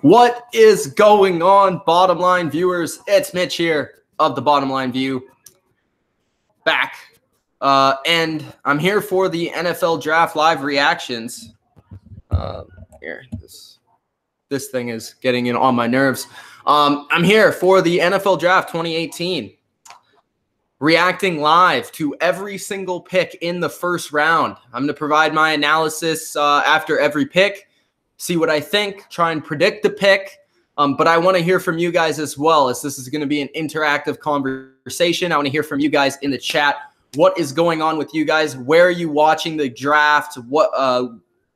What is going on, bottom line viewers? It's Mitch here of the Bottom Line View. Back. And I'm here for the NFL Draft live reactions. Here, this thing is getting in on my nerves. I'm here for the NFL Draft 2018. Reacting live to every single pick in the first round. I'm going to provide my analysis after every pick. See what I think, try and predict the pick. But I want to hear from you guys as well, as this is going to be an interactive conversation. I want to hear from you guys in the chat. What is going on with you guys? Where are you watching the draft?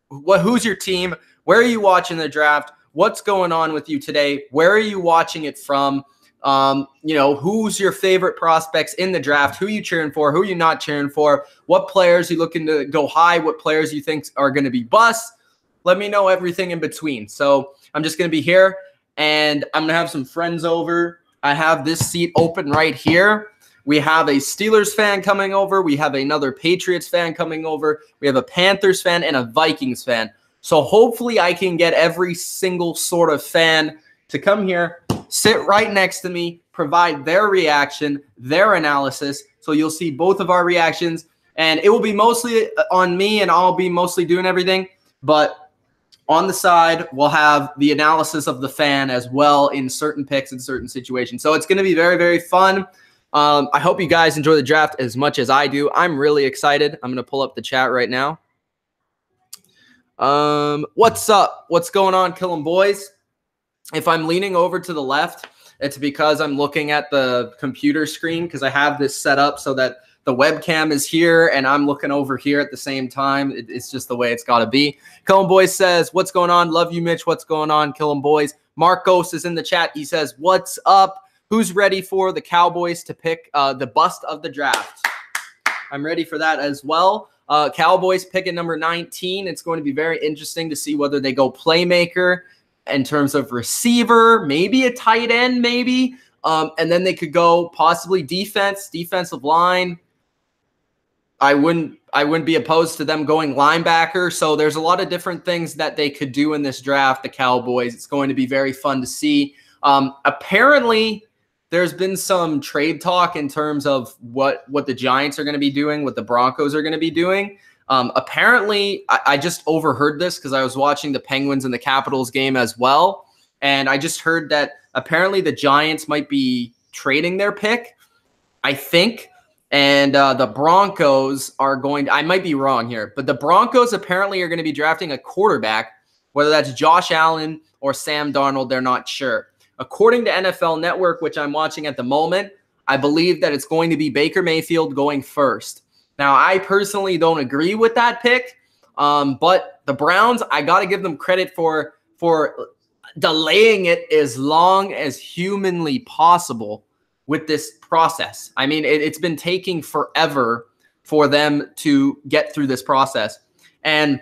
Who's your team? Where are you watching the draft? What's going on with you today? Where are you watching it from? Who's your favorite prospects in the draft? Who are you cheering for? Who are you not cheering for? What players are you looking to go high? What players you think are going to be bust? Let me know everything in between. So I'm just going to be here, and I'm going to have some friends over. I have this seat open right here. We have a Steelers fan coming over. We have another Patriots fan coming over. We have a Panthers fan and a Vikings fan. So hopefully I can get every single sort of fan to come here, sit right next to me, provide their reaction, their analysis. So you'll see both of our reactions, and it will be mostly on me, and I'll be mostly doing everything. But on the side, we'll have the analysis of the fan as well in certain picks in certain situations. So it's going to be very, very fun. I hope you guys enjoy the draft as much as I do. I'm really excited. I'm going to pull up the chat right now. What's up? What's going on, Kill 'em boys? If I'm leaning over to the left, it's because I'm looking at the computer screen, because I have this set up so that the webcam is here and I'm looking over here at the same time. It's just the way it's got to be. Kill 'em boys says, what's going on? Love you, Mitch. What's going on? Kill 'em boys. Marcos is in the chat. He says, what's up? Who's ready for the Cowboys to pick the bust of the draft? I'm ready for that as well. Cowboys pick at number 19. It's going to be very interesting to see whether they go playmaker in terms of receiver, maybe a tight end, maybe. And then they could go possibly defensive line. I wouldn't be opposed to them going linebacker. So there's a lot of different things that they could do in this draft, the Cowboys. It's going to be very fun to see. Apparently, there's been some trade talk in terms of what the Giants are going to be doing, what the Broncos are going to be doing. Apparently, I just overheard this because I was watching the Penguins and the Capitals game as well. And I just heard that apparently the Giants might be trading their pick, I think. And the Broncos are going to, I might be wrong here, but the Broncos apparently are going to be drafting a quarterback, whether that's Josh Allen or Sam Darnold, they're not sure. According to NFL Network, which I'm watching at the moment, I believe that it's going to be Baker Mayfield going first. Now, I personally don't agree with that pick, but the Browns, I got to give them credit for delaying it as long as humanly possible with this process. I mean, it's been taking forever for them to get through this process. And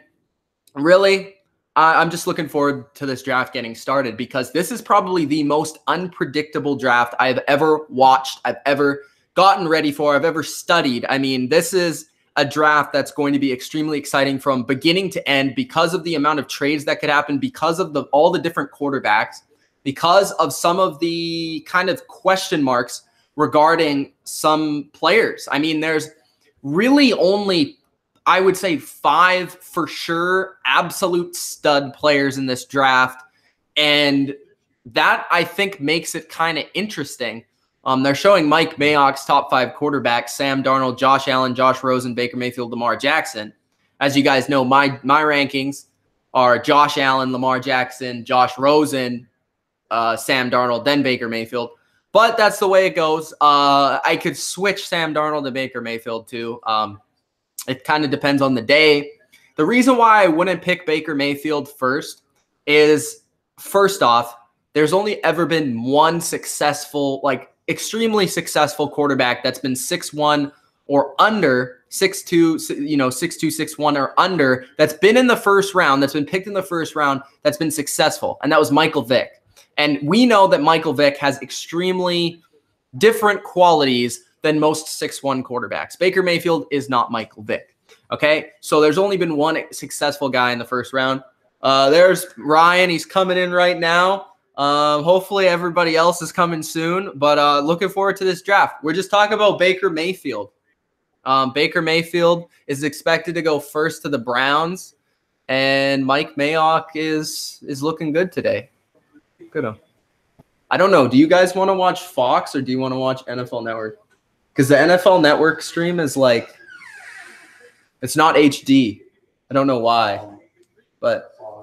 really, I'm just looking forward to this draft getting started, because this is probably the most unpredictable draft I've ever watched, I've ever gotten ready for, I've ever studied. I mean, this is a draft that's going to be extremely exciting from beginning to end because of the amount of trades that could happen, because of all the different quarterbacks, because of some of the kind of question marks regarding some players. I mean, there's really only, I would say, 5 for sure absolute stud players in this draft. And that, I think, makes it kind of interesting. They're showing Mike Mayock's top 5 quarterbacks: Sam Darnold, Josh Allen, Josh Rosen, Baker Mayfield, Lamar Jackson. As you guys know, my rankings are Josh Allen, Lamar Jackson, Josh Rosen, Sam Darnold, then Baker Mayfield. But that's the way it goes. I could switch Sam Darnold to Baker Mayfield too. It kind of depends on the day. The reason why I wouldn't pick Baker Mayfield first is, first off, there's only ever been one successful, extremely successful quarterback that's been 6'1" or under, 6'2", 6'2", 6'1" or under, that's been in the first round, that's been picked in the first round, that's been successful, and that was Michael Vick. And we know that Michael Vick has extremely different qualities than most 6'1" quarterbacks. Baker Mayfield is not Michael Vick. Okay, so there's only been one successful guy in the first round. There's Ryan. He's coming in right now. Hopefully everybody else is coming soon. But looking forward to this draft. We're just talking about Baker Mayfield. Baker Mayfield is expected to go first to the Browns. And Mike Mayock is looking good today. Good. I don't know. Do you guys want to watch Fox or do you want to watch NFL Network? Because the NFL Network stream is like, it's not HD. I don't know why.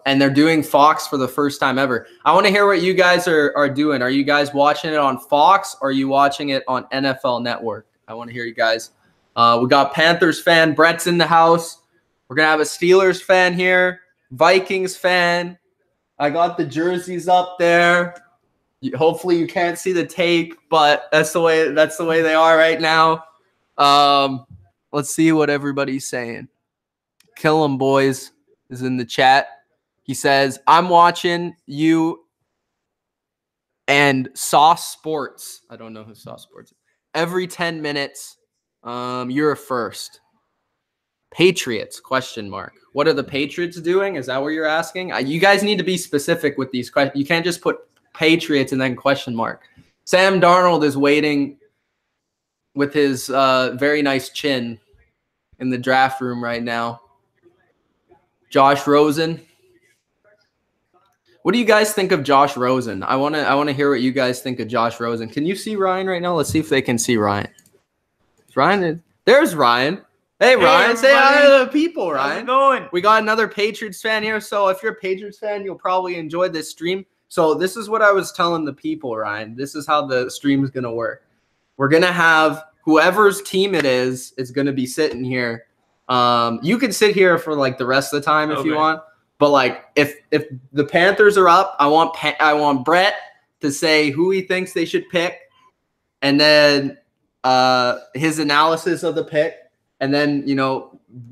And they're doing Fox for the first time ever. I want to hear what you guys are doing. Are you guys watching it on Fox or are you watching it on NFL Network? I want to hear you guys. We got Panthers fan. Brett's in the house. We're going to have a Steelers fan here. Vikings fan. I got the jerseys up there. Hopefully you can't see the tape, but that's the way they are right now. Let's see what everybody's saying. Kill 'em boys is in the chat. He says, I'm watching you and Sauce Sports. I don't know who Sauce Sports is. Every 10 minutes. You're a first. Patriots, question mark. What are the Patriots doing? Is that what you're asking? You guys need to be specific with these questions. You can't just put Patriots and then question mark. Sam Darnold is waiting with his very nice chin in the draft room right now. Josh Rosen. What do you guys think of Josh Rosen? I want to hear what you guys think of Josh Rosen. Can you see Ryan right now? Let's see if they can see Ryan. There's Ryan. Hey, Ryan, say hi to the people, Ryan. How's it going? We got another Patriots fan here. So if you're a Patriots fan, you'll probably enjoy this stream. So this is what I was telling the people, Ryan. This is how the stream is going to work. We're going to have whoever's team it is going to be sitting here. You can sit here for like the rest of the time if you want. But like if the Panthers are up, I want Brett to say who he thinks they should pick. And then his analysis of the pick. And then,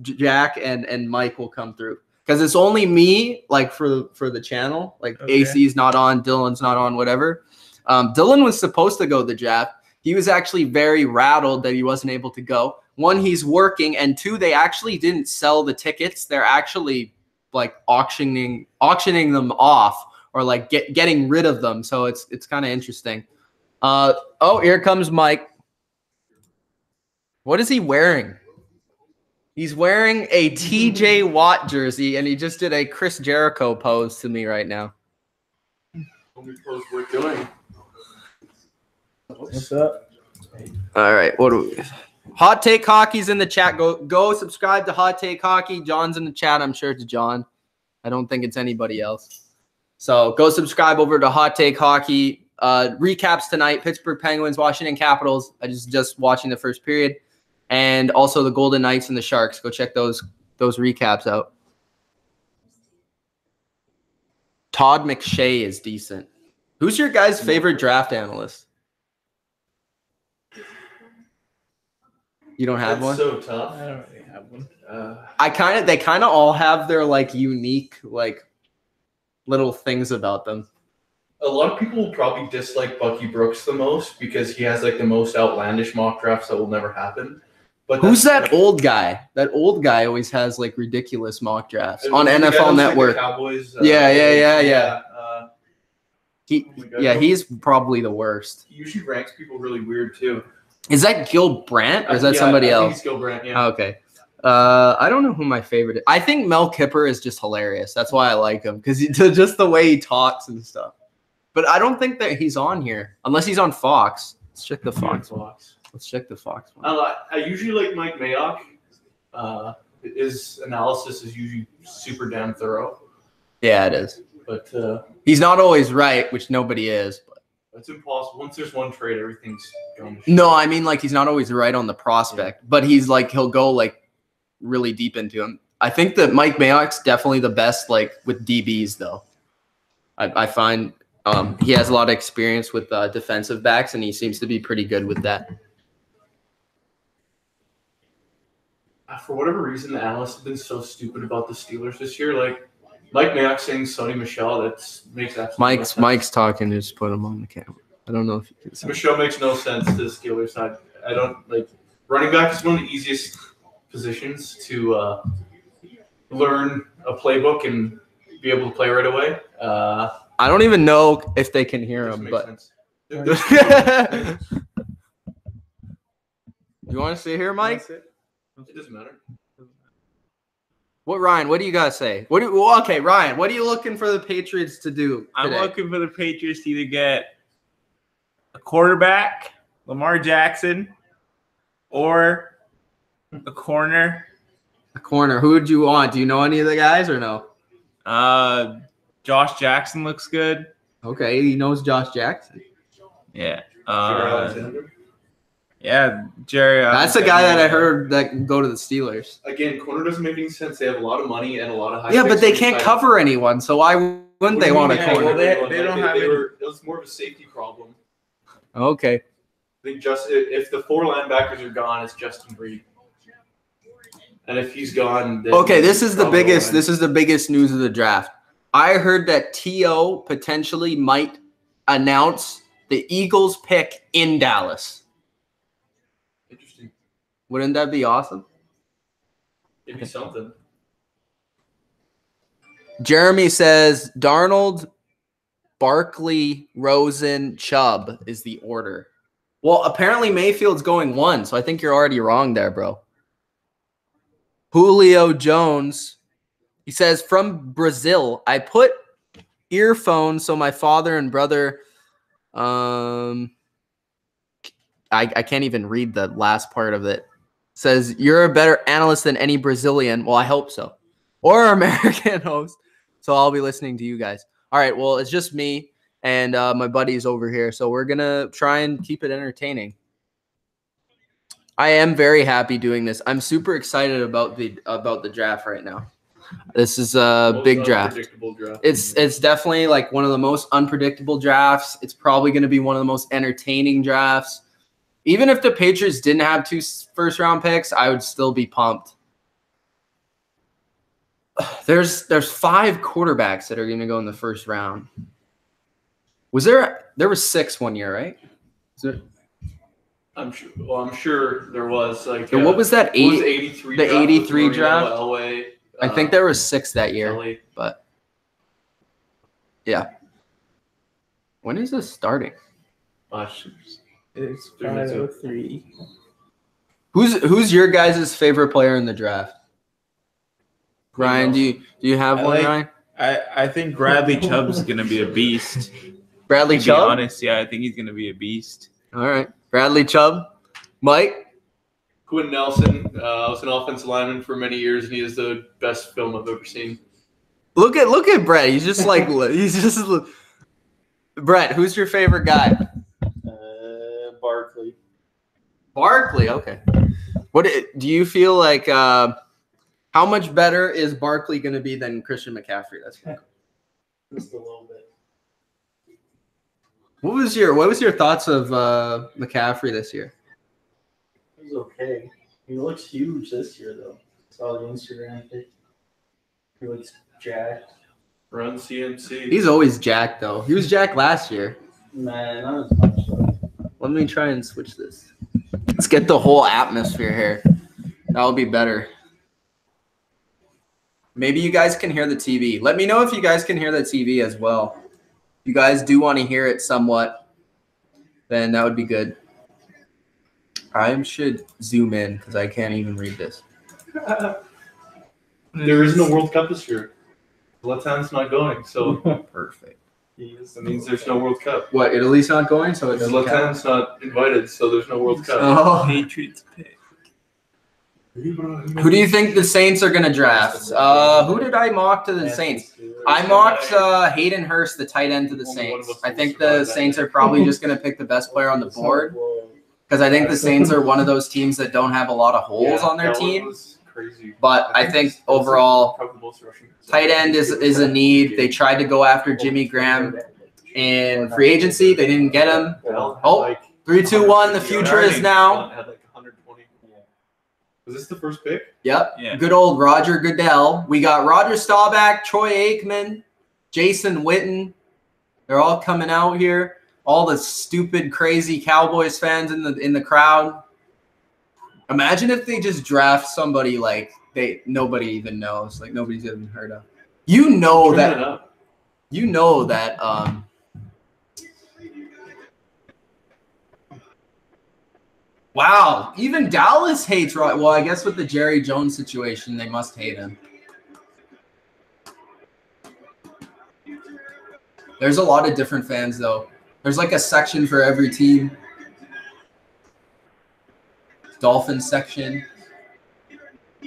Jack and Mike will come through. Because it's only me, like, for the channel. Like, okay. AC's not on, Dylan's not on, whatever. Dylan was supposed to go to the draft. He was actually very rattled that he wasn't able to go. One, he's working. And two, they actually didn't sell the tickets. They're actually, like, auctioning them off or, like, getting rid of them. So it's kind of interesting. Here comes Mike. What is he wearing? He's wearing a TJ Watt jersey, and he just did a Chris Jericho pose to me right now. Pose we're doing. What's up? All right, what do we? Hot Take Hockey's in the chat. Go subscribe to Hot Take Hockey. John's in the chat. I'm sure it's John. I don't think it's anybody else. So go subscribe over to Hot Take Hockey. Recaps tonight: Pittsburgh Penguins, Washington Capitals. I just watching the first period. And also the Golden Knights and the Sharks. Go check those recaps out. Todd McShay is decent. Who's your guys' favorite draft analyst? You don't have one? That's so tough. I don't really have one. They kind of all have their like unique like little things about them. A lot of people will probably dislike Bucky Brooks the most because he has like the most outlandish mock drafts that will never happen. But who's that old guy? That old guy always has like ridiculous mock drafts on NFL Network. Like Cowboys. Yeah. He's probably the worst. He usually ranks people really weird too. Is that Gil Brandt or is that somebody else? I think it's Gil Brandt. Yeah. Oh, okay. I don't know who my favorite is. I think Mel Kiper is just hilarious. That's why I like him because just the way he talks and stuff. But I don't think that he's on here unless he's on Fox. Let's check the Fox one. Let's check the Fox one. I usually like Mike Mayock. His analysis is usually super damn thorough. Yeah, it is. But he's not always right, which nobody is. But it's impossible. Once there's one trade, everything's going. No, I mean like he's not always right on the prospect, but he's like he'll go like really deep into him. I think that Mike Mayock's definitely the best like with DBs though. I find he has a lot of experience with defensive backs, and he seems to be pretty good with that. For whatever reason, the analysts have been so stupid about the Steelers this year. Like Mike Mayock saying Sonny Michel, that makes absolutely no sense. Mike's talking. Just put him on the camera. I don't know if you can see. Michel makes no sense to the Steelers side. I don't like running back is one of the easiest positions to learn a playbook and be able to play right away. I don't even know if they can hear him, but sense. you want to sit here, Mike? It doesn't matter. Ryan? What do you guys say? Okay, Ryan, what are you looking for the Patriots to do today? I'm looking for the Patriots to either get a quarterback, Lamar Jackson, or a corner. A corner. Who would you want? Do you know any of the guys or no? Josh Jackson looks good. Okay, he knows Josh Jackson. Yeah. Jerry. That's a guy that I heard that can go to the Steelers. Again, corner doesn't make any sense. They have a lot of money and a lot of high. Yeah, but they can't cover anyone, so why wouldn't they want a corner? Well, they don't have it was more of a safety problem. Okay. I think if the 4 linebackers are gone, it's Justin Reed. And if he's gone, then okay, this is the biggest. This is the biggest news of the draft. I heard that T.O. potentially might announce the Eagles pick in Dallas. Interesting. Wouldn't that be awesome? It'd be something. Jeremy says Darnold, Barkley, Rosen, Chubb is the order. Well, apparently Mayfield's going 1, so I think you're already wrong there, bro. Julio Jones, he says, from Brazil, I put earphones so my father and brother, I can't even read the last part of it. Says, you're a better analyst than any Brazilian. Well, I hope so. Or American host. So I'll be listening to you guys. All right, well, it's just me and my buddies over here. So we're going to try and keep it entertaining. I am very happy doing this. I'm super excited about the draft right now. This is a big draft. It's definitely like one of the most unpredictable drafts. It's probably going to be one of the most entertaining drafts. Even if the Patriots didn't have 2 first-round picks, I would still be pumped. There's 5 quarterbacks that are going to go in the first round. There was 6 one year, right? I'm sure there was what was that? 83 the 83 draft. Elway, I think there was 6 that year. Kelly. But yeah, when is this starting? It's 5:03. Who's your guys' favorite player in the draft? Ryan, do you have one, Ryan? I think Bradley Chubb's gonna be a beast. Bradley To Chubb? be honest, yeah, I think he's gonna be a beast. All right. Bradley Chubb. Mike? Quinn Nelson was an offensive lineman for many years, and he is the best film I've ever seen. Look at Brett. He's just like Brett, who's your favorite guy? Barkley. Barkley, okay. What do you feel like how much better is Barkley going to be than Christian McCaffrey? That's cool. Just a little bit. What was your thoughts of McCaffrey this year? He's okay. He looks huge this year, though. Saw the Instagram pic. He looks jacked. Run CMC. He's always jacked, though. He was jacked last year. Man, not as much, though. Let me try and switch this. Let's get the whole atmosphere here. That'll be better. Maybe you guys can hear the TV. Let me know if you guys can hear the TV as well. If you guys do want to hear it somewhat, then that would be good. I should zoom in because I can't even read this. There is no World Cup this year. Lettown's not going, so Perfect. that means there's no World Cup. What, Italy's not going, so it doesn't count? Lettown's not invited, so there's no World Cup. Oh. Patriots pick. Who do you think the Saints are going to draft? Who did I mock to the Saints? I mocked Hayden Hurst, the tight end to the Saints. I think the Saints are probably just going to pick the best player on the board because I think the Saints are one of those teams that don't have a lot of holes on their team. But I think overall, tight end is a need. They tried to go after Jimmy Graham in free agency. They didn't get him. Oh, 3, 2, 1. The future is now. Was this the first pick? Yep. Yeah. Good old Roger Goodell. We got Roger Staubach, Troy Aikman, Jason Witten. They're all coming out here. All the stupid, crazy Cowboys fans in the crowd. Imagine if they just draft somebody like nobody even knows, like nobody's even heard of. You know Turn that. it up. You know that. Wow, even Dallas hates Roy. Well, I guess with the Jerry Jones situation, they must hate him. There's a lot of different fans, though. There's like a section for every team. Dolphins section.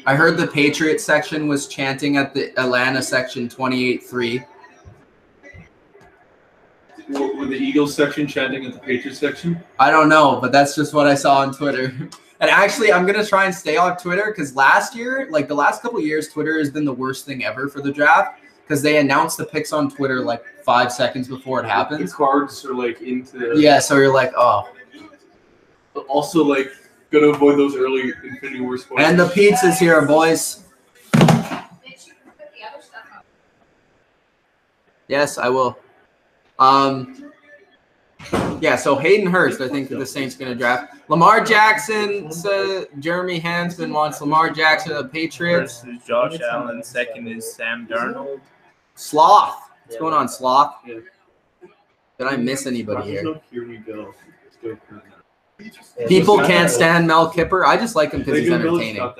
I heard the Patriots section was chanting at the Atlanta section 28-3. With the Eagles section chanting at the Patriots section? I don't know, but that's just what I saw on Twitter. And actually, I'm going to try and stay off Twitter because last year, like the last couple of years, Twitter has been the worst thing ever for the draft because they announce the picks on Twitter like 5 seconds before it happens. The cards are like into. Yeah, so you're like, oh. But also, like, gonna avoid those early Infinity War spoilers. And the pizza's here, boys. Yes, I will. Yeah, so Hayden Hurst, I think the Saints going to draft. Lamar Jackson, Jeremy Hansman wants Lamar Jackson of the Patriots. First is Josh Allen. Second is Sam Darnold. Sloth. What's going on, Sloth? Yeah. Did I miss anybody here? Here we go. People can't stand Mel Kiper. I just like him because he's entertaining.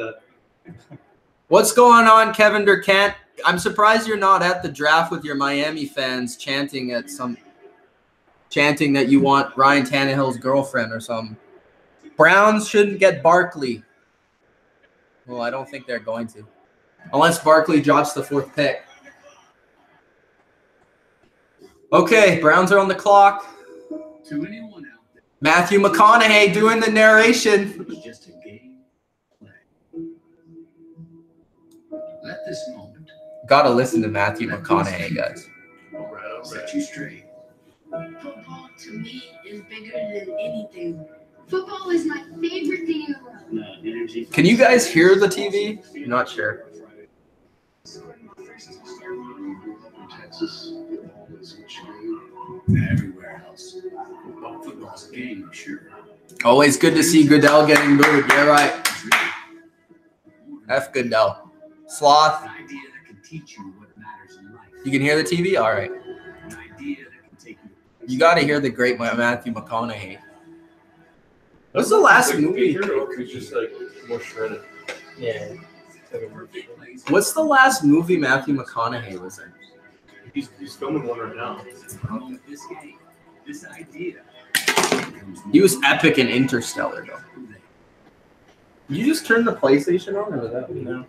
What's going on, Kevin Durkant? I'm surprised you're not at the draft with your Miami fans chanting that you want Ryan Tannehill's girlfriend or something. Browns shouldn't get Barkley. Well, I don't think they're going to. Unless Barkley drops the 4th pick. Okay, Browns are on the clock. To anyone out there, Matthew McConaughey doing the narration. it was just a game play. Let this moment Gotta listen to Matthew McConaughey, guys. set you straight. Football to me is bigger than anything. Football is my favorite thing in the world. Can you guys hear the TV? I'm not sure. Texas, everywhere else. Football's a game, sure. Always good to see Goodell getting booed. Yeah, right. F Goodell. Sloth. An idea that can teach you what matters in life. You can hear the TV? All right. An idea that can take you. You got to hear the great Matthew McConaughey. What's the last movie? It's just like more shredded. Yeah. What's the last movie Matthew McConaughey was in? He's filming one right now. This game, this idea. He was epic in Interstellar, though. You just turned the PlayStation on, or was that me? No.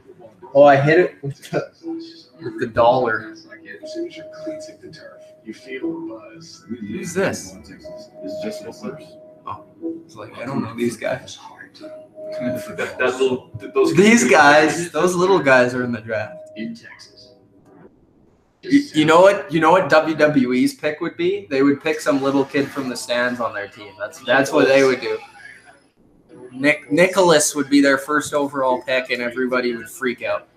Oh, I hit it with the dollar. You feel a buzz. Who's this? It's just Whistlers. Oh, it's like I don't know these guys. Those guys, those little guys are in the draft. In Texas. You know what? You know what WWE's pick would be? They would pick some little kid from the stands on their team. That's what they would do. Nicholas would be their first overall pick, and everybody would freak out.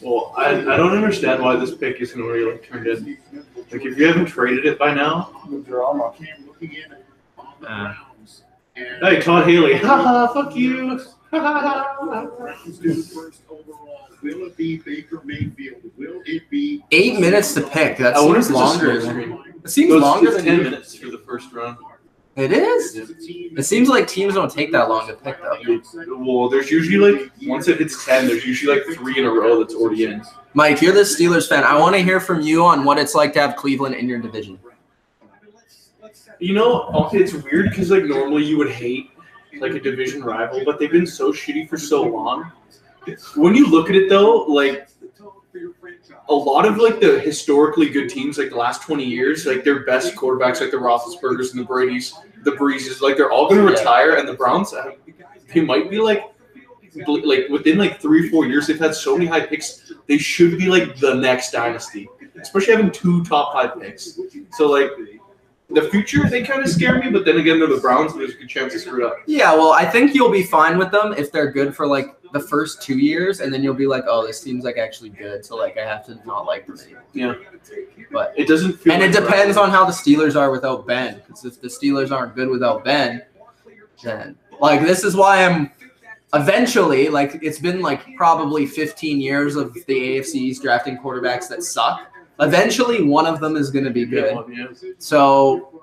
Well, I don't understand why this pick isn't already like turned in. Like if you haven't traded it by now, Drama. hey Todd Haley, haha, fuck you. Will it be Baker Mayfield? Will it be 8 minutes to pick. That I wonder if seems it's a longer. split screen. It seems Those longer than 10 you- minutes for the first round. It is. It seems like teams don't take that long to pick, though. Well, there's usually like once it hits 10, there's usually like 3 in a row that's already in. Mike, you're the Steelers fan. I want to hear from you on what it's like to have Cleveland in your division. You know, it's weird because like normally you would hate like a division rival, but they've been so shitty for so long. When you look at it though, like a lot of like the historically good teams, like the last 20 years, like their best quarterbacks, like the Roethlisbergers and the Bradys, the Breezes, like they're all going to retire, and the Browns, they might be like within like 3-4 years, they've had so many high picks, they should be like the next dynasty, especially having 2 top 5 picks. So like the future, they kind of scare me, but then again, they're the Browns, and there's a good chance they screw it up. Yeah, well, I think you'll be fine with them if they're good for like the first 2 years, and then you'll be like, oh, this team's like actually good, so like I have to not like them anymore. Yeah, but it doesn't feel. And like it depends on how the Steelers are without Ben, because if the Steelers aren't good without Ben, then like this is why eventually, like it's been like probably 15 years of the AFC East drafting quarterbacks that suck. Eventually, one of them is going to be good. So,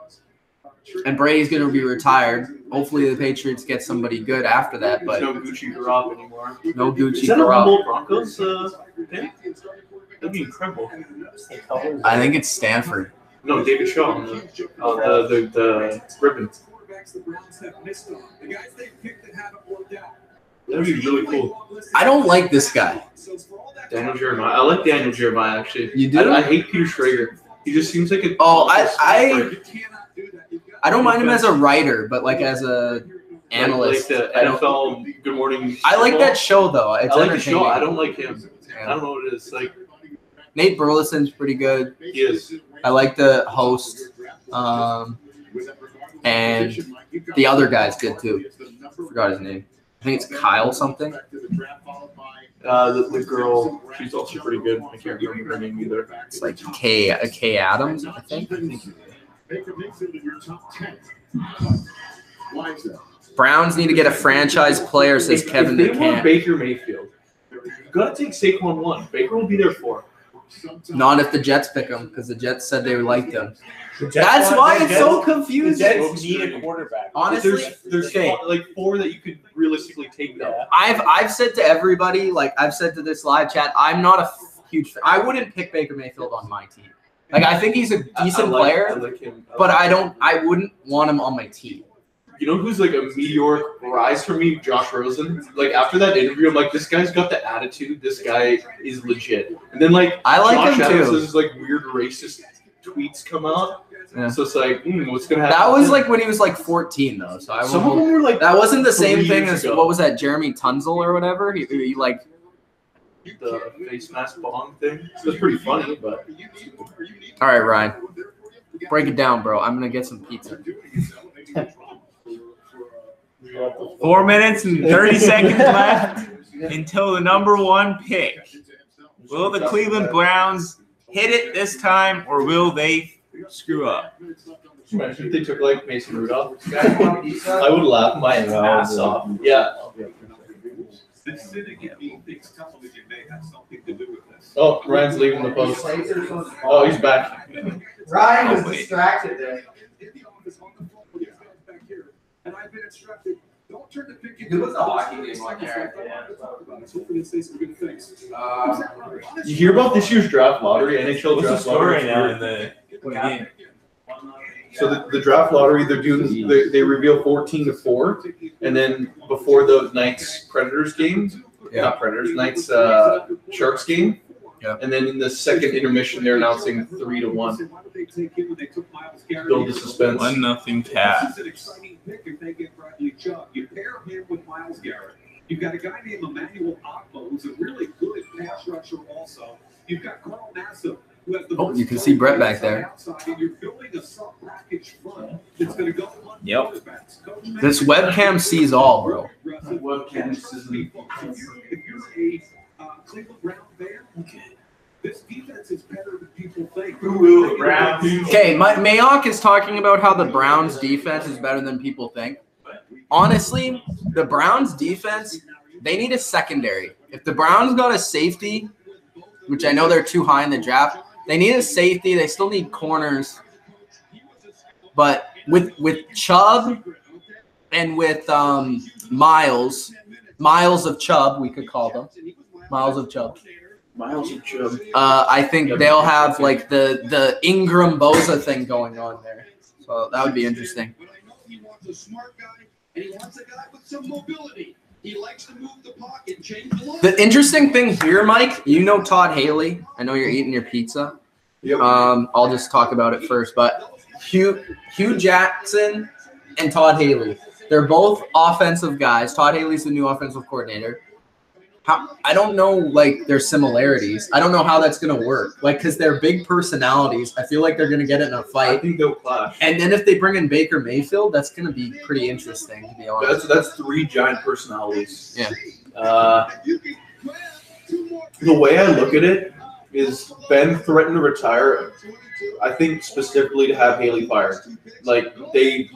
and Brady's going to be retired. Hopefully, the Patriots get somebody good after that. But no Gucci Garop anymore. No Gucci Is that a Garop. Humboldt Broncos thing? That'd be incredible. I think it's Stanford. No, David Shaw on the ribbon. That'd be really cool. I don't like this guy. Daniel Jeremiah. I like Daniel Jeremiah actually. You do? I hate Peter Schrager. He just seems like a. Oh, I don't mind him as a writer, but like as a analyst. Like the NFL Good Morning. I like that show though. It's I like the entertaining. show. I don't like him. I don't know what it is. Like Nate Burleson's pretty good. he is. I like the host. And the other guy's good too. Forgot his name. I think it's Kyle something. The girl, she's also pretty good. I can't remember her name either. It's like Kay Adams, I think. Browns need to get a franchise player, says Kevin. If they They want can't. Baker Mayfield, you gotta take Saquon 1. Baker will be there for. Not if the Jets pick him, because the Jets said they liked him. The Jets That's want- why the it's Jets- so The confusing. Jets need a quarterback. Honestly, There's okay. like 4 that you could realistically take though. I've said to everybody, like I've said to this live chat, I'm not a huge fan. I wouldn't pick Baker Mayfield on my team. Like I think he's a decent player, I like him. but I wouldn't want him on my team. You know who's like a meteoric rise for me? Josh Rosen. Like after that interview, I'm like, this guy's got the attitude. This guy is legit. And then like I like Josh him Adams too. has like weird racist tweets come out. Yeah. So it's like, what's gonna happen? That was like when he was like 14 though. So I some of won't. them were like That wasn't the same 3 thing years as ago. what was that Jeremy Tunzel or whatever. He like the face mask bong thing. It was pretty funny, but all right, Ryan, break it down, bro. I'm gonna get some pizza. 4 minutes and 30 seconds left until the number 1 pick. Will the Cleveland Browns hit it this time, or will they screw up? imagine if they took like Mason Rudolph. I would laugh my ass off. Yeah. Oh, Ryan's leaving the post. Oh, he's back. Ryan was distracted there. And I've been instructed, don't turn the picture. It was a hockey game on there. Hopefully say some good things. You hear about this year's draft lottery, NHL What's the draft score lottery? right now in the game? So the draft lottery, they're doing. They reveal 14-4, and then before the Knights Predators game, not Predators, Knights Sharks game, and then in the second intermission, they're announcing 3-1. Build the suspense. 1-0 Cap. This is an exciting pick if they get Bradley Chubb. You pair him with Myles Garrett. You've got a guy named Emmanuel Ogbo, who's a really good pass rusher also. You've got Carl Nassib, who has the Oh, you can see Brett back there. outside, and you're building a sub-package front that's going to go on Yep. quarterbacks. Coach This webcam sees all, bro. Webcam if you're a Cleveland Brown fan, this defense is better than people think. Okay, Mayock is talking about how the Browns defense is better than people think. Honestly, the Browns defense, they need a secondary. If the Browns got a safety, which I know they're too high in the draft, they need a safety. They still need corners. But with Chubb and with Miles of Chubb, we could call them. Miles of Chubb. Miles and Chubb. I think they'll have like the Ingram Boza thing going on there. So that would be interesting. He wants a smart guy, and he wants a guy with some mobility. He likes to move the pocket, change the line. The interesting thing here, Mike, you know Todd Haley. I know you're eating your pizza. Yep. I'll just talk about it first. But Hugh Jackson and Todd Haley, they're both offensive guys. Todd Haley's the new offensive coordinator. I don't know, like, their similarities. I don't know how that's going to work. Like, because they're big personalities. I feel like they're going to get in a I fight. think they'll clash. And then if they bring in Baker Mayfield, that's going to be pretty interesting, to be honest. That's 3 giant personalities. Yeah. The way I look at it is Ben threatened to retire, I think specifically to have Haley fired. Like, they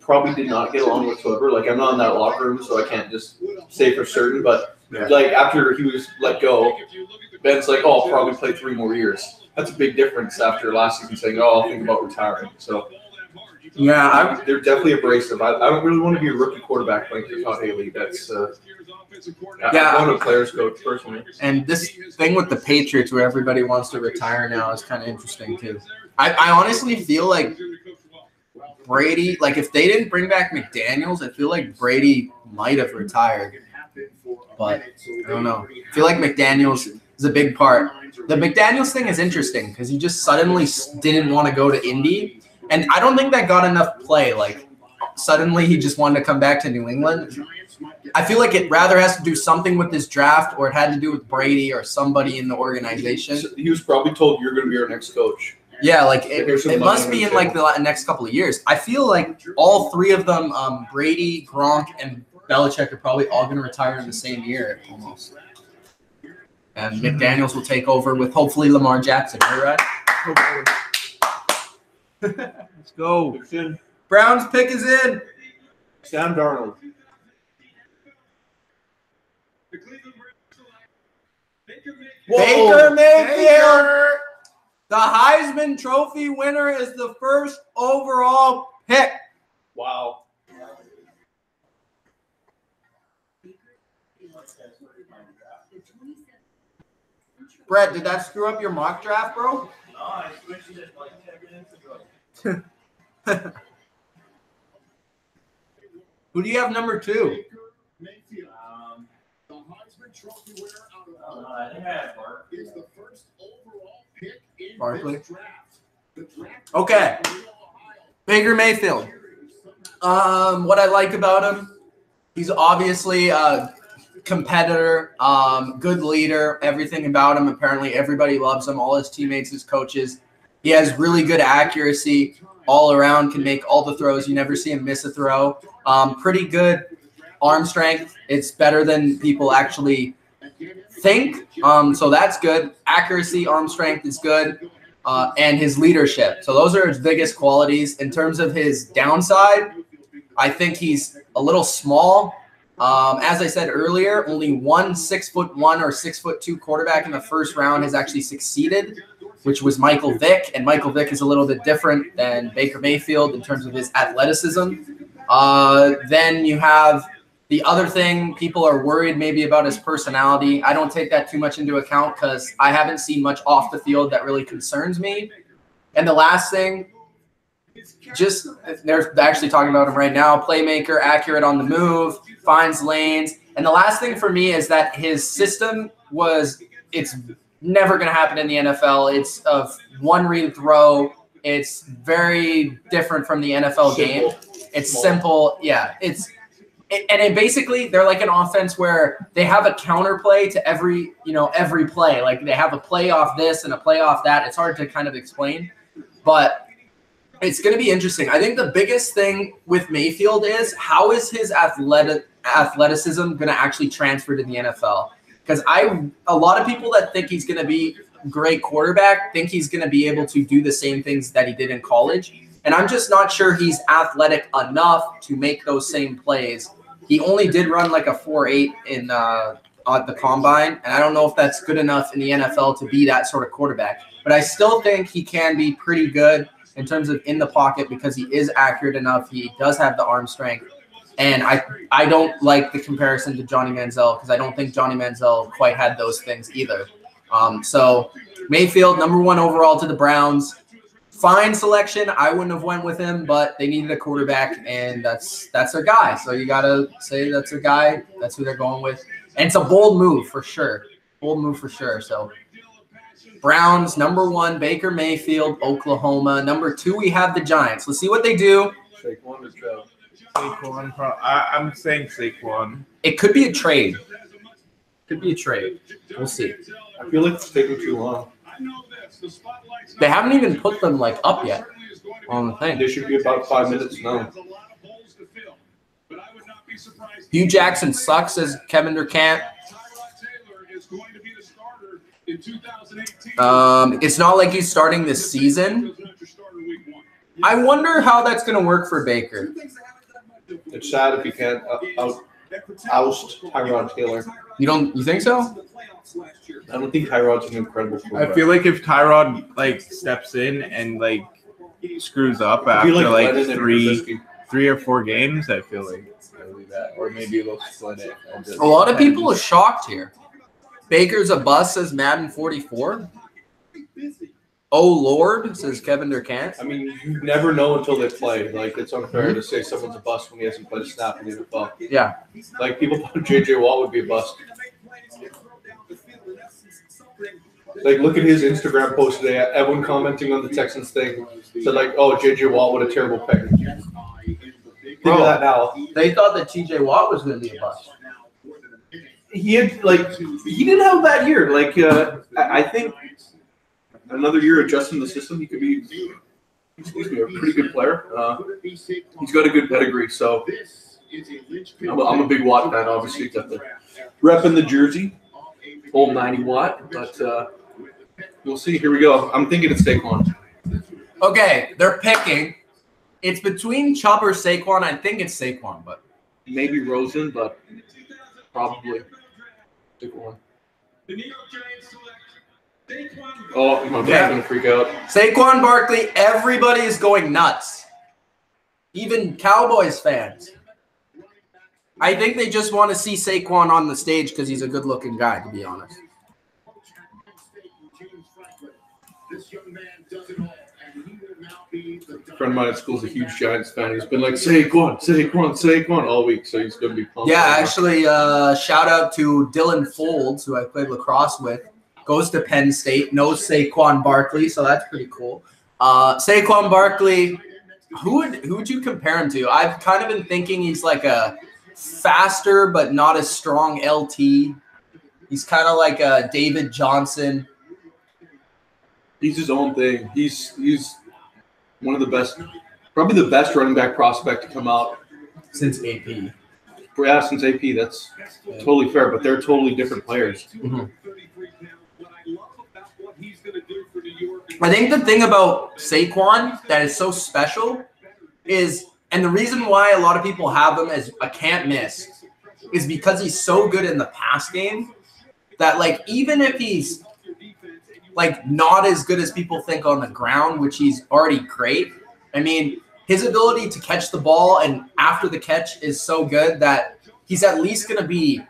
probably did not get along whatsoever. Like, I'm not in that locker room, so I can't just say for certain. But, like, after he was let go, Ben's like, oh, I'll probably play 3 more years. That's a big difference after last season saying, oh, I'll think about retiring. So, Yeah, they're definitely abrasive. I don't really want to be a rookie quarterback like Todd Haley. That's I want a player's coach personally. and this thing with the Patriots where everybody wants to retire now is kind of interesting too. I honestly feel like Brady, like if they didn't bring back McDaniels, I feel like Brady might have retired. But I don't know. I feel like McDaniels is a big part. The McDaniels thing is interesting because he just suddenly didn't want to go to Indy. And I don't think that got enough play. Like, suddenly he just wanted to come back to New England. I feel like it rather has to do something with this draft, or it had to do with Brady or somebody in the organization. So he was probably told, you're going to be our next coach. Yeah, like it must be in like the next couple of years. I feel like all 3 of them, Brady, Gronk, and Belichick, are probably all going to retire in the same year almost. And McDaniels will take over with hopefully Lamar Jackson. Right? Let's go. Browns pick is in. Sam Darnold. Baker Mayfield. The Heisman Trophy winner is the first overall pick. Wow. Brett, did that screw up your mock draft, bro? No, I switched it like 10 minutes ago. Who do you have number 2? I think I have Mark. Barkley. Okay. Baker Mayfield. What I like about him, he's obviously a competitor, good leader, everything about him. Apparently everybody loves him, all his teammates, his coaches. He has really good accuracy all around, can make all the throws. You never see him miss a throw. Pretty good arm strength. It's better than people actually think. So that's good. Accuracy, arm strength is good. And his leadership. So those are his biggest qualities. In terms of his downside, I think he's a little small. As I said earlier, only one 6'1" or 6'2" quarterback in the first round has actually succeeded, which was Michael Vick. And Michael Vick is a little bit different than Baker Mayfield in terms of his athleticism. Then you have the other thing, people are worried maybe about his personality. I don't take that too much into account because I haven't seen much off the field that really concerns me. And the last thing, just they're actually talking about him right now, playmaker, accurate on the move, finds lanes. And the last thing for me is that his system it's never going to happen in the NFL. It's a one-read throw. It's very different from the NFL game. It's simple. Yeah, basically they're like an offense where they have a counterplay to every play. Like they have a play off this and a play off that. It's hard to kind of explain, but it's going to be interesting. I think the biggest thing with Mayfield is how is his athleticism going to actually transfer to the NFL? Because a lot of people that think he's going to be a great quarterback think he's going to be able to do the same things that he did in college. And I'm just not sure he's athletic enough to make those same plays. He only did run like a 4.8 in the combine, and I don't know if that's good enough in the NFL to be that sort of quarterback. But I still think he can be pretty good in terms of in the pocket because he is accurate enough. He does have the arm strength. And I don't like the comparison to Johnny Manziel because I don't think Johnny Manziel quite had those things either. So Mayfield, number 1 overall to the Browns. Fine selection. I wouldn't have went with him, but they needed a quarterback, and that's their guy. So you got to say that's their guy. That's who they're going with. And it's a bold move for sure. Bold move for sure. So Browns, number 1, Baker Mayfield, Oklahoma. Number 2, we have the Giants. Let's see what they do. Saquon or Joe? Saquon. I'm saying Saquon. It could be a trade. Could be a trade. We'll see. I feel like it's taking too long. They haven't even put them like up yet on the thing. They should be about 5 minutes now. Hugh Jackson sucks as Kevin Durant. It's not like he's starting this season. I wonder how that's going to work for Baker. It's sad if you can't oust Tyrod Taylor. You think so? I don't think Tyrod's an incredible quarterback. I feel like if Tyrod like steps in and like screws up I feel after like Lennon and Trubisky. 3 or 4 games, I feel like it'll be that, or maybe they'll split it. A lot of people are shocked here. Baker's a bust, says Madden 44. Oh Lord, says Kevin Durkant. I mean, you never know until they play. Like, it's unfair to say someone's a bust when he hasn't played a snap in the NFL. Yeah. Like, people thought J.J. Watt would be a bust. Like, look at his Instagram post today. Everyone commenting on the Texans thing said, like, oh, J.J. Watt, what a terrible pick. Think of that now. They thought that T.J. Watt was going to be a bust. He had, like, he didn't have a bad year. Like, I think another year adjusting the system, he could be, excuse me, a pretty good player. He's got a good pedigree, so I'm a big Watt fan, obviously. Got the rep in the jersey, old 90 Watt, but we'll see. Here we go. I'm thinking it's Saquon. Okay, they're picking. It's between Chubb or Saquon. I think it's Saquon, but Maybe Rosen, but probably Saquon. Oh, my dad's going to freak out. Saquon Barkley, everybody is going nuts. Even Cowboys fans. I think they just want to see Saquon on the stage because he's a good-looking guy, to be honest. A friend of mine at school is a huge Giants fan. He's been like, Saquon, Saquon, Saquon all week, so he's going to be pumped. Yeah, actually, shout out to Dylan Folds, who I played lacrosse with. Goes to Penn State, knows Saquon Barkley, so that's pretty cool. Saquon Barkley, who would you compare him to? I've kind of been thinking he's like a faster but not as strong LT. He's kind of like a David Johnson. He's his own thing. He's one of the best, probably the best running back prospect to come out Since AP. Yeah, since AP. That's totally fair, but they're totally different players. Mm-hmm. I think the thing about Saquon that is so special is, and the reason why a lot of people have him as a can't miss, is because he's so good in the pass game that, like, even if he's like not as good as people think on the ground, which he's already great. I mean, his ability to catch the ball and after the catch is so good that he's at least going to be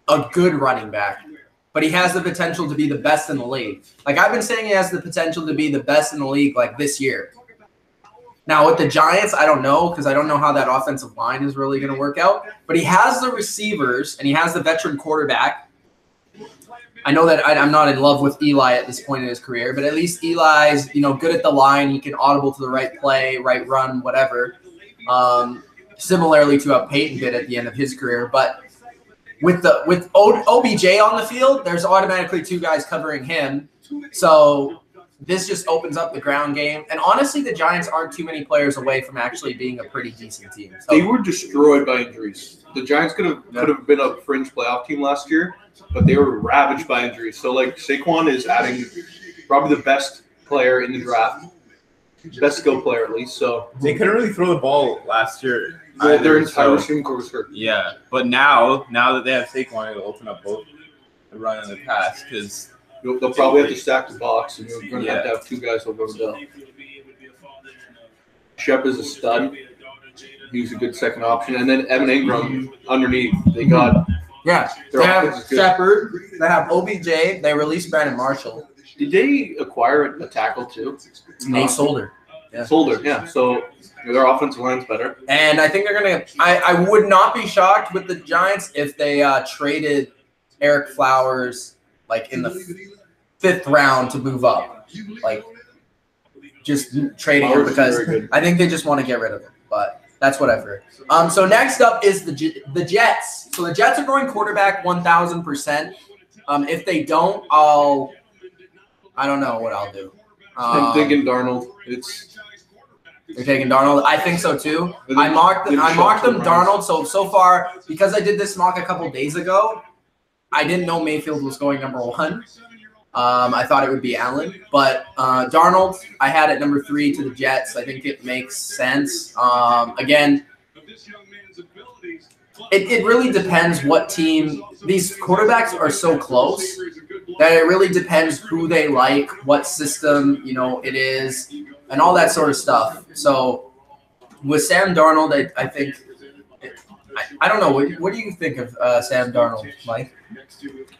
a good running back. But he has the potential to be the best in the league. Like, I've been saying he has the potential to be the best in the league, like, this year. Now, with the Giants, I don't know, because I don't know how that offensive line is really going to work out. But he has the receivers, and he has the veteran quarterback. I know that I'm not in love with Eli at this point in his career, but at least Eli's, good at the line. He can audible to the right play, right run, whatever. Similarly to how Peyton did at the end of his career. But with OBJ on the field, there's automatically 2 guys covering him. So this just opens up the ground game. And honestly, the Giants aren't too many players away from actually being a pretty decent team. So, they were destroyed by injuries. The Giants could have been a fringe playoff team last year, but they were ravaged by injuries. So, like, Saquon is adding probably the best player in the draft, best skill player at least. So they couldn't really throw the ball last year. Their entire receiving core was hurt. Yeah, but now that they have Saquon, it'll open up both the run and the pass because they'll probably have to stack the box, and you're going to have 2 guys over the middle. Shep is a stud. He's a good second option. And then Evan Ingram underneath. They got they have Shepard. They have OBJ. They released Brandon Marshall. Did they acquire a tackle too? Nate Solder. Yeah. Solder, yeah. So their offensive line's better. And I think they're going to – I would not be shocked with the Giants if they traded Eric Flowers, like, in the 5th round to move up. Like, just trading him because I think they just want to get rid of him. But that's what I've heard. So next up is the Jets. So the Jets are going quarterback 1,000%. If they don't, I don't know what I'll do. I'm thinking Darnold. They're taking Darnold. I think so too. I marked them Darnold. So far, because I did this mock a couple days ago, I didn't know Mayfield was going number 1. I thought it would be Allen, but Darnold I had at number 3 to the Jets. I think it makes sense. Again, it really depends what team. These quarterbacks are so close that it really depends who they like, what system, it is, and all that sort of stuff. So with Sam Darnold, I think I don't know. What do you think of Sam Darnold, Mike?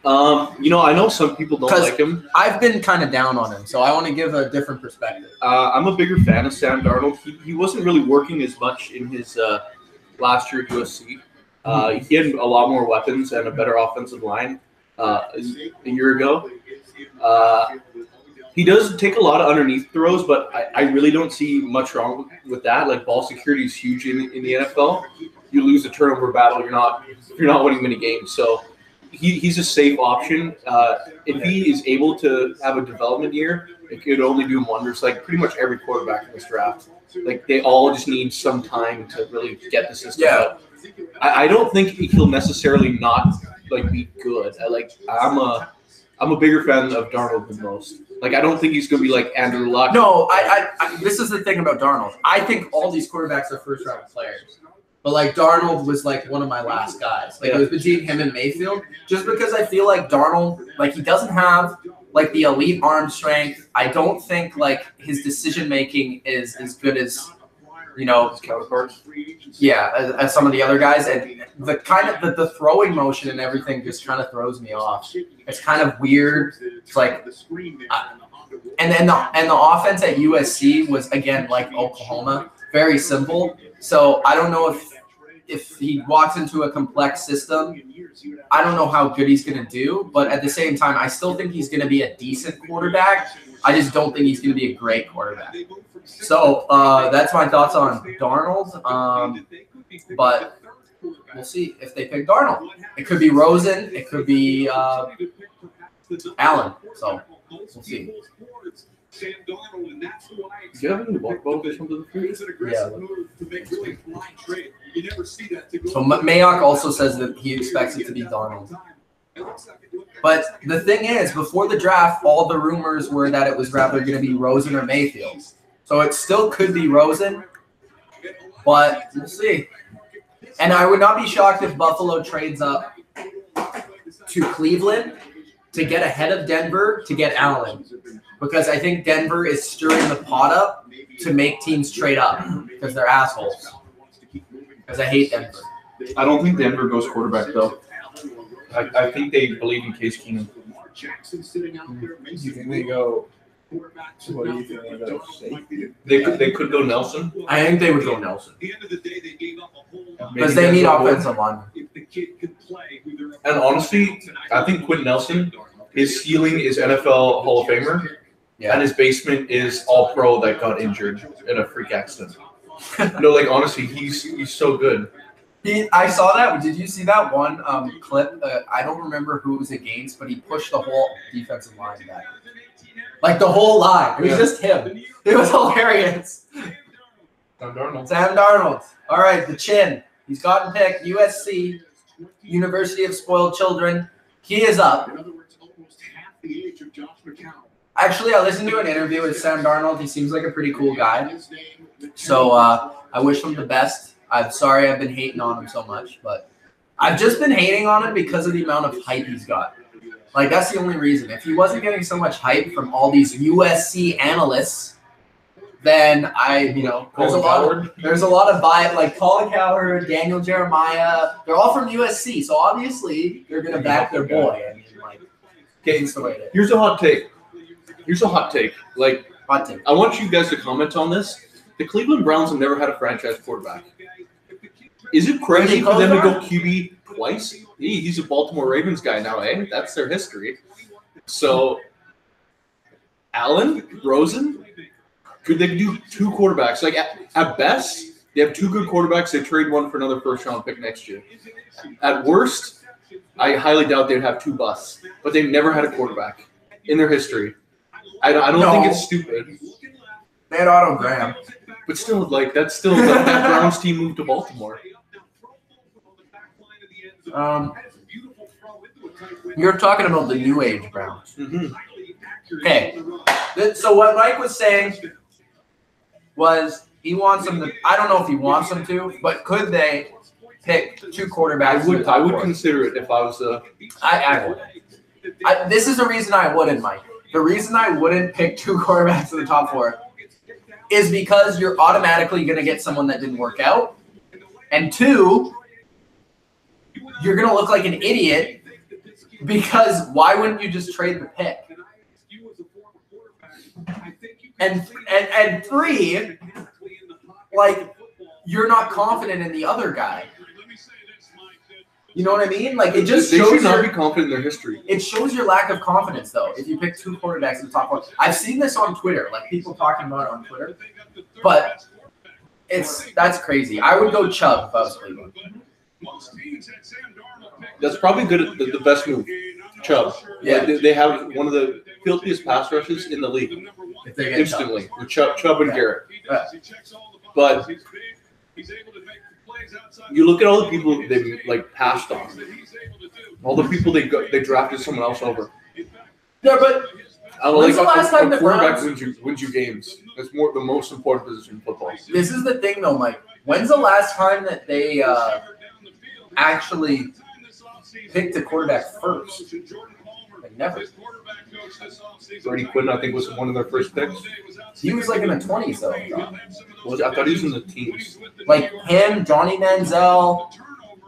I know some people don't like him. I've been kind of down on him, so I want to give a different perspective. I'm a bigger fan of Sam Darnold. He wasn't really working as much in his last year at USC. He had a lot more weapons and a better offensive line a year ago. He does take a lot of underneath throws, but I really don't see much wrong with that. Like, ball security is huge in the NFL. You lose a turnover battle, you're not winning many games. So he's a safe option. If he is able to have a development year, it could only do him wonders. Like pretty much every quarterback in this draft, like they all just need some time to really get the system. Yeah. I don't think he'll necessarily not be good. I'm a bigger fan of Darnold than most. Like, I don't think he's going to be like Andrew Luck. No, I this is the thing about Darnold. I think all these quarterbacks are first-round players. But, Darnold was, one of my last guys. It was between him and Mayfield. Just because I feel like Darnold, he doesn't have, the elite arm strength. I don't think, his decision-making is as good as, his counterparts. Yeah, as some of the other guys. And the kind of the throwing motion and everything just kind of throws me off. It's kind of weird. It's and then the offense at USC was, again, like Oklahoma, very simple. So I don't know if he walks into a complex system, I don't know how good he's going to do. But at the same time, I still think he's going to be a decent quarterback. I just don't think he's going to be a great quarterback. So that's my thoughts on Darnold. But we'll see if they pick Darnold. It could be Rosen. It could be Allen. So we'll see. Sam Darnold, and that's why Do you have any walk balls or something? it's an aggressive move to make really a blind trade. You never see that to go. So Mayock also says that he expects it to be Darnold. But the thing is, before the draft, all the rumors were that it was rather going to be Rosen or Mayfield. So it still could be Rosen, but we'll see. And I would not be shocked if Buffalo trades up to Cleveland to get ahead of Denver to get Allen. Because I think Denver is stirring the pot up to make teams trade up because they're assholes. Because I hate Denver. I don't think Denver goes quarterback, though. I think they believe in Case Keenum. Do you think they go? What do you think they go? Safety? They could go Nelson. I think they would go Nelson. At the end of the day, they gave up a whole lot. Because they need offensive line. If the kid could play, who they're And honestly, I think Quinn Nelson, his ceiling is NFL Hall of Famer, and his basement is all pro that got injured in a freak accident. No, honestly, he's so good. I saw that. Did you see that one clip? I don't remember who it was against, but he pushed the whole defensive line back. Like the whole line. It was just him. It was hilarious. Sam Darnold. Sam Darnold. All right, the chin. He's gotten picked. USC, University of Spoiled Children. He is up. In other words, almost half the age of Josh McCown. Actually, I listened to an interview with Sam Darnold. He seems like a pretty cool guy. So I wish him the best. I'm sorry I've been hating on him so much, but I've just been hating on him because of the amount of hype he's got. That's the only reason. If he wasn't getting so much hype from all these USC analysts, then there's a lot of bias. Like Colin Cowherd, Daniel Jeremiah, they're all from USC, so obviously they're gonna back their boy. I mean, it's the way it is. Here's a hot take. Hot take. I want you guys to comment on this. The Cleveland Browns have never had a franchise quarterback. Is it crazy for them to go QB twice? He's a Baltimore Ravens guy now, eh? That's their history. So, Allen, Rosen, they could do two quarterbacks. At best, they have two good quarterbacks. They trade one for another first-round pick next year. At worst, I highly doubt they'd have two busts. But they've never had a quarterback in their history. I don't think it's stupid. They had Otto Graham. But still, that's still that Browns team moved to Baltimore. You're talking about the New Age Browns. Mm-hmm. Okay. So what Mike was saying was he wants them to – I don't know if he wants them to, but could they pick two quarterbacks. I would consider it if I was a. I would. This is the reason I wouldn't, Mike. The reason I wouldn't pick two quarterbacks in the top 4 is because you're automatically going to get someone that didn't work out. And 2, you're going to look like an idiot because why wouldn't you just trade the pick? And 3, like, you're not confident in the other guy. You know what I mean? Like, it just they shows should not be confident in their history. It shows your lack of confidence, though, if you pick two quarterbacks in the top 4. I've seen this on Twitter, like people talking about it on Twitter, but that's crazy. I would go Chubb if I was Cleveland. That's probably good. The best move, Chubb. Yeah, they have one of the filthiest pass rushes in the league. If they get Instantly with Chubb and Garrett. Yeah. But you look at all the people they like passed on. All the people they drafted someone else over. Yeah, but when's the last time the quarterback Browns wins you games? That's the most important position in football. This is the thing, though, Mike. When's the last time that they actually picked a quarterback first? Like, never. Brady Quinn, I think, was one of their first picks. He was like in the 20s, though. I thought he was in the teens. Like him, Johnny Manziel,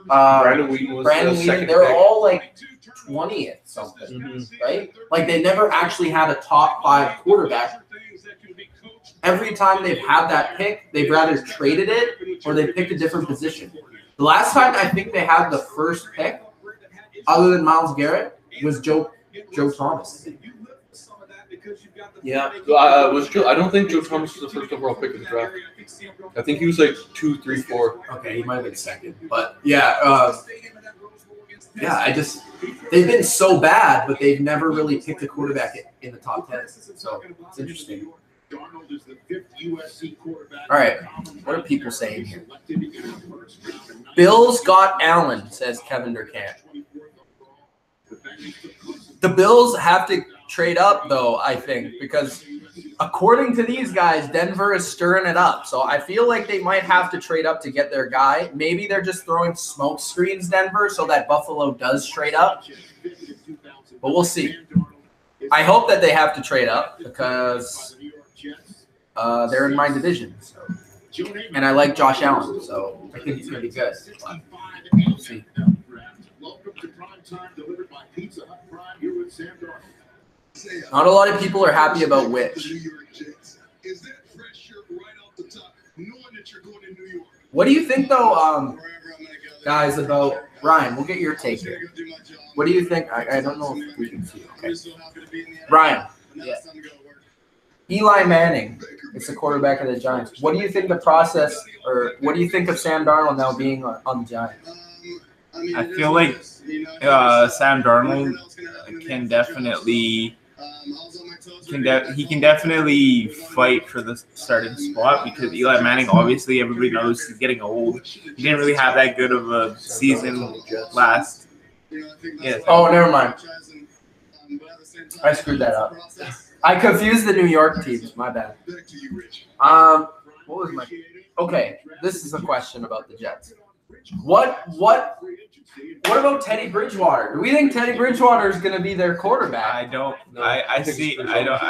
Brandon Wheaton was Brandon the Wheaton, second they're pick. all like 20th something, right? Like they never actually had a top 5 quarterback. Every time they've had that pick, they've either traded it or they picked a different position. The last time I think they had the first pick, other than Myles Garrett, was Joe Thomas. Yeah, I don't think Joe Thomas was the first overall pick in the draft. I think he was like 2, 3, 4. Okay, he might have been second, but yeah, they've been so bad, but they've never really picked a quarterback in the top 10. So it's interesting. All right, what are people saying here? Bills got Allen, says Kevin Durkant. The Bills have to trade up, though, I think, because according to these guys, Denver is stirring it up. So I feel like they might have to trade up to get their guy. Maybe they're just throwing smoke screens, Denver, so that Buffalo does trade up. But we'll see. I hope that they have to trade up because they're in my division. So. And I like Josh Allen, so I think he's going to be good. But we'll see. Not a lot of people are happy about Mich. What do you think, though, guys, about Ryan? We'll get your take here. What do you think? I don't know if we can see. Okay. Ryan. Yeah. Eli Manning is the quarterback of the Giants. What do you think the process, or what do you think of Sam Darnold now being on the Giants? I feel like Sam Darnold can definitely fight for the starting spot because Eli Manning, obviously, everybody knows he's getting old. He didn't really have that good of a season last. Yeah. Oh, never mind. I screwed that up. I confused the New York teams. My bad. What was my? Okay, this is a question about the Jets. What about Teddy Bridgewater? Do we think Teddy Bridgewater is going to be their quarterback? I don't. I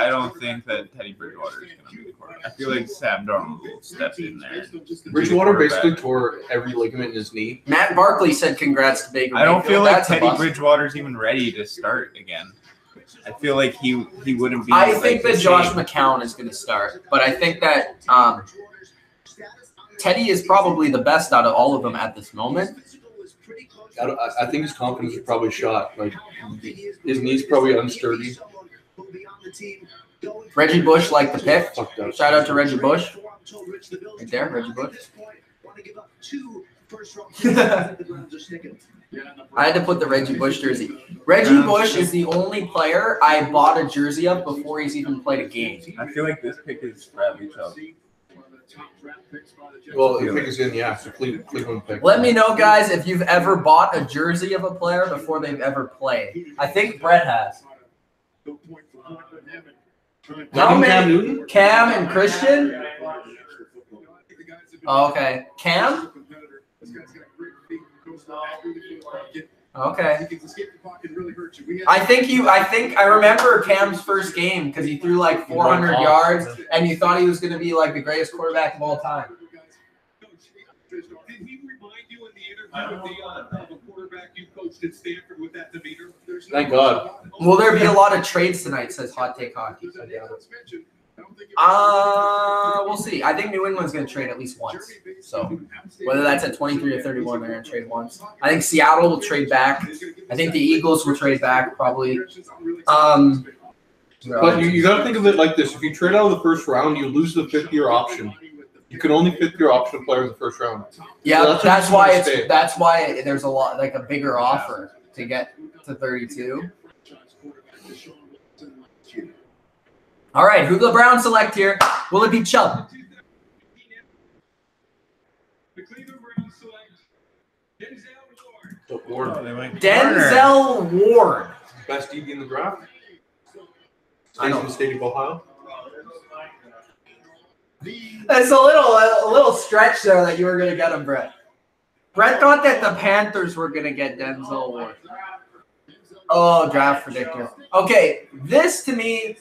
don't think that Teddy Bridgewater is going to be the quarterback. I feel like Sam Darnold will step in there. Bridgewater basically tore every ligament in his knee. Matt Barkley said congrats to Baker. I don't feel like That's Teddy Bridgewater's even ready to start again. I feel like he wouldn't be. I think that Josh McCown is going to start, but I think that Teddy is probably the best out of all of them at this moment. I think his confidence is probably shot. Like his knee's probably unsturdy. Reggie Bush liked the pick. Fucked up. Shout out to Reggie Bush. Right there, Reggie Bush. I had to put the Reggie Bush jersey. Reggie Bush is the only player I bought a jersey of before he's even played a game. I feel like this pick is Bradley Chubb. Well, the pick is in, yeah. So Cleveland pick. Let me know, guys, if you've ever bought a jersey of a player before they've ever played. I think Brett has. How many? Cam and Christian? Oh, okay. Cam? Okay. I think I remember Cam's first game because he threw like 400 yards, and you thought he was going to be like the greatest quarterback of all time. Did he remind you in the interview of a quarterback you coached at Stanford with that demeanor? Thank God. Will there be a lot of trades tonight? Says Hot Take Hockey. We'll see. I think New England's going to trade at least once. So whether that's at 23 or 31, they're going to trade once. I think Seattle will trade back. I think the Eagles will trade back probably. But you got to think of it like this: if you trade out of the first round, you lose the 5th-year option. You can only 5th-year option a player in the first round. Yeah, so that's why there's a lot like a bigger offer to get to 32. All right, who the Browns select here? Will it be Chubb? Denzel Ward. Best DB in the draft. I know. In the state of Ohio. It's a little stretch there that you were going to get him, Brett. Brett thought that the Panthers were going to get Denzel Ward. Oh, draft predictor. Okay, this to me,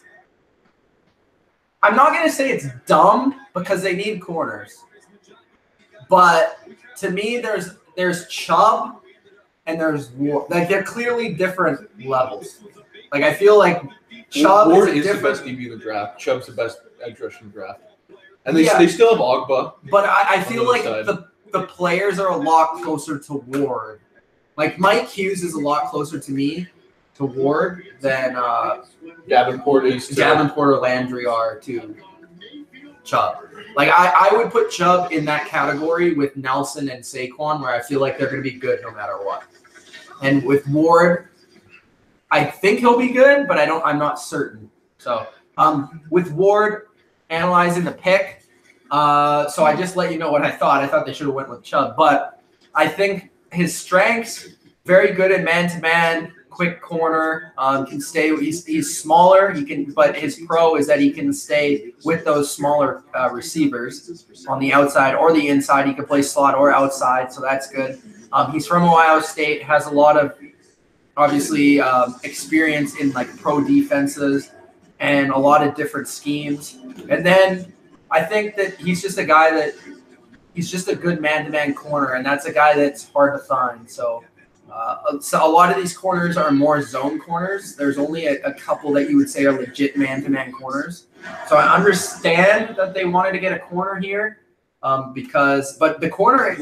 I'm not going to say it's dumb because they need corners. But to me, there's Chubb and there's Ward. Like, they're clearly different levels. Like, I feel like Chubb Ward is the best DB in the draft. Chubb's the best edge rusher in the draft. And they still have Ogba. But I feel like the players are a lot closer to Ward. Like, Mike Hughes is a lot closer to me, to Ward, than Davenport or Landry are to Chubb. Like, I would put Chubb in that category with Nelson and Saquon, where I feel like they're going to be good no matter what. And with Ward, I think he'll be good, but I'm not certain. So, with Ward analyzing the pick, so I just let you know what I thought. I thought they should have went with Chubb, but I think his strengths, very good at man-to-man, quick corner, can stay. He's smaller. But his pro is that he can stay with those smaller receivers on the outside or the inside. He can play slot or outside, so that's good. He's from Ohio State, has a lot of obviously experience in like pro defenses and a lot of different schemes. And then I think that he's just a guy he's just a good man-to-man corner, and that's a guy that's hard to find. So a lot of these corners are more zone corners. There's only a couple that you would say are legit man-to-man corners. So I understand that they wanted to get a corner here but the corner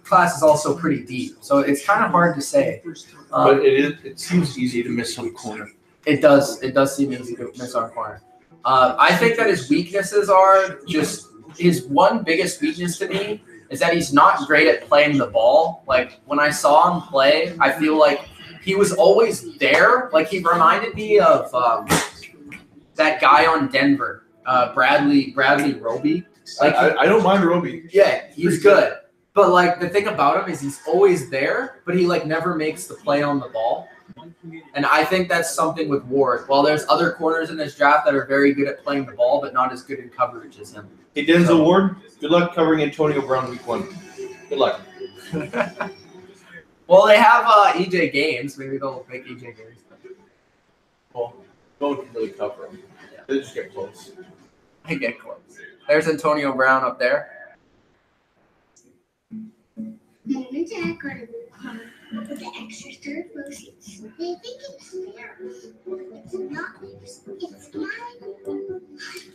class is also pretty deep. So it's kind of hard to say. But it seems easy to miss on corner. It does seem easy to miss on corner. I think that his weaknesses are just his one biggest weakness to me is that he's not great at playing the ball. Like when I saw him play, I feel like he was always there. Like he reminded me of that guy on Denver, Bradley Roby. Like I don't mind Roby. Yeah, he's good. But like the thing about him is he's always there, but he like never makes the play on the ball. And I think that's something with Ward. While there's other corners in this draft that are very good at playing the ball, but not as good in coverage as him. Hey, Denzel Ward, good luck covering Antonio Brown week 1. Good luck. Well, they have EJ Games. Maybe they'll make EJ Games. Well, no one can really cover him. Yeah. They just get close. They get close. There's Antonio Brown up there. Mom and Dad got a new car with the extra third row seats. They think it's theirs. It's not theirs. It's mine.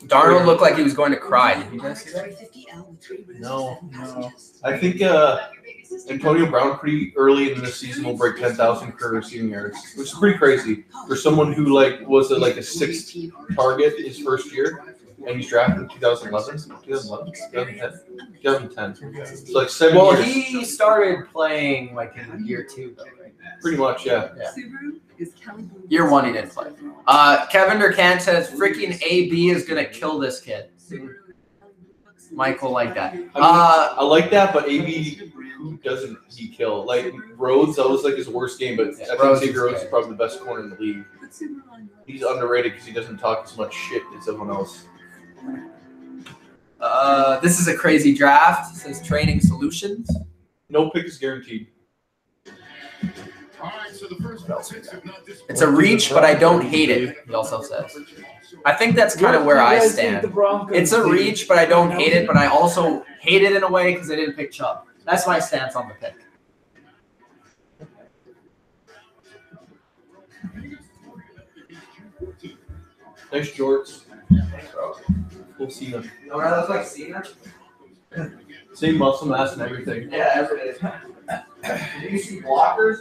Darnold looked like he was going to cry. Did you guys see that? No. I think Antonio Brown pretty early in the season will break 10,000 career receiving yards, which is pretty crazy for someone who was a 6th target his first year. And he's drafted in 2011, 2010. So like 7 years. Well, he started playing like in year 2, though, right? Pretty much, yeah. Year 1, he didn't play. Kevin Durkant says, freaking AB is going to kill this kid. Michael like that. I like that, but AB, who doesn't he kill? Like Rhodes, that was like his worst game, but I think Xavier Rhodes is probably the best corner in the league. He's underrated because he doesn't talk as much shit as everyone else. This is a crazy draft. It says training solutions. No pick is guaranteed. It's a reach, but I don't hate it, he also says. I think that's kind of where I stand. It's a reach, but I don't hate it, but I also hate it in a way because I didn't pick Chubb. That's my stance on the pick. Nice jorts. We'll see them. Oh, that looks like Cena? Same muscle mass and everything. Yeah, everything. Did you see blockers?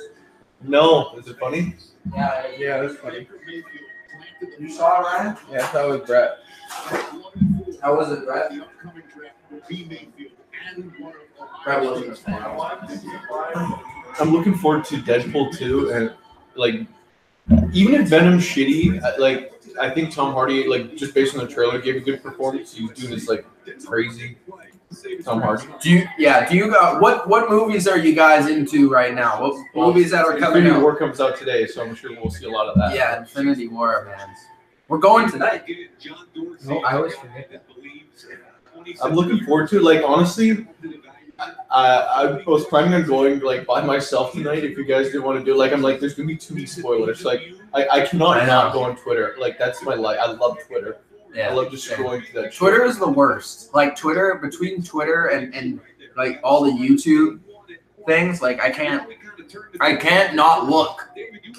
No. Is it funny? Yeah, Yeah, that's funny. you saw it, Ryan? Yeah, I thought it was Brett. How was it, Brett? Brett wasn't a fan. I'm looking forward to Deadpool 2, and like, even if Venom's shitty, like I think Tom Hardy, like just based on the trailer, gave a good performance. He was doing this like crazy Tom Hardy. Do you what movies are you guys into right now? What movies that are coming Infinity out? War comes out today, so I'm sure we'll see a lot of that. Yeah, Infinity War, man. We're going tonight. No, I always forget that. I'm looking forward to it. Like honestly, I was planning on going like by myself tonight. If you guys didn't want to do it, like I'm like, there's gonna be too many spoilers. Like I cannot not go on Twitter. Like that's my life. I love Twitter. Yeah. I love just scrolling through that. Twitter is the worst. Like Twitter, between Twitter and like all the YouTube things, like I can't not look.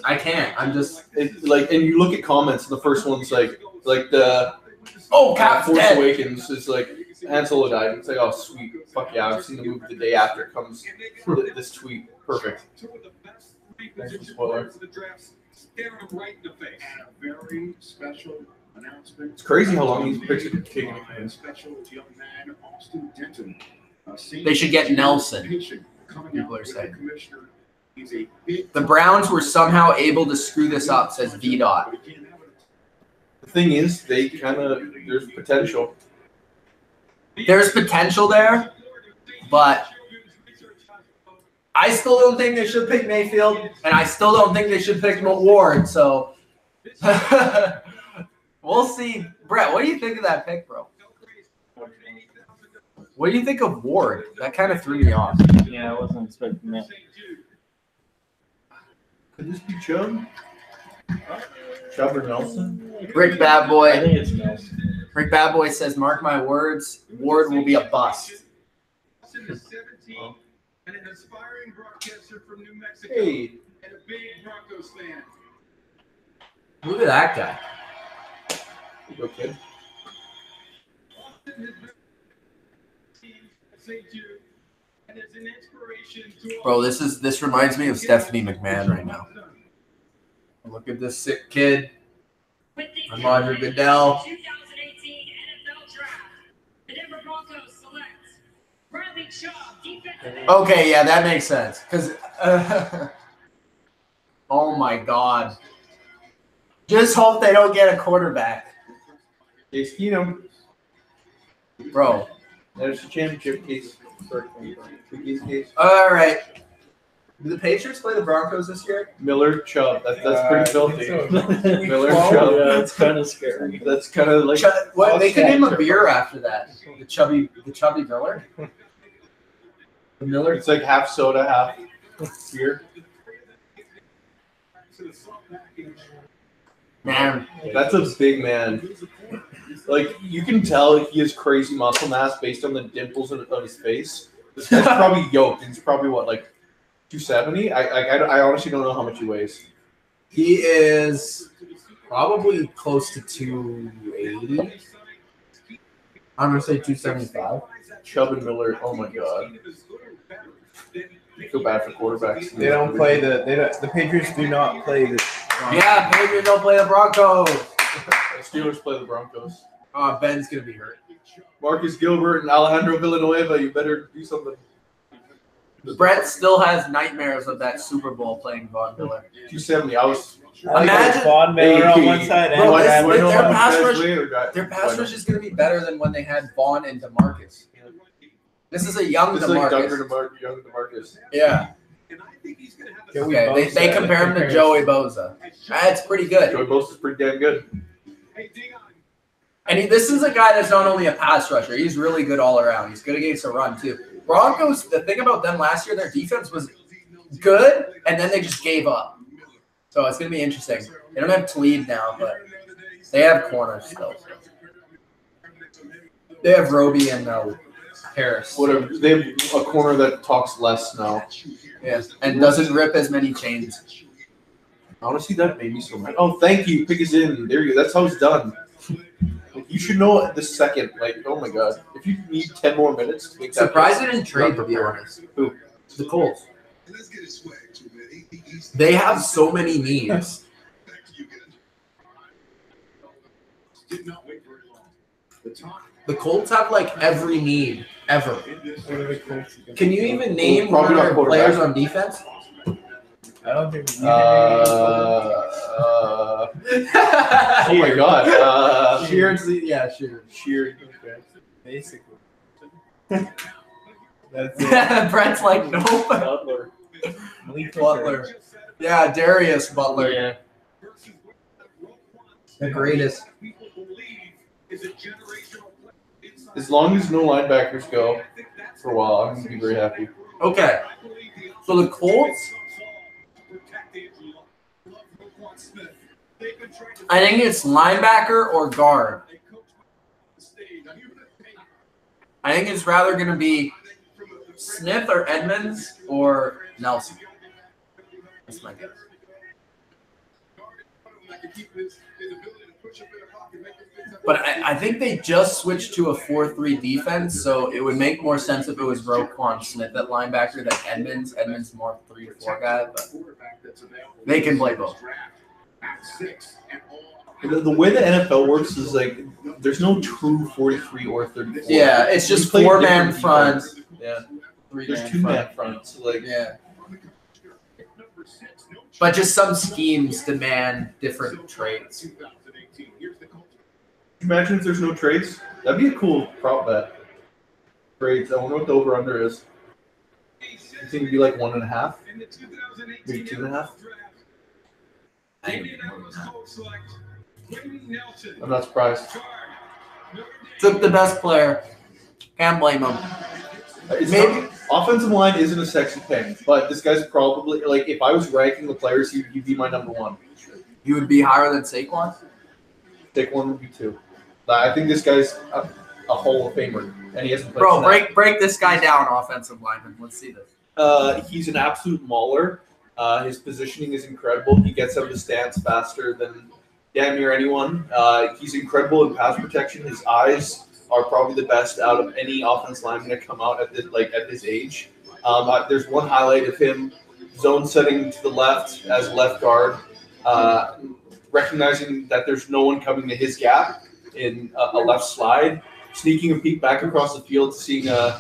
I can't. I'm just Like, and you look at comments, and the first one's like the Cap's Force dead. Awakens is like Han Solo died. It's like, oh sweet, fuck yeah! I've seen the movie the day after it comes. This tweet, perfect. Thanks for the spoiler. Very special announcement. It's crazy how long these pictures are taking. They should get Nelson. People are saying. The Browns were somehow able to screw this up, says VDOT. The thing is, they kind of there's potential. There's potential there, but I still don't think they should pick Mayfield, and I still don't think they should pick Ward. So we'll see. Brett, what do you think of that pick, bro? What do you think of Ward? That kind of threw me off. Yeah, I wasn't expecting that. Could this be Chubb? Chubb or Nelson? Rick I Badboy. think it's Nelson. Rick Badboy says, "Mark my words, Ward will be a bust." And an aspiring broadcaster from New Mexico Hey, and a big Broncos fan. Look at that guy. go kid. Bro, this reminds me of Stephanie McMahon right now. Look at this sick kid. I'm Roger Goodell. 2018 NFL Draft. The Denver Broncos select Bradley Chubb, defensive. Okay, yeah, that makes sense. Because, oh my God. Just hope they don't get a quarterback. Case Keenum. Bro. There's the championship case. Case. All right. Do the Patriots play the Broncos this year? Miller Chubb. That's pretty filthy. Miller Yeah, Chubb. it's kind of scary. That's kind of like What, they could name a beer after that. The chubby Miller. The Miller. it's like half soda, half beer. Man, That's a big man. Like you can tell he has crazy muscle mass based on the dimples on his face. This guy's probably yoked. He's probably what, like 270? I honestly don't know how much he weighs. he is probably close to 280. I'm gonna say 275. Chubb and Miller. Oh my god. I feel bad for quarterbacks. They don't play the Patriots do not play the. Yeah, Patriots don't play the Broncos. The Steelers play the Broncos. Ben's gonna be hurt. Marcus Gilbert and Alejandro Villanueva. You better do something. Brett still has nightmares of that Super Bowl playing Von Miller. 270. I was. Imagine- Vaughn Miller on one side and Bro, Bradley their on pass the rush- Their pass rush is going to be better than when they had Vaughn and DeMarcus. This is a young This is like DeMarcus. young DeMarcus. Yeah. Okay, they compare him to Joey Bosa. That's pretty good. Joey Bosa's pretty damn good. And this is a guy that's not only a pass rusher, he's really good all around. He's good against the run, too. Broncos, the thing about them last year, their defense was good, and then they just gave up. So it's going to be interesting. They don't have Talib now, but they have corners still. They have Roby and Harris. Whatever. They have a corner that talks less now. Yeah, and doesn't rip as many chains. Honestly, that made me so mad. Oh, thank you. Pick us in. There you go. That's how it's done. You should know the second. Like, oh my god. If you need 10 more minutes to make that. Surprised they didn't trade, to be honest. Who? The Colts. They have so many needs. The Colts have like every need ever. Can you even name one of their players on defense? I don't think we oh my god. Shears, yeah, Sheard. Okay. Basically. That's it. Brett's like, nope. Butler. Butler. Yeah, Darius Butler. Yeah. The greatest. As long as no linebackers go for a while, I'm going to be very happy. Okay. So the Colts, I think it's linebacker or guard. I think it's rather going to be Smith or Edmonds or Nelson. That's my guess. But I think they just switched to a 4-3 defense, so it would make more sense if it was Roquan Smith at linebacker than Edmonds. Edmonds more 3-4 guy, but they can play both. The way the NFL works is like there's no true 43 or 34. Yeah, it's just We play 4-man different front. defense. Yeah, 3-man there's 2-man front. So like, yeah. But just some schemes demand different traits. imagine if there's no trades. That'd be a cool prop bet. Trades. I wonder what the over/under is. You think it'd be like 1.5? Maybe 2.5? I'm not surprised. Took the best player. Can't blame him. Maybe offensive line isn't a sexy thing, but this guy's probably like if I was ranking the players, he'd be my number one. You would be higher than Saquon? Saquon would be 2. I think this guy's a Hall of Famer, and he hasn't played. Bro, break this guy down, offensive lineman. Let's see this. He's an absolute mauler. His positioning is incredible. He gets out of the stance faster than damn near anyone. He's incredible in pass protection. His eyes are probably the best out of any offense lineman to come out at this age. There's one highlight of him zone setting to the left as left guard, recognizing that there's no one coming to his gap in a left slide, sneaking a peek back across the field, seeing a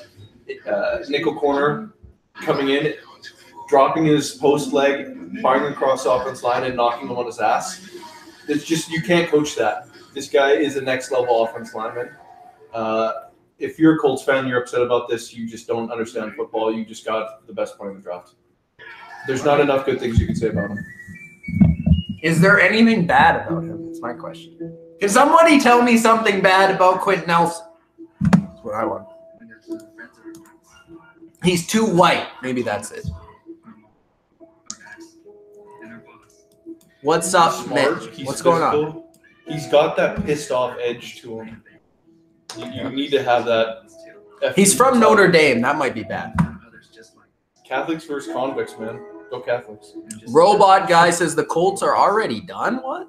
nickel corner coming in, dropping his post leg, firing across the offense line, and knocking him on his ass. It's just you can't coach that. This guy is a next level offense lineman. If you're a Colts fan, you're upset about this. You just don't understand football. You just got the best player in the draft. There's not enough good things you can say about him. Is there anything bad about him? That's my question. Can somebody tell me something bad about Quentin Nelson? That's what I want. He's too white. Maybe that's it. What's up, Mitch? What's going on? He's got that pissed off edge to him. You need to have that. He's from Notre Dame. That might be bad. Catholics versus convicts, man. Go Catholics. Robot guy says the Colts are already done. What?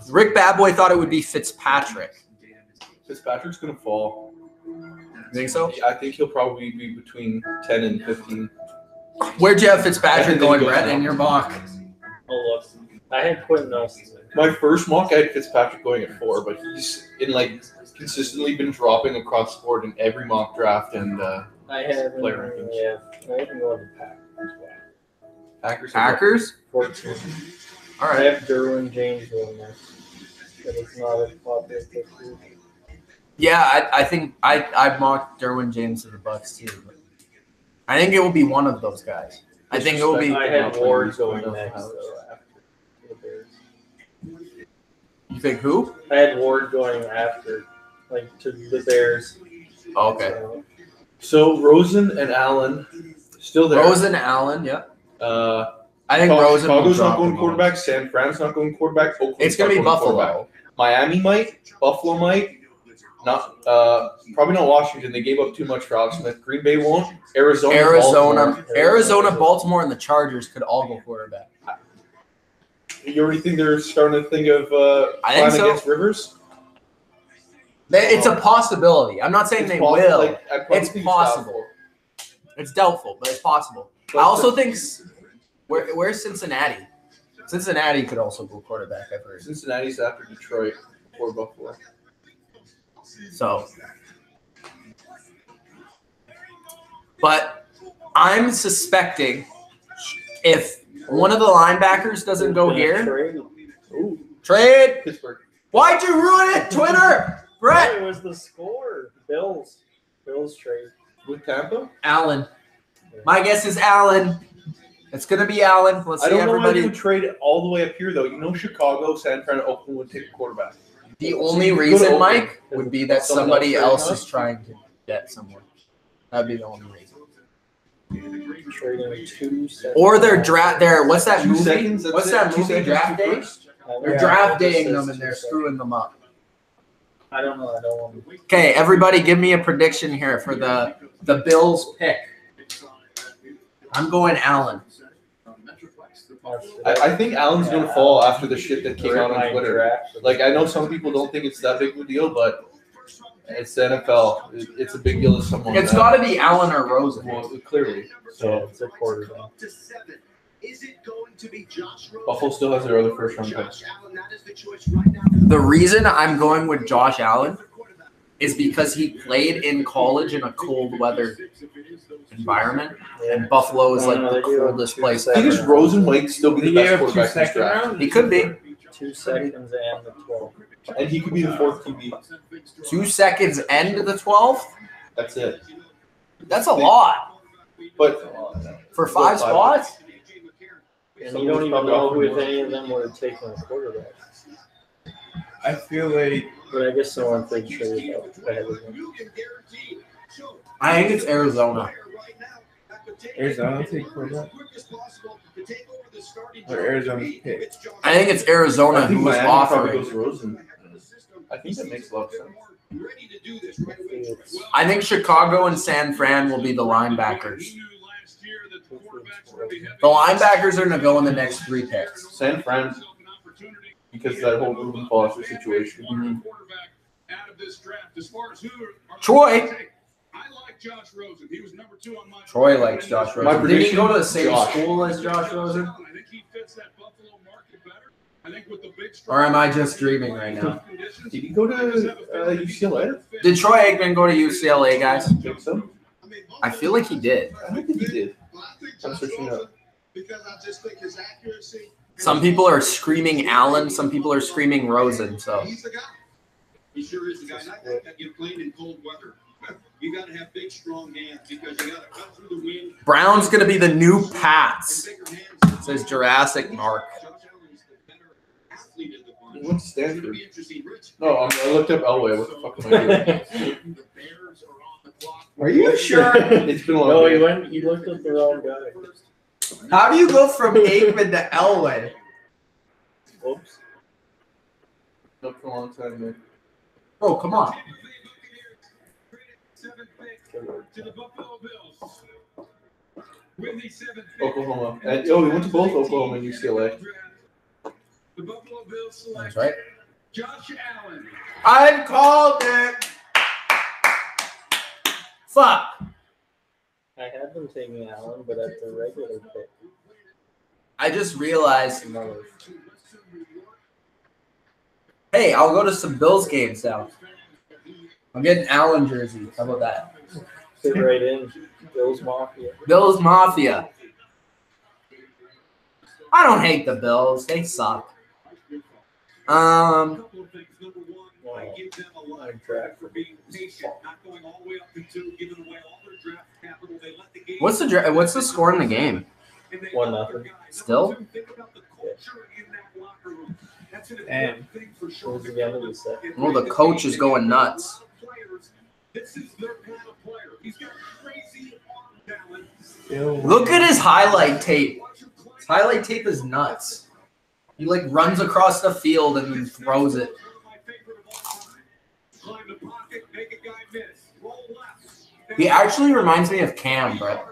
Rick Badboy thought it would be Fitzpatrick. Fitzpatrick's gonna fall. You think so? I think he'll probably be between 10 and 15. Where'd you have Fitzpatrick going, Brett, in your mock? Oh, look. I had Quentin Nelson. My first mock, I had Fitzpatrick going at 4, but he's consistently been dropping across the board in every mock draft and I had player rankings. Yeah, I even go to Packers. Packers? 14. All I right. have Derwin James going there, but it's not a popular pick. Yeah, I think I mocked Derwin James to the Bucks too. But I think it will be one of those guys. I think it will be. I had Ward going next after the Bears. You think who? I had Ward going after, to the Bears. Oh, okay. So, So Rosen and Allen still there. Rosen, Allen, yeah. I think Chicago's Rosen will not drop going the quarterback. San Fran's not going quarterback. Oakland's It's going to be not going Buffalo. quarterback. Miami might. Buffalo might. Not probably not Washington. They gave up too much for Alex Smith. Green Bay won't. Arizona, Baltimore, and the Chargers could all go quarterback. You already think they're starting to think of I think plan so. against Rivers? It's a possibility. I'm not saying It's they possible, will. like, I probably It's think possible. It's doubtful, but it's possible. I also think where's Cincinnati? Cincinnati could also go quarterback, I've heard. Cincinnati's after Detroit or Buffalo. So, but I'm suspecting if one of the linebackers doesn't go here, trade. Pittsburgh. Why'd you ruin it, Twitter? Brett. It was the score. Bills trade. With Tampa? Allen. My guess is Allen. It's going to be Allen. Let's see I don't know why everybody. you would trade it all the way up here, though. You know Chicago, San Fran, and Oakland would take a quarterback. The only reason, Mike, would be that somebody else is trying to get somewhere. That'd be the only reason. Trading 2 seconds. Or they're what's that 2 movie? seconds, that's What's it. that 2 movie? seconds, Draft two Day? first? They're draft daying them and they're screwing them up. I don't know. I don't want to. Okay, everybody give me a prediction here for the Bills pick. I'm going Allen. I think Allen's going to fall after the shit that came out on Twitter. Like, I know some people don't think it's that big of a deal, but it's the NFL. It's a big deal to someone. It's got to be Allen or Rosen. Well, clearly. So it's a quarterback. Buffalo still has their other first-round picks. The reason I'm going with Josh Allen is because he played in college in a cold weather environment, and Buffalo is like the coldest place I think ever. his Rosen might still be the Did he best have quarterback in this 2 draft. second He could be 2 seconds and the 12. And he could be the fourth QB. 2 seconds end to the 12th. That's it. That's a lot But for 5 spots. And you don't even know who, if any of them would have taken a quarterback. I feel like But I guess no one thinks trade ahead of him. I think it's Arizona. Arizona take quarterback. Or Arizona's pick. I think it's Arizona I think who was Miami probably offering. goes Rosen. I think that makes a lot of sense. I think Chicago and San Fran will be the linebackers. The linebackers are going to go in the next 3 picks. San Fran, because of that whole Ruben Foster situation. Mm-hmm. Troy. Troy likes Josh My Rosen. Did he go to the prediction, same Josh. school as Josh Rosen? Or am I just dreaming right now? Did he go to UCLA? Did Troy Aikman go to UCLA, guys? I think so. I feel like he did. I don't think he did. I'm searching up. Some people are screaming Allen. Some people are screaming Rosen. So He sure is the guy. That you're playing in cold weather. You got to have big, strong hands because you got to cut through the wind. Brown's going to be the new Pats. Says Jurassic Mark. What's Stanford? No, I looked up Elway. What the fuck am I doing? Are you sure? It's been a long No, day. he looked at the wrong guy. How do you go from Aikman to Elway? Whoops. Up for a long time, man. Oh, come on. Oklahoma. He went to both Oklahoma and UCLA. That's right. Josh Allen. I called it. Fuck. I had them taking Allen, but at the regular pick. I just realized. Hey, I'll go to some Bills games now. I'm getting Allen jersey. How about that? Fit right in. Bills Mafia. Bills Mafia. I don't hate the Bills. They suck. What's the score in the game? 1-0. Still? And Towards the end of the set. Well, the coach is going nuts. This is their kind of player. He's got crazy arm talent. Look at his highlight tape. His highlight tape is nuts. He like runs across the field and then throws it. He actually reminds me of Cam, Brett.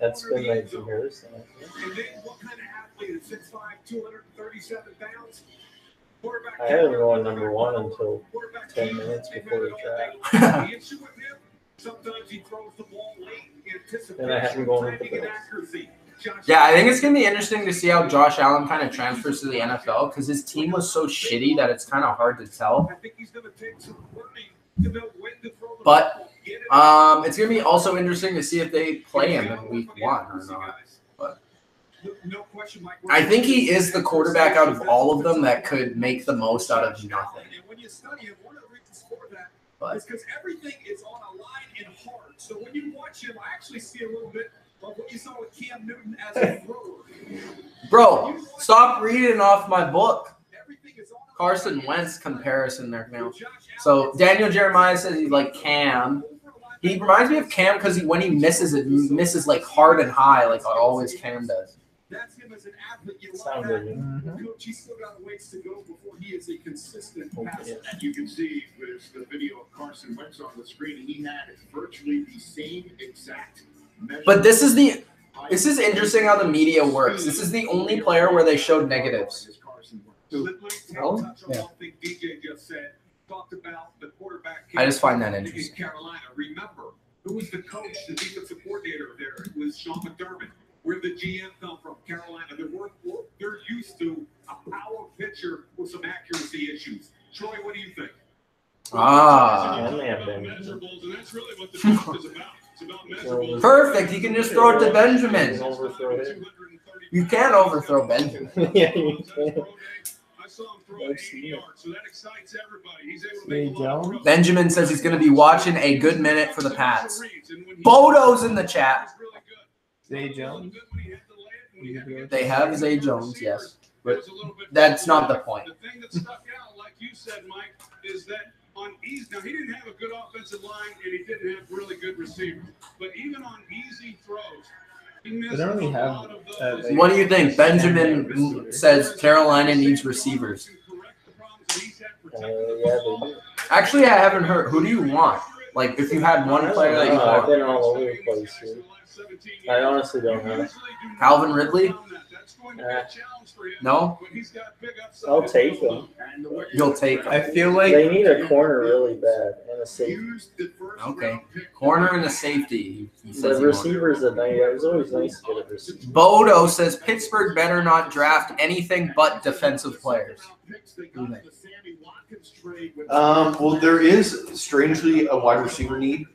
That's been like comparison. And then what kind of athlete is 6'5", 237 pounds? I haven't gone number one until 10 minutes before the draft. Sometimes he throws the ball late, And I haven't gone with the Bills. Yeah, I think it's going to be interesting to see how Josh Allen kind of transfers to the NFL because his team was so shitty that it's kind of hard to tell. But it's going to be also interesting to see if they play him in week 1 or not. But I think he is the quarterback out of all of them that could make the most out of nothing. But because everything is on a line and hard. So when you watch him, I actually see a little bit of what you saw with Cam Newton as a thrower. Bro, stop reading off my book. Carson Wentz comparison there now. So Daniel Jeremiah says he's like Cam. He reminds me of Cam because when he misses, it misses like hard and high, like always Cam does. That's him as an athlete. You love that. Coach, he's still got a ways to go before he is a consistent passer. And you can see with the video of Carson Wentz on the screen, he had virtually the same exact measure. But this is interesting how the media works. This is the only player where they showed negatives. Oh, yeah. I just find that interesting. Carolina, remember, who was the coach, the defensive coordinator there? It was Sean McDermott. Where the GM come from? Carolina. They're used to a power pitcher with some accuracy issues. Troy, what do you think? Perfect. You can just throw it to Benjamin. You can't overthrow Benjamin. Yeah, you can. I saw him throw 80 yards, so that excites everybody. He's able to make Benjamin says he's going to be watching a good minute for the Pats. Bodo's in the chat. Zay Jones. They have Zay Jones, yes. But that's not the point. The thing that stuck out, like you said, Mike, is that on easy, now he didn't have a good offensive line and he didn't have really good receivers. But even on easy throws, he missed a lot of those. What do you think? Benjamin says Carolina needs receivers. Yeah, they do. Actually, I haven't heard. Who do you want? Like, if you had one player that you I've want. been all over the place here. I honestly don't know. Calvin Ridley? No? I'll take them. You'll take him. I feel like They need a corner really bad and a safety. Okay. Corner and a safety. He says The he wants. receivers at night, it was always nice to get a receiver. Bodo says Pittsburgh better not draft anything but defensive players. Well, there is strangely a wide receiver need.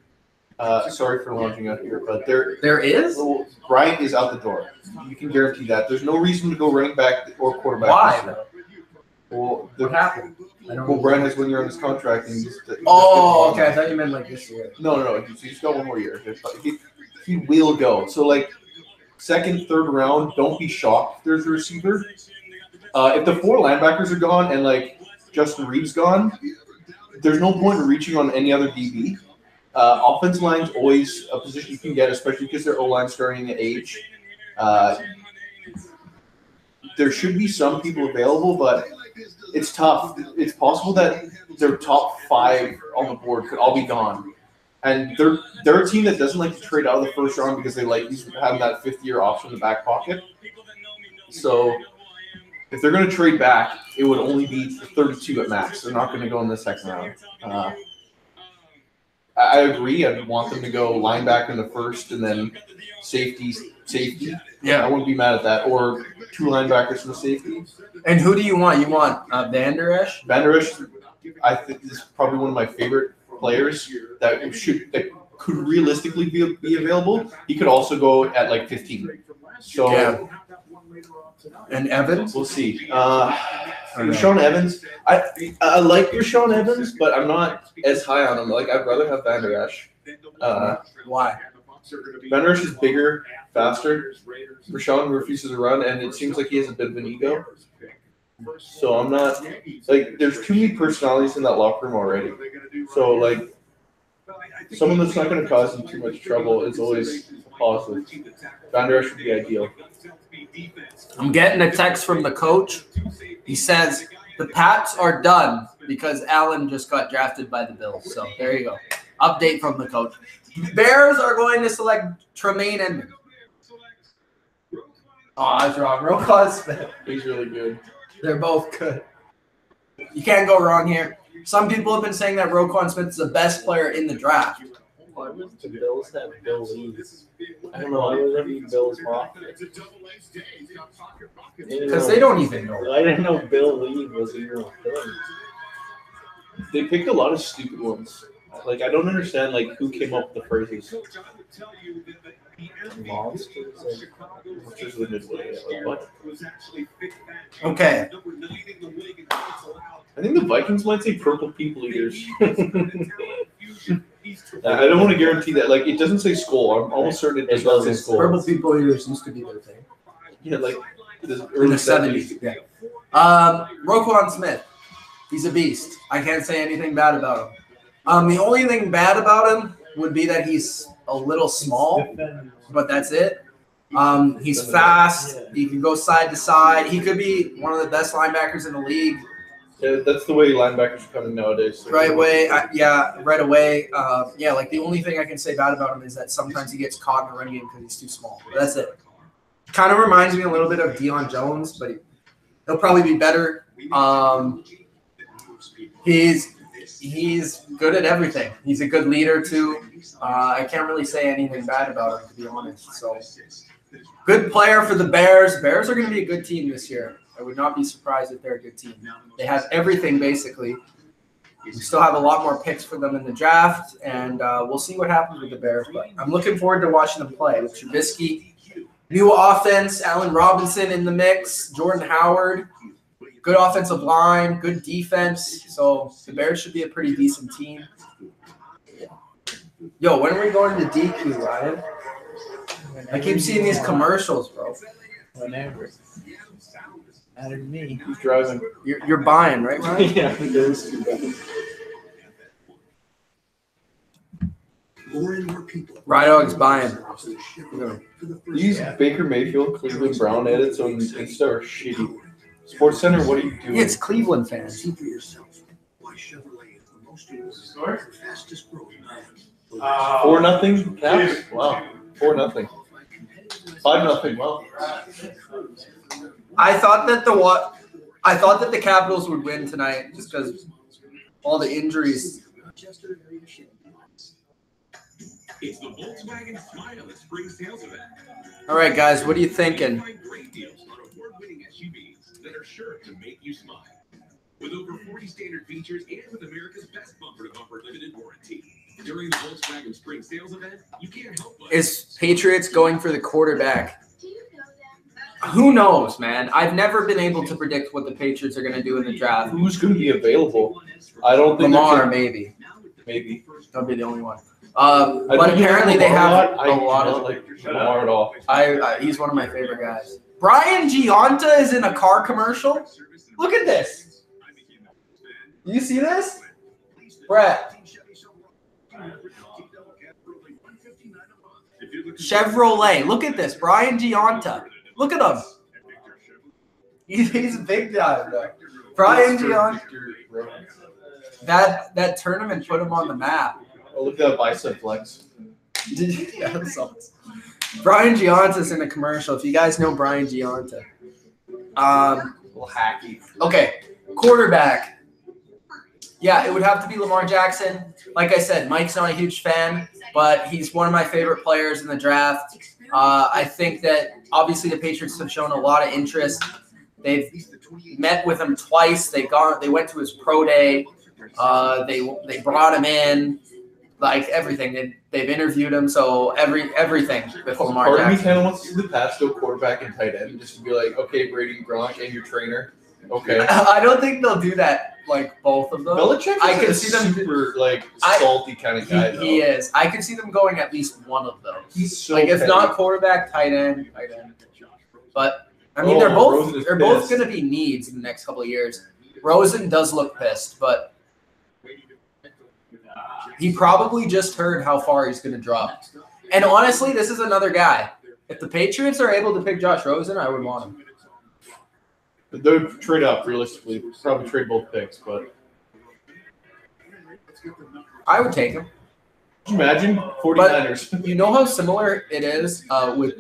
Sorry for launching out here, but There is? well, Bryant is out the door. You can guarantee that. There's no reason to go running back or quarterback. Why? this year. Well, What happened? I don't well, know. Bryant has 1 year on his contract. And Oh, okay. I thought you meant like this year. No. He's got 1 more year. He will go. So, like, second, third round, don't be shocked if there's a receiver. If the 4 linebackers are gone and, like, Justin Reed's gone, there's no point in reaching on any other DB. Offensive line's always a position you can get, especially because their O-line's starting to age. There should be some people available, but it's tough. It's possible that their top 5 on the board could all be gone. And they're a team that doesn't like to trade out of the first round because they like having that 5th-year option in the back pocket. So if they're going to trade back, it would only be 32 at max. They're not going to go in the second round. I agree. I'd want them to go linebacker in the first and then safety. Yeah. I wouldn't be mad at that. Or 2 linebackers and a safety. And who do you want? You want Van Der Esch? Van Der Esch, I think, is probably one of my favorite players that could realistically be available. He could also go at like 15. So Yeah. And Evans? we'll see. Rashawn Evans, I like Rashawn Evans, but I'm not as high on him. Like, I'd rather have Van Der Esch. Why? Van Der Esch is bigger, faster. Rashawn refuses to run, and it seems like he has a bit of an ego. So I'm not like there's too many personalities in that locker room already. So like someone that's not going to cause you too much trouble is always positive. Van Der Esch would be ideal. I'm getting a text from the coach. He says the Pats are done because Allen just got drafted by the Bills. So there you go. Update from the coach. Bears are going to select Tremaine Edmonds. Oh, I was wrong. Roquan Smith. He's really good. They're both good. You can't go wrong here. Some people have been saying that Roquan Smith is the best player in the draft. Why would the Bills have Bill Lee? I don't know. Why would there be Bill's off? Because they don't even know. I didn't know Bill Lee was even a thing. They picked a lot of stupid ones. Like I don't understand like who came up with the phrases. Monsters. Monsters of the Midway. Like, what? Okay. I think the Vikings might say purple people eaters. I don't want to guarantee that. Like, it doesn't say skull. I'm almost certain it does not say skull. Purple people eaters used to be their thing. Yeah, like In the 70s. Yeah. Roquan Smith. He's a beast. I can't say anything bad about him. The only thing bad about him would be that he's a little small, but that's it. He's fast. He can go side to side. He could be one of the best linebackers in the league. Yeah, that's the way linebackers are coming nowadays. Right away. Right away. Like the only thing I can say bad about him is that sometimes he gets caught in the run game because he's too small. But that's it. Kind of reminds me a little bit of Deion Jones, but he'll probably be better. He's good at everything. He's a good leader too. I can't really say anything bad about him, to be honest. So, good player for the Bears. Bears are going to be a good team this year. I would not be surprised if they're a good team. They have everything basically. We still have a lot more picks for them in the draft, and we'll see what happens with the Bears. But I'm looking forward to watching them play with Trubisky, new offense, Allen Robinson in the mix, Jordan Howard. Good offensive line, good defense. So the Bears should be a pretty decent team. Yo, when are we going to DQ, Ryan? I keep seeing these commercials, bro. Whenever. Out of me. He's driving. You're buying, right, Ryan? Yeah, he goes to Ryan Dog's buying. These Baker Mayfield, Cleveland Brown edits on Insta are shitty. Sports Center, what are you doing? It's Cleveland fans. 4-0 Caps? Wow. 4-0. 5-0. Wow. I thought that the Capitals would win tonight just because all the injuries. It's the Volkswagen Smile at Spring Sales Event. All right, guys, what are you thinking? Great deals on award-winning SUVs that are sure to make you smile. With over 40 standard features and with America's best bumper-to-bumper limited warranty. During the Volkswagen Spring Sales Event, you can't help but... Is Patriots going for the quarterback? Who knows, man? I've never been able to predict what the Patriots are going to do in the draft. Who's going to be available? I don't think Lamar, maybe. Maybe. That'll be the only one. But apparently they have a lot of. Like Lamar at all. He's one of my favorite guys. Brian Giunta is in a car commercial. Look at this. You see this, Brett? Chevrolet. Look at this. Brian Giunta. Look at him. He's big time, bro. Brian Giunta. That tournament put him on the map. Oh, look at that bicep flex. Yeah, Brian Giunta's in a commercial. If you guys know Brian Giunta. Little hacky. Okay, quarterback. Yeah, it would have to be Lamar Jackson. Like I said, Mike's not a huge fan, but he's one of my favorite players in the draft. I think that obviously the Patriots have shown a lot of interest. They've met with him twice. They went to his pro day. They brought him in, like everything. They've interviewed him, so everything with Lamar Part of me Jackson. kind of wants to see the Pats go quarterback and tight end, just to be like, okay, Brady, Gronk, and your trainer. Okay. I don't think they'll do that, like both of them. Belichick I is can a see them. super salty kind of guy. He is. I could see them going at least one of those. He's so like if petty. not quarterback, tight end. But I mean, they're both Rosen is going pissed. to be needs in the next couple of years. Rosen does look pissed, but he probably just heard how far he's going to drop. And honestly, this is another guy. If the Patriots are able to pick Josh Rosen, I would want him. They would trade up realistically. Probably trade both picks, but I would take him. could you imagine 49ers? But you know how similar it is with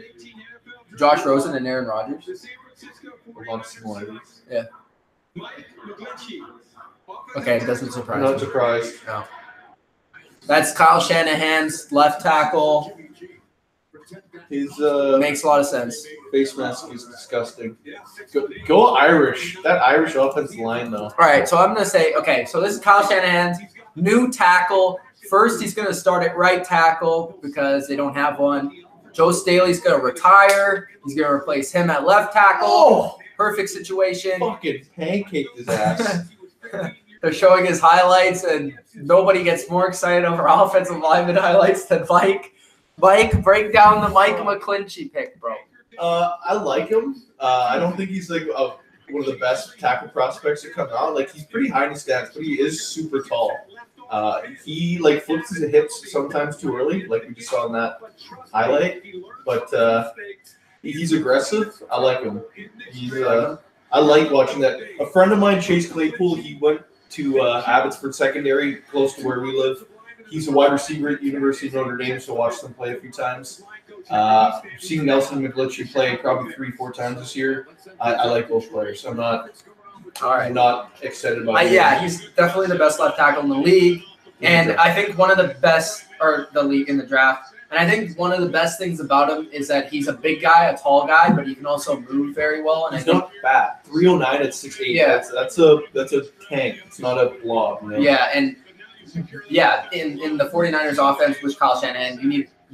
Josh Rosen and Aaron Rodgers? A lot of similarities. Yeah. Okay, it doesn't surprise I'm me. not surprised. No. That's Kyle Shanahan's left tackle. His Makes a lot of sense. face mask is disgusting. Go Irish. That Irish offensive line, though. All right, so I'm going to say, okay, so this is Kyle Shanahan's new tackle. First, he's going to start at right tackle because they don't have one. Joe Staley's going to retire. He's going to replace him at left tackle. Oh! Perfect situation. Fucking pancaked his ass. They're showing his highlights, and nobody gets more excited over offensive lineman highlights than Mike. Mike, break down the Mike McClinchy pick, bro. I like him. I don't think he's like one of the best tackle prospects that come out. Like, he's pretty high in his stats, but he is super tall. He like flips his hips sometimes too early, like we just saw in that highlight. But he's aggressive. I like him. I like watching that. A friend of mine, Chase Claypool, he went to Abbotsford Secondary, close to where we live. He's a wide receiver at University of Notre Dame, so watched them play a few times. Seen Nelson McGlinchey play probably 3-4 times this year. I like both players. I'm not excited about it. Yeah, he's definitely the best left tackle in the league. And I think one of the best, or the league in the draft. And I think one of the best things about him is that he's a big guy, a tall guy, but he can also move very well. And he's not fat. 309 at 6'8". Yeah, that's a tank. It's not a blob. You know? Yeah, and in the 49ers offense with Kyle Shanahan, you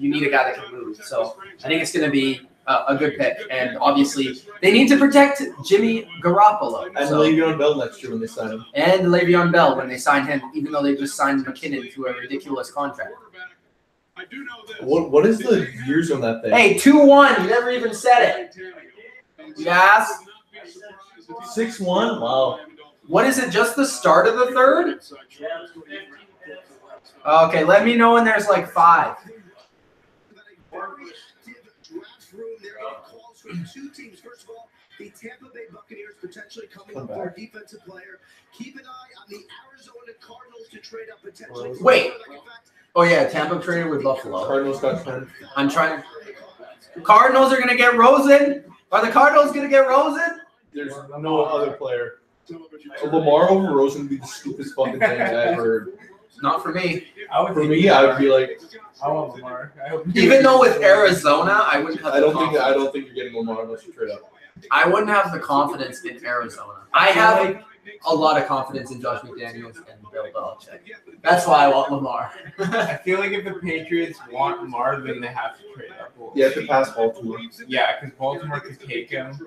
need a guy that can move. So I think it's going to be a good pick. And obviously, they need to protect Jimmy Garoppolo. And Le'Veon Bell next year when they sign him. And Le'Veon Bell when they sign him, even though they just signed McKinnon to a ridiculous contract. What is the years on that thing? Hey, 2-1. You never even said it. Yes. 6-1? Wow. What is it, just the start of the third? Okay, let me know when there's like 5. Two teams. First of all, the Tampa Bay Buccaneers potentially coming up for a defensive player. Keep an eye on the Arizona Cardinals to trade up potentially. Wait. Oh yeah, Tampa traded with Buffalo. Cardinals got 10. I'm trying. Cardinals are gonna get Rosen. Are the Cardinals gonna get Rosen? There's no other player. Lamar over Rosen would be the stupidest fucking thing I ever heard. Not for me. I would be like, I want Lamar. Even though with Arizona, I wouldn't have. I don't think you're getting Lamar unless you trade up. I wouldn't have the confidence in Arizona. I have a lot of confidence in Josh McDaniels and Bill Belichick. That's why I want Lamar. I feel like if the Patriots want Lamar, then they have to trade up. You have to pass Baltimore. Yeah, because Baltimore could take him.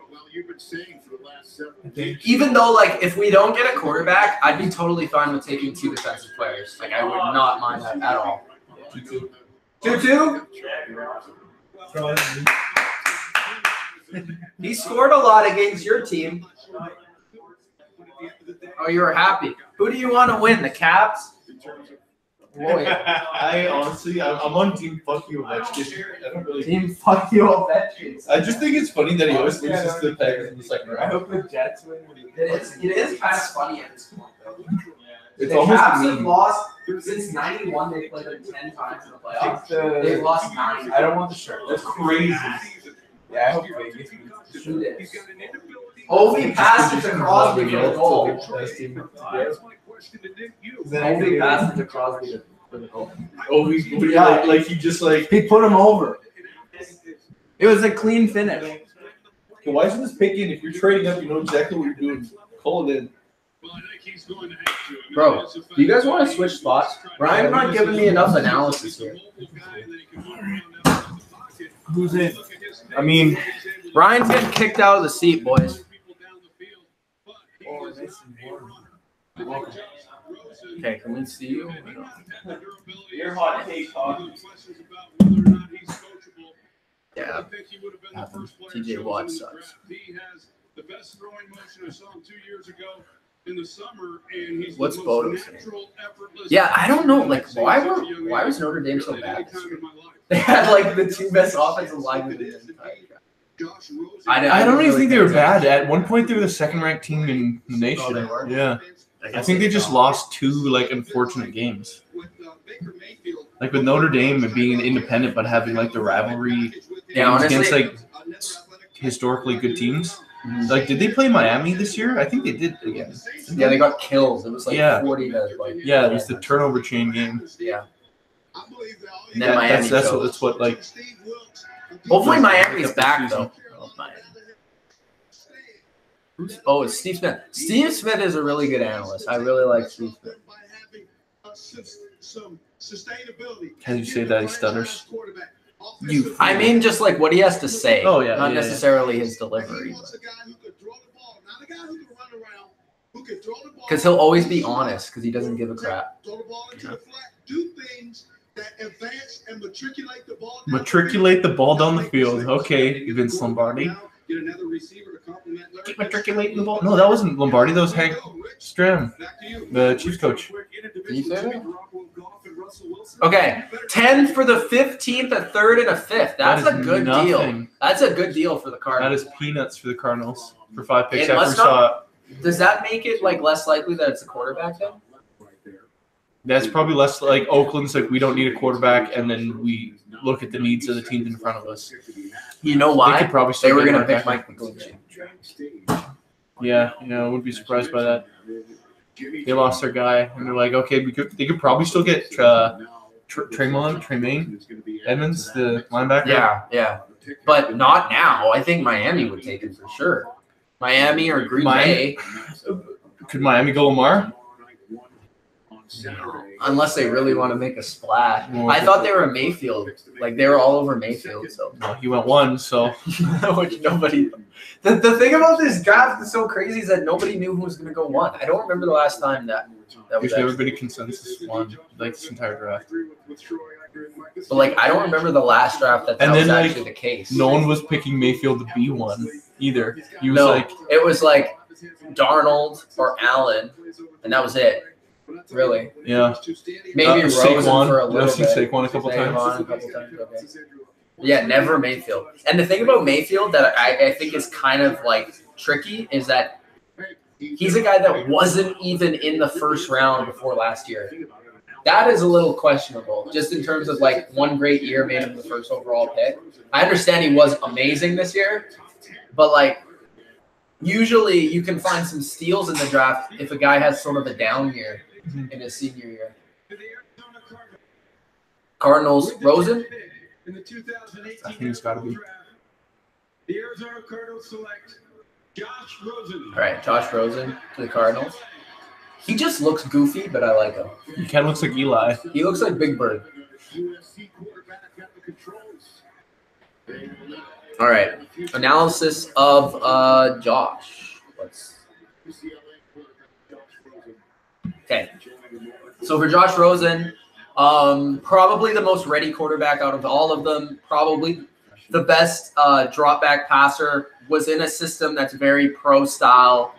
Even though, like, if we don't get a quarterback, I'd be totally fine with taking 2 defensive players. Like, I would not mind that at all. 2-2? He scored a lot against your team. Oh, you were happy. Who do you want to win? The Caps? Boy. I honestly, I'm on Team Fuck You Ovechkin. I don't really. Team Fuck You Ovechkin. I just think it's funny that he always loses to the Packers in the second I round. hope the Jets win. It is kind of funny at this point, though. It's The almost Caps have mean. lost since '91. They played them 10 times in the playoffs. They've lost 9. I don't want the shirt. That's crazy. Yeah, I hope Vegas wins. Shoot it. Ovi passes to Crosby for the goal. Ovi passes to Crosby for the goal. Like he just like. He put him over. It was a clean finish. Okay, why isn't this picking? If you're trading up, you know exactly what you're doing. Call it in. Bro, do you guys want to switch spots? Brian's not giving me enough analysis here. Who's in? I mean, Brian's getting kicked out of the seat, boys. Okay, can we see you? your hot take talk. Yeah. TJ Watt sucks. He has the best throwing motion. I saw him 2 years ago in the summer, and he's What's the Bodo most saying? natural, effortless. Yeah, I don't know. Like, why was Notre Dame so bad this year? They had like the 2 best offensive linemen in the entire draft. I don't even think they were bad. At one point, they were the second-ranked team in the nation. Oh, they were? Yeah. I think they just lost 2 like unfortunate games. Like with Notre Dame and being an independent, but having like the rivalry Yeah, games against honestly, like historically good teams. Like, did they play Miami this year? I think they did again. Yeah, they got kills. It was like Yeah. 40 to like. Yeah, it was the turnover chain game. Yeah. And then Miami That's choked. what like. Hopefully Miami's back though. Oh, it's Steve Smith. Steve Smith is a really good analyst. I really like Steve Smith. Can you say that he stutters? I mean, just like what he has to say. Oh, yeah, Not yeah, necessarily his delivery. Because he'll always be honest because he doesn't give a crap. Matriculate the ball down the field. Okay, Vince Lombardi. Keep matriculating the ball. No, that wasn't Lombardi. That was Hank Stram, the Chiefs coach. Can you say that? Okay, 10 for the 15th, a third, and a fifth. That's That a is good nothing. deal. That's a good deal for the That Cardinals. is peanuts for the Cardinals for 5 picks. It I must first saw it. Does that make it like less likely that it's a quarterback then? That's probably less like Oakland's like we don't need a quarterback, and then we look at the needs of the teams in front of us. You know They why? could probably They still were get going to Mark pick Beckham. Mike McGlinchey. Yeah, I wouldn't be surprised by that. They lost their guy, and they're like, okay, they could probably still get Tremaine Edmonds, the linebacker. Yeah. But not now. I think Miami would take him for sure. Miami or Green Bay. Could Miami go Lamar? Unless they really want to make a splash. Well, I thought they were Mayfield. Like, they were all over Mayfield. So, No, he went 1, so which nobody. The thing about this draft is so crazy is that nobody knew who was going to go 1. I don't remember the last time that was there's never actually. been a consensus one like this entire draft. But, like, I don't remember the last draft that And was then, like, actually the case. No one was picking Mayfield to be 1 either. He was No, like, it was like Darnold or Allen, and that was it. Really. yeah. Maybe Rosen Saquon. for a little I've seen bit. Saquon a couple times. Saquon a couple times, okay. Yeah, never Mayfield. And the thing about Mayfield that I think is kind of like tricky is that he's a guy that wasn't even in the first round before last year. That is a little questionable, just in terms of like one great year made him the first overall pick. I understand he was amazing this year, but like usually you can find some steals in the draft if a guy has sort of a down year in his senior year. Cardinals, Rosen? I think it's got to be. The Arizona Cardinals select Josh Rosen. All right, Josh Rosen to the Cardinals. He just looks goofy, but I like him. He kind of looks like Eli. He looks like Big Bird. USC quarterback at the controls. All right, analysis of Josh. Okay, so for Josh Rosen, probably the most ready quarterback out of all of them. Probably the best drop back passer. Was in a system that's very pro style.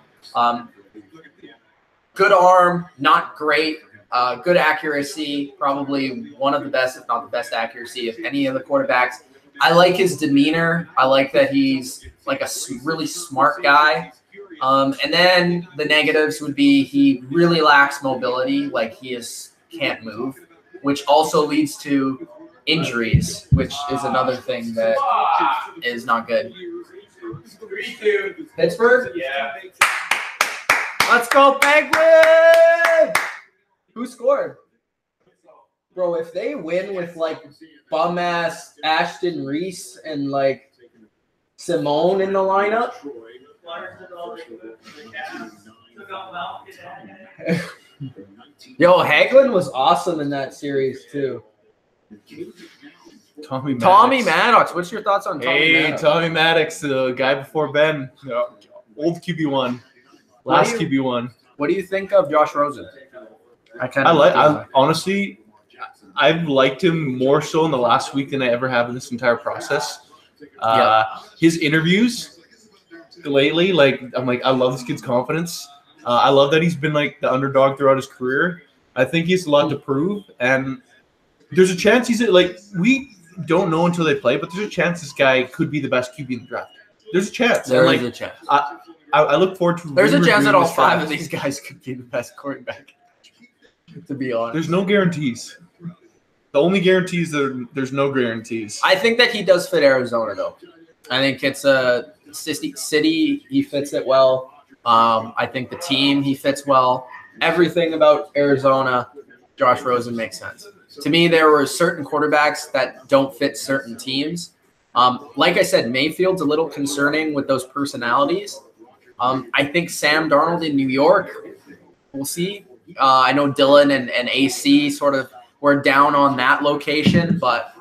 Good arm, not great. Good accuracy, probably one of the best, if not the best accuracy of any of the quarterbacks. I like his demeanor. I like that he's like a really smart guy. And then the negatives would be he really lacks mobility, like he can't move, which also leads to injuries, which is another thing that is not good. Pittsburgh? Yeah. Let's go, Penguins! Who scored? Bro, if they win with like bum-ass Ashton Reese and like Simone in the lineup. Yo, Hagelin was awesome in that series too. Tommy Maddox. What's your thoughts on Tommy Maddox? Tommy Maddox, the guy before Ben. Old QB1. Last QB1. What do you think of Josh Rosen? Honestly, I've liked him more so in the last week than I ever have in this entire process. His interviews lately, like I'm like, I love this kid's confidence. I love that he's been like the underdog throughout his career. I think he has a lot to prove, and there's a chance he's like we don't know until they play, but there's a chance this guy could be the best QB in the draft. There's a chance. There is a chance. I look forward to. There's a chance that all 5 of these guys could be the best quarterback. To be honest, there's no guarantees. The only guarantees there's no guarantees. I think that he does fit Arizona though. I think it's a city. He fits it well. I think the team he fits well. Everything about Arizona, Josh Rosen makes sense. To me, there were certain quarterbacks that don't fit certain teams. Like I said, Mayfield's a little concerning with those personalities. I think Sam Darnold in New York, we'll see. I know Dylan and AC sort of were down on that location, but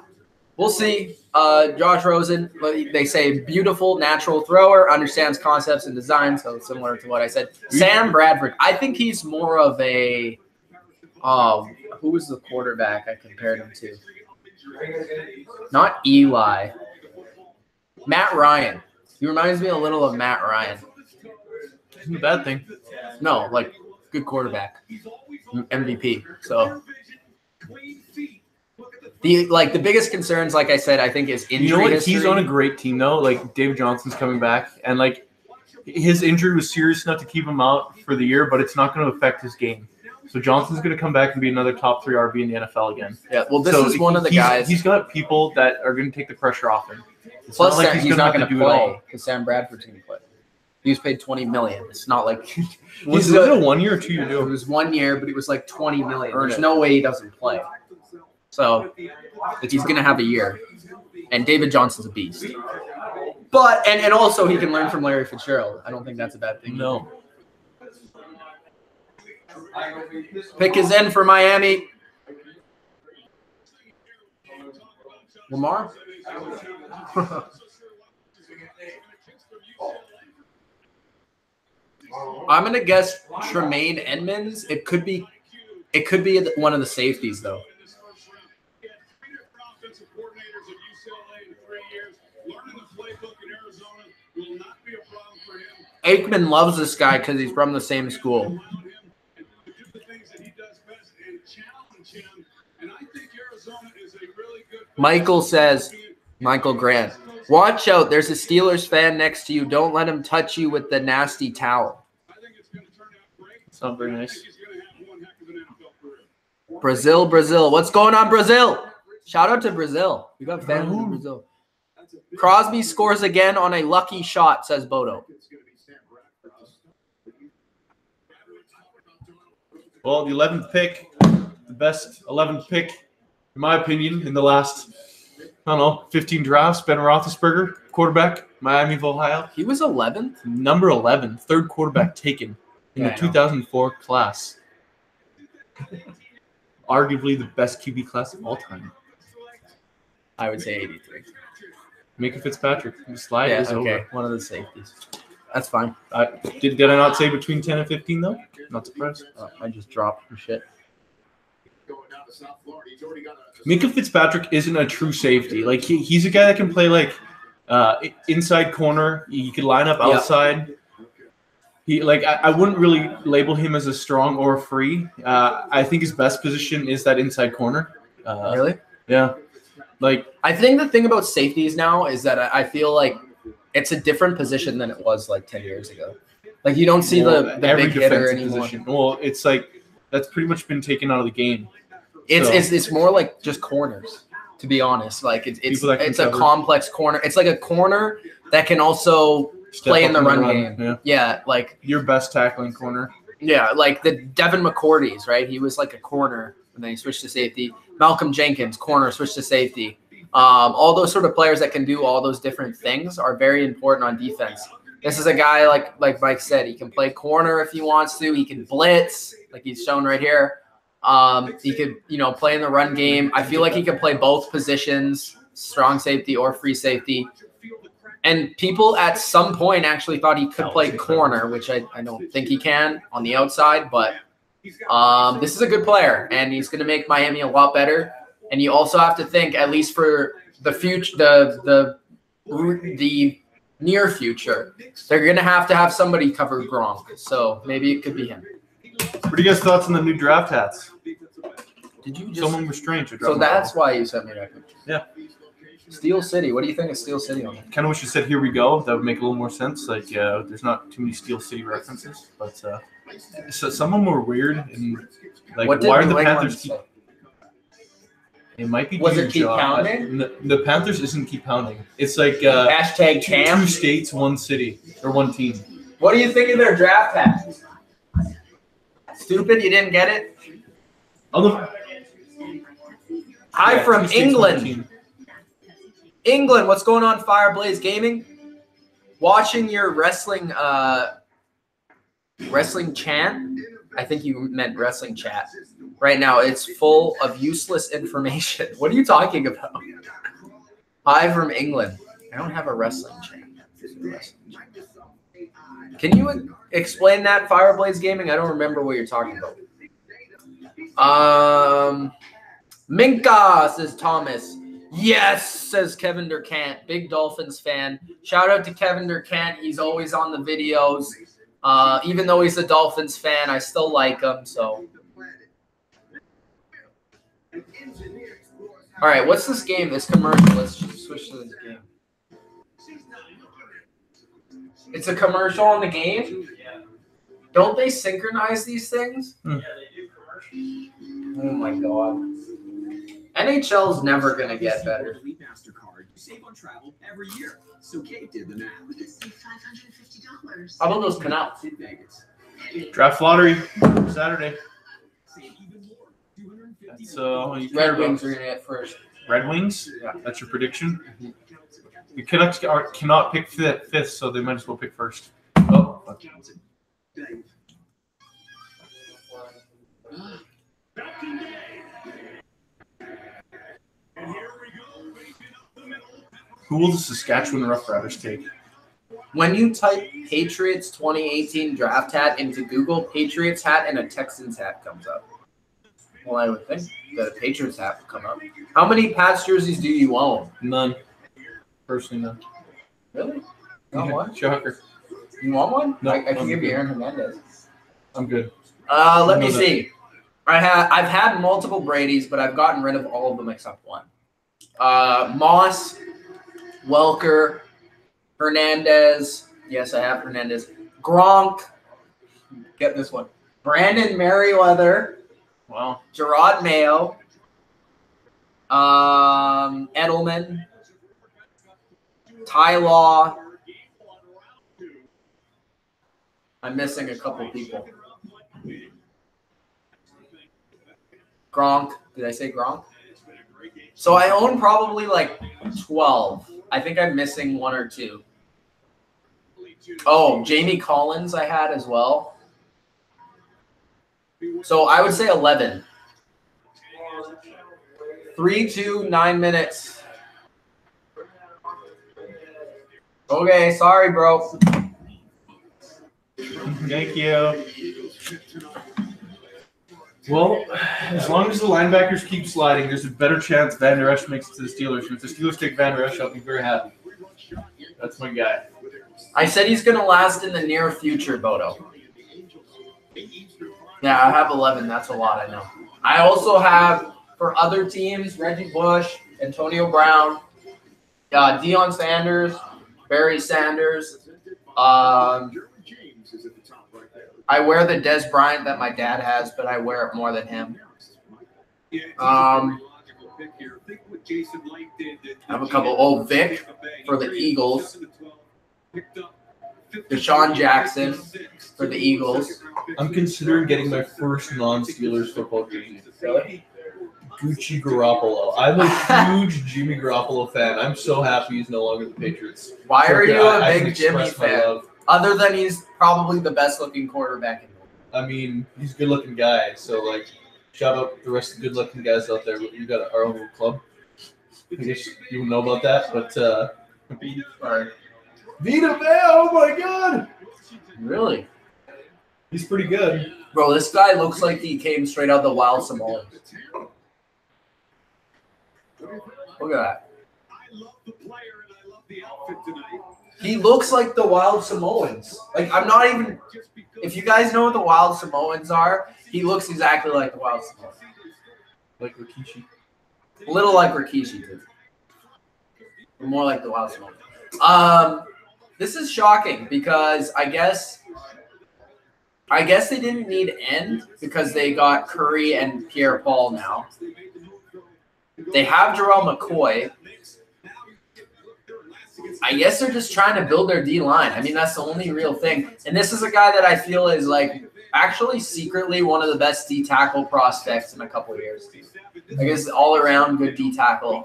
we'll see. Josh Rosen, they say beautiful natural thrower, understands concepts and design, so similar to what I said. Sam Bradford, I think he's more of a who was the quarterback I compared him to? Not Eli. Matt Ryan. He reminds me a little of Matt Ryan. Isn't a bad thing. No, like good quarterback. MVP. So the biggest concerns, like I said, I think is injury. You know what? history. He's on a great team though. Like David Johnson's coming back, and like his injury was serious enough to keep him out for the year, but it's not going to affect his game. So Johnson's going to come back and be another top 3 RB in the NFL again. Yeah, well, this is one of the guys. He's got people that are going to take the pressure off him. It's Plus, not like he's not going to do it all. play because Sam Bradford's going to play. He was paid $20 million. It's not like was it a 1 year or 2 year deal? It was 1 year, but it was like $20 million. There's no way he doesn't play. So he's going to have a year. And David Johnson's a beast. But and also he can learn from Larry Fitzgerald. I don't think that's a bad thing. No. Pick is in for Miami. Lamar? I'm gonna guess Tremaine Edmonds. It could be one of the safeties though. Aikman loves this guy because he's from the same school. Michael says, Michael Grant, watch out. There's a Steelers fan next to you. Don't let him touch you with the nasty towel. It's not very nice. Brazil. What's going on, Brazil? Shout out to Brazil. We got fans in Brazil. Crosby scores again on a lucky shot, says Bodo. Well, the 11th pick, the best 11th pick, in my opinion, in the last, 15 drafts, Ben Roethlisberger, quarterback, Miami of Ohio. He was 11th? Number 11, third quarterback taken in the 2004 class. Arguably the best QB class of all time. I would say 83. Micah Fitzpatrick. The slide is over. One of the safeties. That's fine. Did I not say between 10 and 15, though? Not surprised. I just dropped some shit. Micah Fitzpatrick isn't a true safety. Like he's a guy that can play like inside corner. He could line up outside. He I wouldn't really label him as a strong or a free. I think his best position is that inside corner. Really? Yeah. I think the thing about safeties now is that I feel like it's a different position than it was like 10 years ago. Like you don't see the big hitter anymore. Position. Well, it's like that's pretty much been taken out of the game. It's more like just corners, to be honest. Like it's a complex corner. It's like a corner that can also play in the run game. Yeah, like your best tackling corner. Yeah, like the Devin McCourty's, right? He was like a corner, and then he switched to safety. Malcolm Jenkins, corner, switched to safety. All those sort of players that can do all those different things are very important on defense. This is a guy, like Mike said, he can play corner if he wants to. He can blitz, like he's shown right here. He could, play in the run game. I feel like he could play both positions, strong safety or free safety. And people at some point actually thought he could play corner, which I don't think he can on the outside. But this is a good player, and he's going to make Miami a lot better. And you also have to think, at least for the future, the the near future, they're going to have somebody cover Gronk. So maybe it could be him. What are you guys' thoughts on the new draft hats? Did you just? Someone was strange. So that's why you sent me that picture. Yeah. Steel City. What do you think of Steel City on it? Kind of wish you said "Here we go." That would make a little more sense. Like, there's not too many Steel City references, but so some of them were weird. And like, What did why are the New England Panthers? say? It might be. Was it keep pounding? The Panthers isn't keep pounding. It's like Hashtag Cam. 2 states, 1 city, or 1 team. What do you think of their draft hats? Stupid, you didn't get it? Hi from England. England, what's going on, Fireblaze Gaming? Watching your wrestling chant. I think you meant wrestling chat. Right now, it's full of useless information. What are you talking about? Hi from England. I don't have a wrestling chant. Can you explain that, Fireblaze Gaming? I don't remember what you're talking about. Minka, says Thomas. Yes, says Kevin Durkant. Big Dolphins fan. Shout out to Kevin Durkant. He's always on the videos. Even though he's a Dolphins fan, I still like him. So, all right, what's this game? This commercial. Let's just switch to this game. It's a commercial on the game. Don't they synchronize these things? Yeah, they do commercials. Oh my god. NHL's never gonna get better. MasterCard. Save on travel every year. So Kate did the math. $550. How about those canals? In Vegas. Draft lottery Saturday. Save even more. That's you Red Wings are gonna get first. Red Wings? Yeah. That's your prediction? The Canucks cannot pick fifth, so they might as well pick first. Oh, fuck. Who will the Saskatchewan Roughriders take? When you type Patriots 2018 draft hat into Google, Patriots hat and a Texans hat comes up. Well, I would think that a Patriots hat would come up. How many Pats jerseys do you own? None. Personally, none. Really? Not one? Shocker. You want one? No, I can I'm give you good. Aaron Hernandez. I'm good. Let me see. I've had multiple Brady's, but I've gotten rid of all of them except one. Moss, Welker, Hernandez. Yes, I have Hernandez. Gronk. Get this one. Brandon Merriweather. Wow. Gerard Mayo. Edelman. Ty Law. I'm missing a couple people. Gronk. Did I say Gronk? So I own probably like 12. I think I'm missing 1 or 2. Oh, Jamie Collins I had as well. So I would say 11. 3, 2, 9 minutes. Okay, sorry, bro. Thank you. Well, as long as the linebackers keep sliding, there's a better chance Van Der Esch makes it to the Steelers. And if the Steelers take Van Der Esch, I'll be very happy. That's my guy. I said he's going to last in the near future, Bodo. Yeah, I have 11. That's a lot, I know. I also have, for other teams, Reggie Bush, Antonio Brown, Deion Sanders, Barry Sanders. I wear the Des Bryant that my dad has, but I wear it more than him. I have a couple. Oh, Vic for the Eagles. Deshaun Jackson for the Eagles. I'm considering getting my first non-Steelers football jersey. Really? Gucci Garoppolo. I'm a huge Jimmy Garoppolo fan. I'm so happy he's no longer the Patriots. Why are you a I can big Jimmy express my fan? love. Other than he's probably the best-looking quarterback in the world. I mean, he's a good-looking guy. So, like, shout out the rest of the good-looking guys out there. We got our own little club. I guess you don't know about that, but sorry. Vita Vea, oh my God! Really? He's pretty good. Bro, this guy looks like he came straight out the Wild Samoans. Look at that. He looks like the Wild Samoans. Like, I'm not even. If you guys know what the Wild Samoans are, he looks exactly like the Wild Samoans. Like Rikishi. A little like Rikishi, too. But more like the Wild Samoans. This is shocking because I guess they didn't need end because they got Curry and Pierre-Paul now. They have Jarrell McCoy. I guess they're just trying to build their D-line. I mean, that's the only real thing. And this is a guy that I feel is, like, actually secretly one of the best D-tackle prospects in a couple of years. I guess all-around good D-tackle.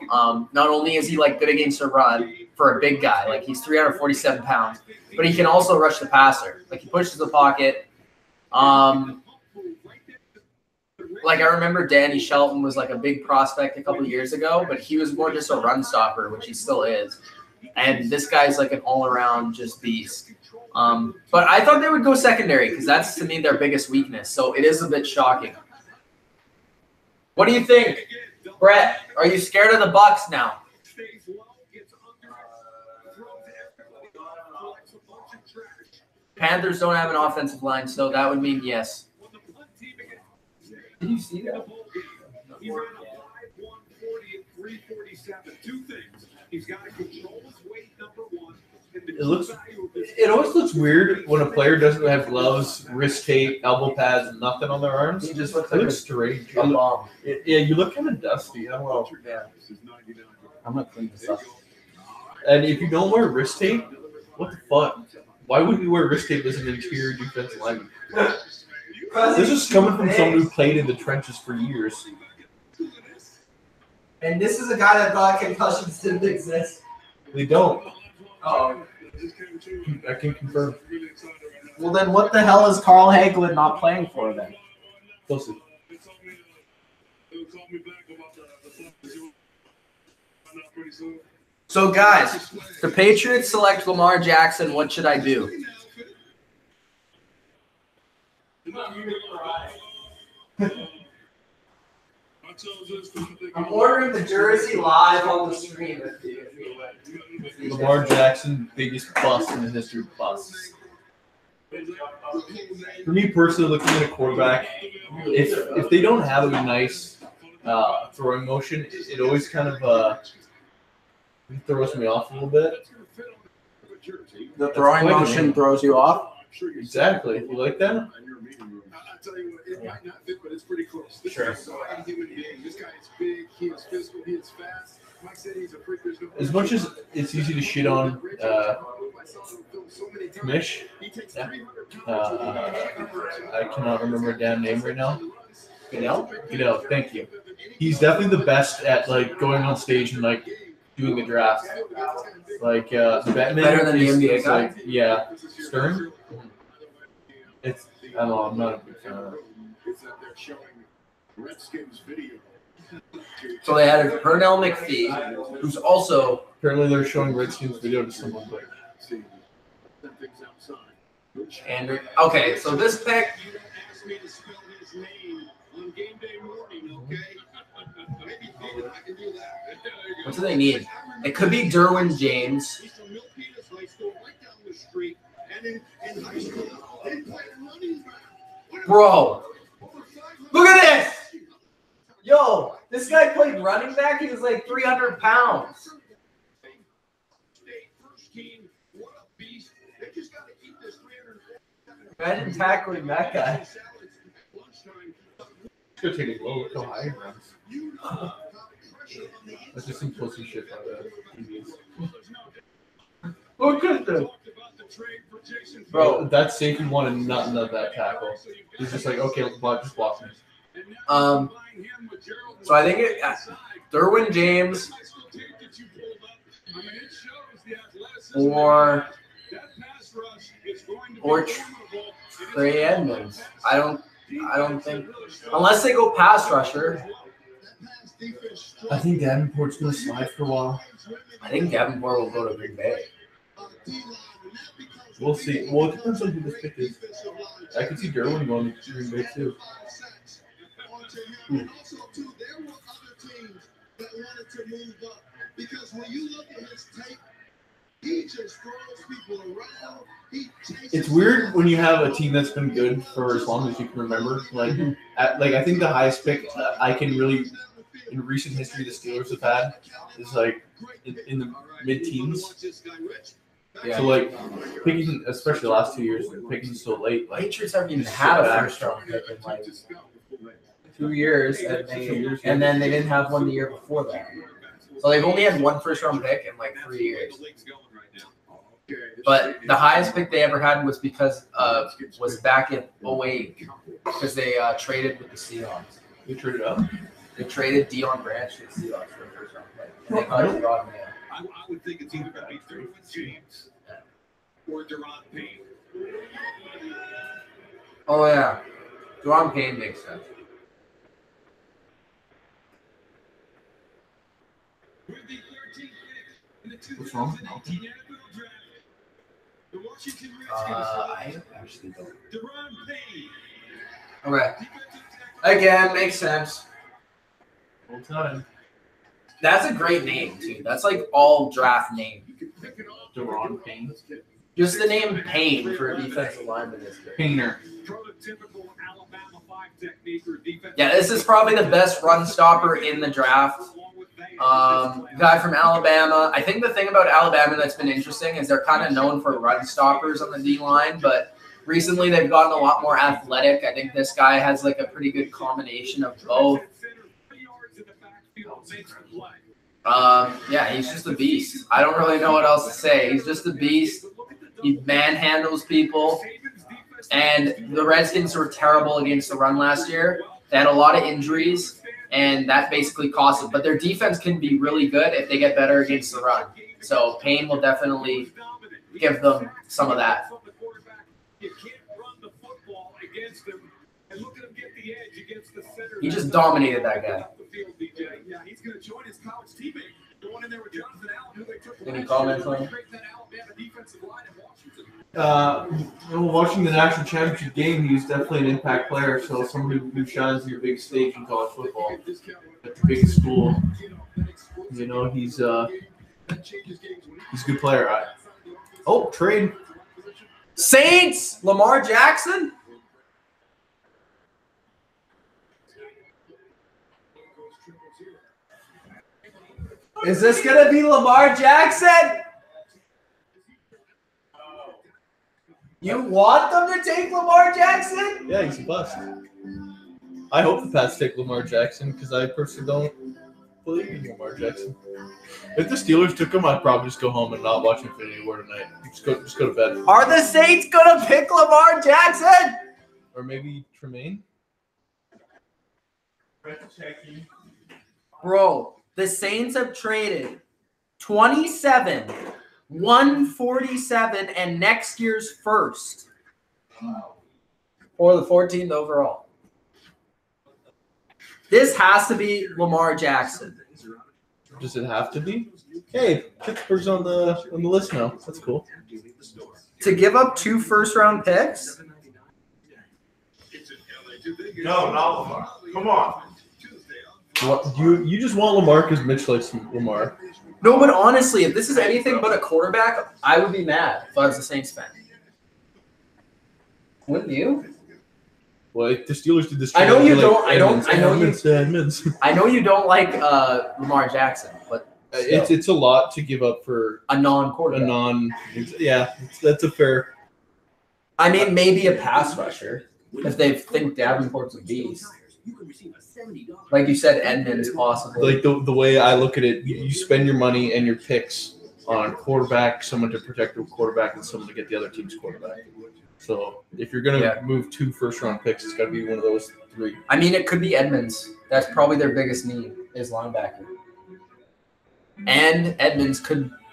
Not only is he, like, good against a run for a big guy. Like, he's 347 pounds. But he can also rush the passer. Like, he pushes the pocket. Like, I remember Danny Shelton was, like, a big prospect a couple of years ago, but he was more just a run stopper, which he still is. And this guy's, like, an all-around just beast. But I thought they would go secondary because that's, to me, their biggest weakness. So it is a bit shocking. What do you think, Brett? Are you scared of the Bucs now? Panthers don't have an offensive line, so that would mean yes. Did you see that? He ran a 5.140 at 347. Two things. He's got to control his weight, number one. It always looks weird when a player doesn't have gloves, wrist tape, elbow pads, and nothing on their arms. He just looks like like looks strange. a bomb. Yeah, you look kind of dusty. I don't know. Yeah. I'm gonna clean this up. And if you don't wear wrist tape, what the fuck? Why wouldn't you wear wrist tape as an interior defensive lineman? This is coming from someone who played in the trenches for years. And this is a guy that thought concussions didn't exist. They don't. Oh. I can confirm. Well, then what the hell is Carl Hagelin not playing for then? Closely. So, guys, the Patriots select Lamar Jackson. What should I do? I'm ordering the jersey live on the screen. Lamar Jackson, biggest bust in the history of busts. For me personally, looking at a quarterback, if they don't have a nice throwing motion, it always kind of throws me off a little bit. The throwing motion throws you off? Exactly. You like that? I'll tell you what, it might not fit, but it's pretty close. Sure. This guy is big, he is physical, he is fast. Mike said he's a freak. As much as it's easy to shit on Mich, I cannot remember a damn name right now. Goodell, thank you. He's definitely the best at like going on stage and like doing the draft. Like Batman Better than the NBA guy? Like, yeah, Stern. It's I don't know. I'm not a big fan of that. So they had Pernell McPhee, who's also Apparently they're showing Redskins video to someone, but Andrew. Okay, so this pick. What do they need? It could be Derwin James. Bro, look at this! Yo, this guy played running back. He was like 300 pounds. Imagine tackling that guy. it's gonna take a blow. Look how high he runs. That's just some pussy shit by the TVs. Look at this. Bro, that safety wanted nothing of that tackle. He's just like, okay, just block me. So I think Derwin James or Trey Edmonds. I don't think unless they go pass rusher. I think Davenport's gonna slide for a while. I think Davenport will go to Green Bay. We'll see. Well, it depends on who this pick is. I could see Derwin going to Green Bay too. He just throws people around. He chases It's weird when you have a team that's been good for as long as you can remember. Like I think the highest pick I can really in recent history the Steelers have had is like in the mid-teens. Yeah. So like picking, especially the last 2 years, picking so late. Like Patriots haven't even had a first round pick in like 2 years, and then they didn't have one the year before that. So they've only had one first round pick in like 3 years. But the highest pick they ever had was because was back in 2008 because they traded with the Seahawks. you traded up. They traded Deion Branch to the Seahawks for a first round pick. And they got him in. I would think it's either going to be Derwin James or Deron Payne. Oh yeah, Deron Payne makes sense. With the 13th pick in the What's wrong? 2018 NFL Draft, the Washington Redskins I actually don't. Deron Payne. Okay. Defensive tackle. Again, makes sense. Full time. That's a great name too. That's like all draft name. Deron Payne. Just the name Payne for a defensive lineman is good. Painter. Prototypical Alabama 5 technique or defensive. Yeah, this is probably the best run stopper in the draft. Guy from Alabama. I think the thing about Alabama that's been interesting is they're kind of known for run stoppers on the D line, but recently they've gotten a lot more athletic. I think this guy has like a pretty good combination of both. Yeah, he's just a beast. I don't really know what else to say. He's just a beast. He manhandles people. And the Redskins were terrible against the run last year. They had a lot of injuries, and that basically cost them. But their defense can be really good if they get better against the run. So Payne will definitely give them some of that. He just dominated that guy. Any comments on him? Watching the national championship game, he's definitely an impact player. So somebody who shines on your big stage in college football at the biggest school, you know, he's a good player. Trade. Saints, Lamar Jackson. Is this gonna be Lamar Jackson? You want them to take Lamar Jackson? Yeah, he's a bust. I hope the Pats take Lamar Jackson because I personally don't believe in Lamar Jackson. If the Steelers took him, I'd probably just go home and not watch Infinity War tonight. Just go to bed. Are the Saints gonna pick Lamar Jackson? Or maybe Tremaine? Bro, the Saints have traded 27, 147, and next year's first for the 14th overall. This has to be Lamar Jackson. Does it have to be? Hey, Pittsburgh's on the list now. That's cool. To give up 2 first-round picks? No, not Lamar. Come on. What, you just want Lamar because Mitch likes Lamar. No, but honestly, if this is anything but a quarterback, I would be mad if I was the Saints fan. Wouldn't you? Well, if the Steelers did this. I know you don't. Edmonds. I know you don't like Lamar Jackson, but it's a lot to give up for a non-quarterback. That's a fair. I mean, maybe a pass rusher if they think Davenport's a beast. Like you said, Edmonds possibly. Like the way I look at it, you spend your money and your picks on a quarterback, someone to protect the quarterback, and someone to get the other team's quarterback. So if you're going to move 2 first-round picks, it's got to be one of those 3. I mean, it could be Edmonds. That's probably their biggest need is linebacker. And Edmonds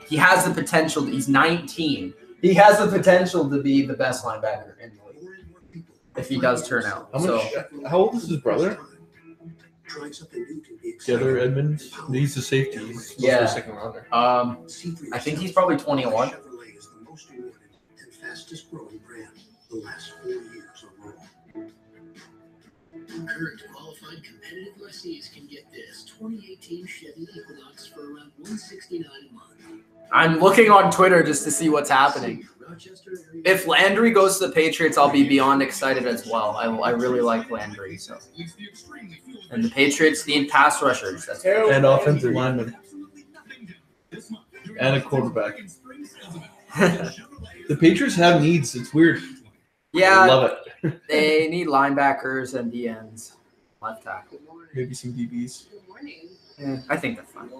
he has the potential. He's 19. He has the potential to be the best linebacker in the league if he does turn out. How old is his brother? The other Edmonds? He's the safety. He's the second rounder. I think he's probably 21. Fastest growing brand the last 4 years overall. Current qualified competitive lessees can get this 2018 Chevy Equinox for around $169 a month. I'm looking on Twitter just to see what's happening. If Landry goes to the Patriots, I'll be beyond excited as well. I really like Landry. So, and the Patriots need pass rushers. That's and offensive linemen. And a quarterback. The Patriots have needs. It's weird. Yeah, I love it. They need linebackers and DNs, left tackle. Maybe some DBs. Yeah, I think that's fine.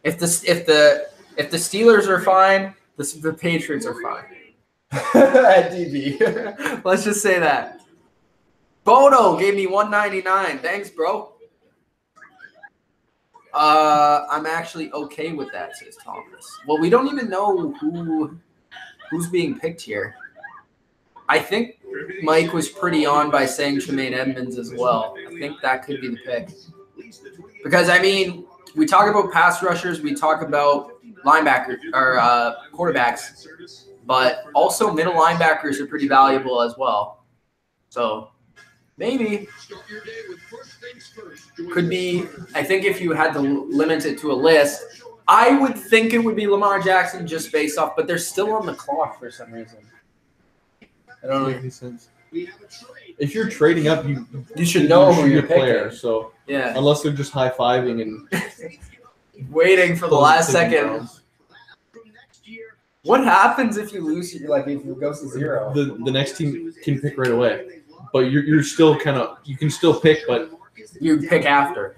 If the Steelers are fine, the Patriots are fine. At DB. Let's just say that. Bodo gave me $1.99. Thanks, bro. I'm actually okay with that, says Thomas. Well, we don't even know who's being picked here. I think Mike was pretty on by saying Tremaine Edmonds as well. I think that could be the pick. Because, I mean, we talk about pass rushers, we talk about linebackers or quarterbacks, but also middle linebackers are pretty valuable as well. So maybe could be. I think if you had to limit it to a list, I would think it would be Lamar Jackson just based off, but they're still on the clock for some reason. I don't know. Make any sense. If you're trading up, you should know who your you're player. picking. So yeah, unless they're just high fiving and waiting for the last second. What happens if you lose? Like if it goes to 0? The next team can pick right away, but you're still you can still pick, but you pick after,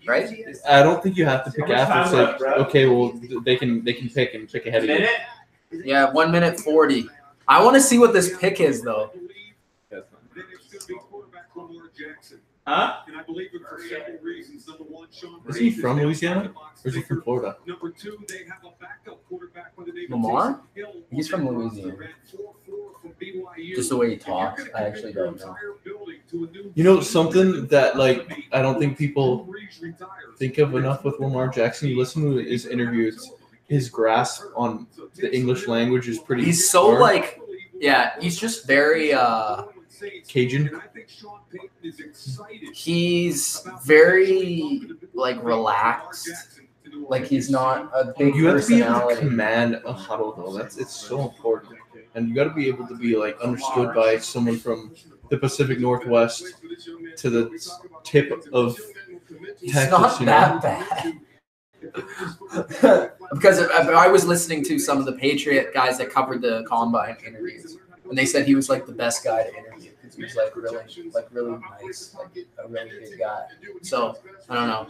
right? I don't think you have to pick after. Say, okay, well they can pick and pick ahead of you. Yeah, 1 minute 40. I want to see what this pick is though. Huh? And I believe it for several reasons. Number one, Sean Is he from Louisiana or is he from Florida? Number two, they have a backup quarterback by the name Lamar? of Hill. He's from Louisiana. Just the way he talks, I actually don't know. You know something that I don't think people think of enough with Lamar Jackson. You listen to his interviews, his grasp on the English language is pretty. He's so hard. he's just very Cajun. He's very relaxed. Like he's not a big You have to be able to personality. command a huddle though. It's so important, and you got to be able to be understood by someone from the Pacific Northwest to the tip of He's Texas. not You that know? bad. Because I was listening to some of the Patriot guys that covered the combine interviews, and they said he was the best guy to interview because he was really nice, a really good guy. So I don't know.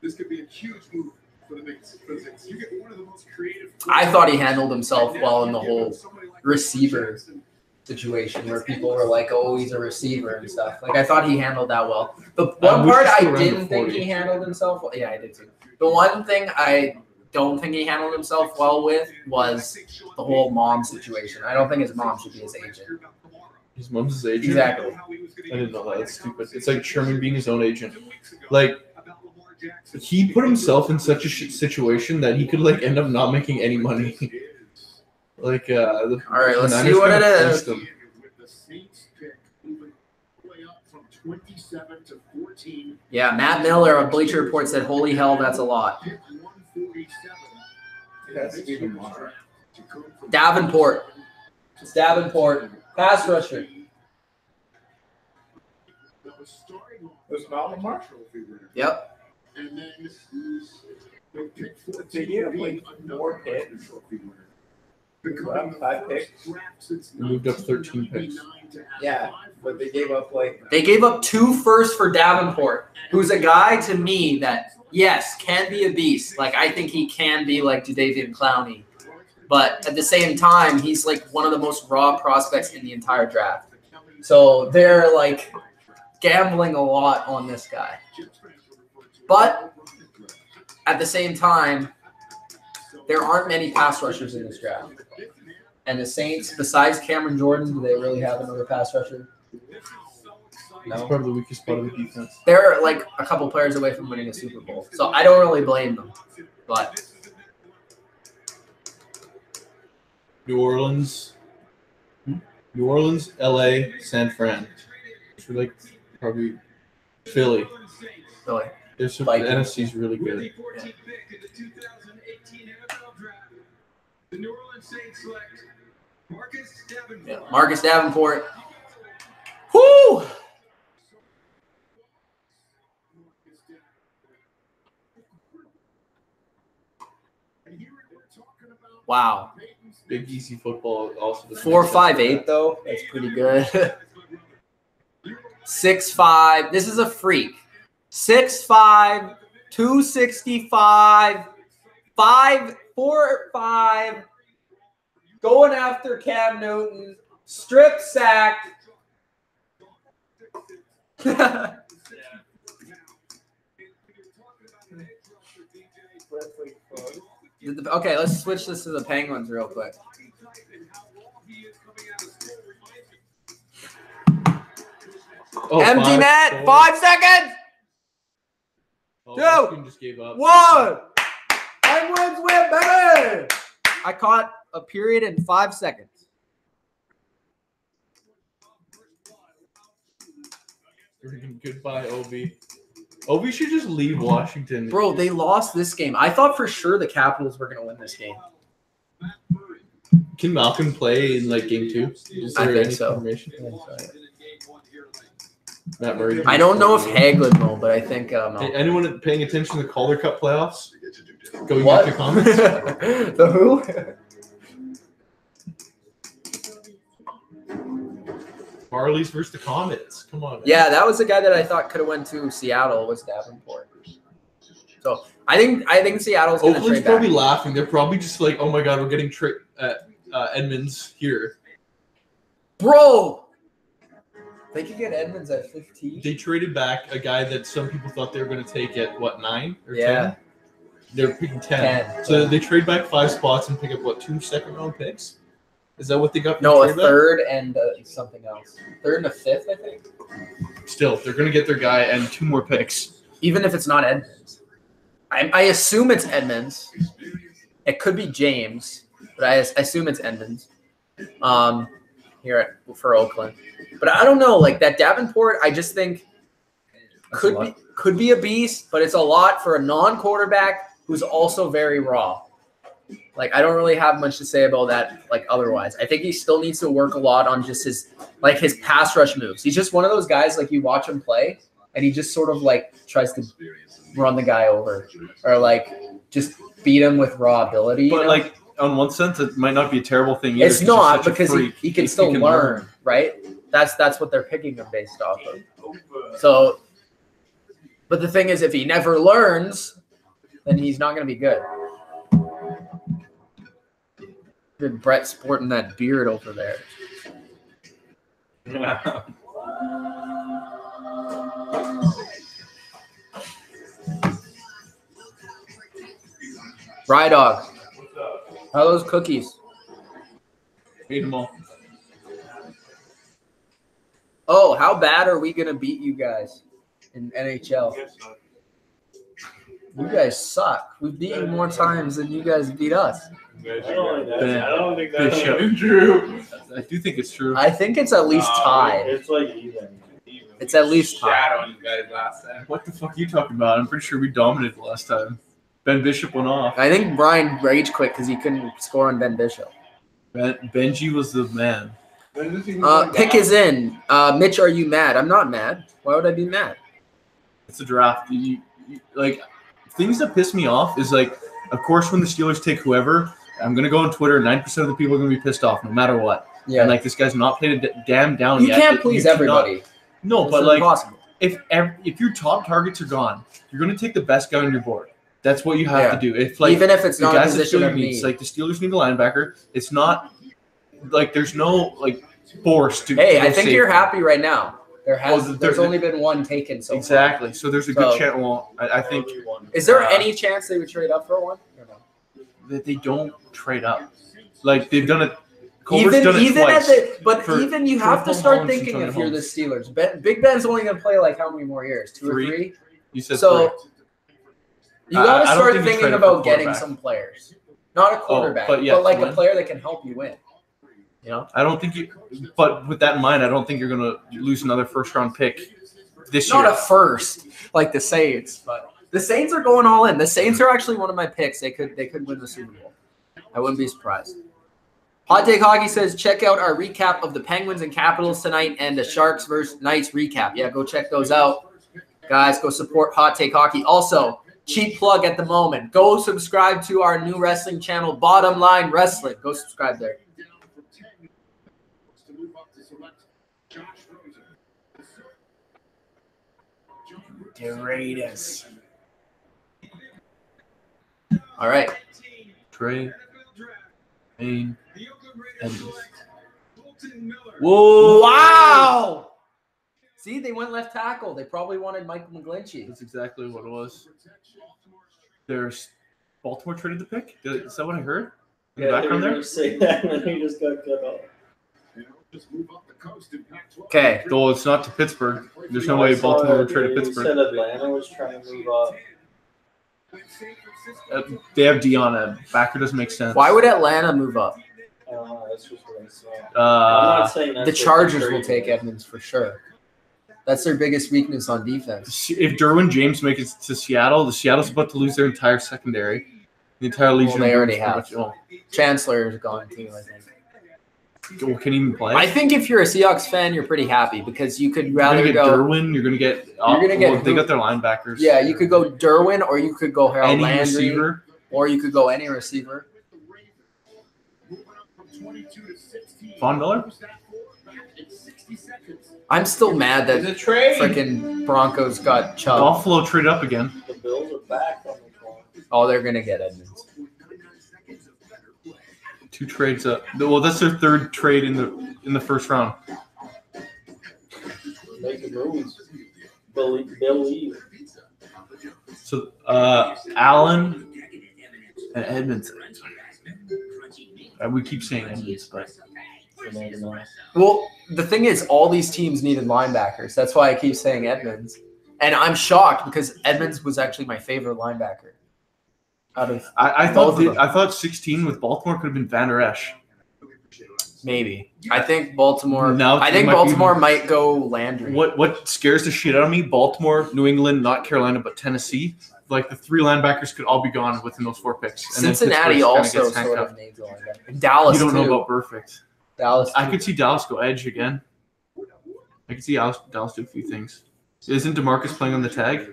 This could be a huge move for the Knicks. You get one of the most creative. I thought he handled himself well in the whole receiver situation where people were like, "Oh, he's a receiver" and stuff. I thought he handled that well. The one part I didn't think he handled himself well. Yeah, I did too. The one thing I don't think he handled himself well with was the whole mom situation. I don't think his mom should be his agent. His mom's his agent? Exactly. I didn't know that. That's stupid. It's like Sherman being his own agent. He put himself in such a situation that he could end up not making any money. All right, let's see what it is. Yeah, Matt Miller of Bleacher Report said, "Holy hell, that's a lot." Davenport. It's Davenport. Pass rusher. It's not Lamar? Yep. And then Did he have 4 picks? 5 picks? They moved up 13 picks. Yeah, but they gave up They gave up 2 firsts for Davenport, who's a guy to me that, yes, can be a beast. I think he can be like Jadeveon Clowney. But at the same time, he's one of the most raw prospects in the entire draft. So they're gambling a lot on this guy. But at the same time, there aren't many pass rushers in this draft. And the Saints, besides Cameron Jordan, do they really have another pass rusher? That's probably the weakest part of the defense. They're a couple players away from winning a Super Bowl. So I don't really blame them. But New Orleans, LA, San Fran. Probably Philly. Philly. There's some Vikings. NFC's really With good. the 14th pick in the 2018 NFL Draft, the New Orleans Saints select Marcus Davenport. Yeah, Marcus Davenport. Whoo! Wow. Big easy football also. 4.58 though. That's pretty good. 6'5". This is a freak. 6'5", 265, 5'4'5", going after Cam Newton, strip sack. Okay, let's switch this to the Penguins real quick. Oh, Empty net, 5 seconds. Oh, Two, Washington just gave up. 1. Penguins win, baby. I caught a period in 5 seconds. Goodbye, Ovi. Ovi should just leave Washington. Bro, they lost this game. I thought for sure the Capitals were going to win this game. Can Malcolm play in like game 2? Is I there think any so. confirmation? Matt Murray. I don't know if Hagelin will, but I think Hey, anyone paying attention to the Calder Cup playoffs? Going What? into comments. The who? Marlies versus the Comets. Come on. Man. Yeah, that was the guy that I thought could have went to Seattle was Davenport. So I think Seattle's going to Oakland's trade probably back. laughing. They're probably just like, oh my god, we're getting Edmonds here. Bro, they could get Edmonds at 15. They traded back a guy that some people thought they were going to take at what, 9 or 10? Yeah. They're picking 10. So they trade back 5 spots and pick up what, 2 second-round picks? Is that what they got? No, a trade back? third and something else. Third and a fifth, I think. Still, they're going to get their guy and 2 more picks. Even if it's not Edmonds. I assume it's Edmonds. It could be James, but I assume it's Edmonds. For Oakland. But I don't know, like that Davenport, I just think could be a beast, but it's a lot for a non-quarterback who's also very raw. Like I don't really have much to say about that like otherwise. I think he still needs to work a lot on just his pass rush moves. He's just one of those guys like you watch him play and he just sort of like tries to run the guy over or like just beat him with raw ability. But like on one sense, it might not be a terrible thing either. It's not because he can still learn, right? That's what they're picking him based off of. So, but the thing is, if he never learns, then he's not going to be good. Good Brett sporting that beard over there. Rye Dog. How are those cookies? Ate them all. Oh, how bad are we going to beat you guys in NHL? You guys suck. We've beaten more times than you guys beat us. I don't think that's true. I do think it's true. I think it's at least tied. It's like even. It's at least tied. Shadowing you guys last time. What the fuck are you talking about? I'm pretty sure we dominated the last time. Ben Bishop went off. I think Brian rage quit because he couldn't score on Ben Bishop. Benji was the man. Pick is in. Mitch, are you mad? I'm not mad. Why would I be mad? It's a draft. Like things that piss me off is like, of course, when the Steelers take whoever, I'm gonna go on Twitter. 9% of the people are gonna be pissed off no matter what. Yeah. And like this guy's not played a damn down You yet. can't please everybody. No, It's but like impossible. if your top targets are gone, you're gonna take the best guy on your board. That's what you have to do. If like even if it's the not a guys that position Steelers of needs, need. like the Steelers need a linebacker. It's not like there's no like force to. Hey, to I go think safety. you're happy right now. There's there's only been one taken so Exactly. So there's a good So- chance. Well, I think far. Is there any chance they would trade up for one? Or no? that they don't trade up. Like they've done it. Culver's done it Even twice. even you have to Tom start Holland and thinking Tony if you're the Holmes. Steelers. Big Ben's only going to play like how many more years? 2 or 3? You said So you got to I don't start think you thinking trade up for about getting quarterback. some players, not a quarterback, but yeah, but like to a win. player that can help you win. You know, I don't think you. But with that in mind, I don't think you're going to lose another first round pick this not year. a first like the Saints, but The Saints are going all in. The Saints are actually one of my picks. They could win the Super Bowl. I wouldn't be surprised. Hot Take Hockey says, check out our recap of the Penguins and Capitals tonight and the Sharks versus Knights recap. Yeah, go check those out. Guys, go support Hot Take Hockey. Also, cheap plug at the moment. Go subscribe to our new wrestling channel, Bottom Line Wrestling. Go subscribe there. Raiders. All right. Trey. Payne. Edmonds. Whoa! Wow! See, they went left tackle. They probably wanted Michael McGlinchey. That's exactly what it was. There's Baltimore traded the pick. Is that what I heard? In the background there? Say that, and then he just got cut off. Okay. Though it's not to Pittsburgh. There's no way Baltimore would trade to He Pittsburgh. said Atlanta was trying to move up. They have Dion. A backer doesn't make sense. Why would Atlanta move up? I don't know. That's just what I saw. I'm not saying that's The what Chargers they're will take trading. Edmonds for sure. That's their biggest weakness on defense. If Derwin James makes it to Seattle, Seattle's about to lose their entire secondary. The entire Legion. They of already Boom have. pretty much- Chancellor is gone too, I think. Well, can he even play? I think if you're a Seahawks fan, you're pretty happy because you could You're rather gonna get go. Derwin. You're gonna get. They got their linebackers. Yeah, you could go Derwin, or you could go Harold Any Landry, receiver. or you could go any receiver. Von Miller. I'm still mad that The trade. freaking Broncos got Chubb. Buffalo traded up again. The Bills are back on the clock. Oh, they're gonna get Edmonds. 2 trades up. Well, that's their 3rd trade in the first round. Making moves. Believe. So Allen and Edmonds. We keep saying Edmonds, but Well, the thing is, all these teams needed linebackers. That's why I keep saying Edmonds. And I'm shocked because Edmonds was actually my favorite linebacker. Out of I both of them. thought 16 with Baltimore could have been Van Der Esch. Maybe. I think Baltimore. Now I it think might be- Baltimore might go Landry. What scares the shit out of me? Baltimore, New England, not Carolina, but Tennessee. Like the 3 linebackers could all be gone within those 4 picks. And then Cincinnati Pittsburgh also kinda gets sort handcuffed. of needs a linebacker. Dallas. You don't know too. about perfect. Dallas. I too. could see Dallas go edge again. I could see Dallas do a few things. Isn't DeMarcus playing on the tag?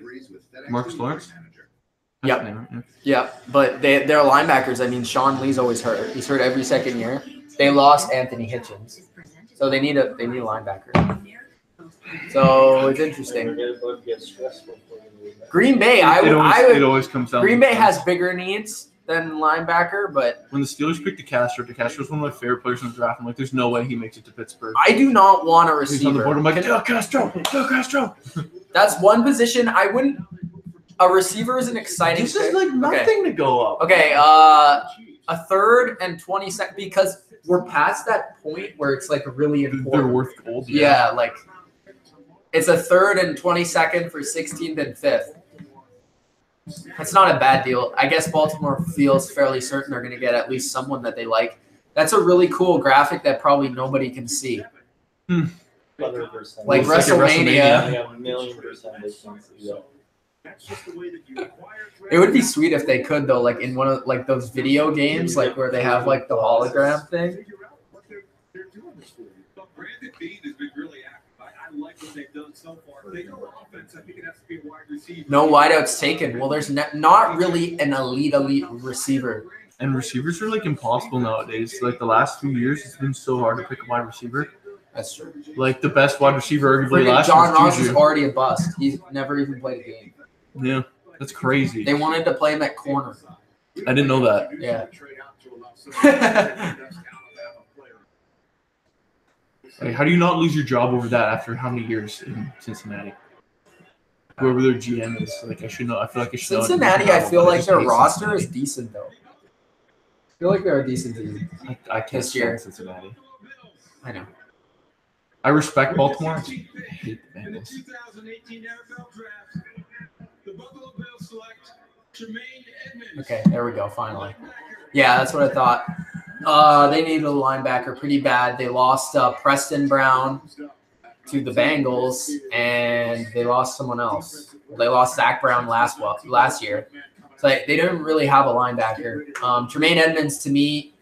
Marcus Lawrence? That's Yep. his name, right? Yeah, but they're linebackers. I mean, Sean Lee's always hurt. He's hurt every second year. They lost Anthony Hitchens, so they need a linebacker. So it's interesting. Green Bay, It always comes down. Green to Bay has bigger needs than linebacker, but when the Steelers picked DeCastro's one of my favorite players in the draft. I'm like, there's no way he makes it to Pittsburgh. I do not want a He's on the receiver. board. I'm like, DeCastro. That's one position I wouldn't. A receiver is an exciting. This is pick. like nothing to go up. Okay, a 3rd and 22nd because we're past that point where it's like really important. They're worth gold. Yeah, like it's a 3rd and 22nd for 16th and 5th. That's not a bad deal. I guess Baltimore feels fairly certain they're going to get at least someone that they like. That's a really cool graphic that probably nobody can see. 100%. Like Looks like a WrestleMania. Yeah, 1,000,000% they can see that. It would be sweet if they could though, like in one of like those video games, like where they have like the hologram thing. Brandon Bean has been really active. I like what they've done so far. They go offense. I think it has to be a wide receiver. No wideouts taken. Well, there's not really an elite receiver. And receivers are like impossible nowadays. Like the last few years, it's been so hard to pick a wide receiver. That's true. Like the best wide receiver arguably Freaking last John year Ross was is Juju. already a bust. He's never even played a game. Yeah, that's crazy. They wanted to play him at corner. I didn't know that. Yeah. Like, how do you not lose your job over that after how many years in Cincinnati? Whoever their GM is, like I should know. I feel like I should know. Cincinnati, I feel But like just their hate roster Cincinnati. is decent though. I feel like they're a decent team. I can't this year. stand Cincinnati. I know. I respect Baltimore. I hate the In the Bengals. 2018 NFL Draft, the Buffalo Bills select Jermaine Edmonds. Okay, there we go. Finally. Yeah, that's what I thought. They needed a linebacker pretty bad. They lost Preston Brown to the Bengals, and they lost someone else. They lost Zach Brown last year. So they didn't really have a linebacker. Tremaine Edmonds, to me,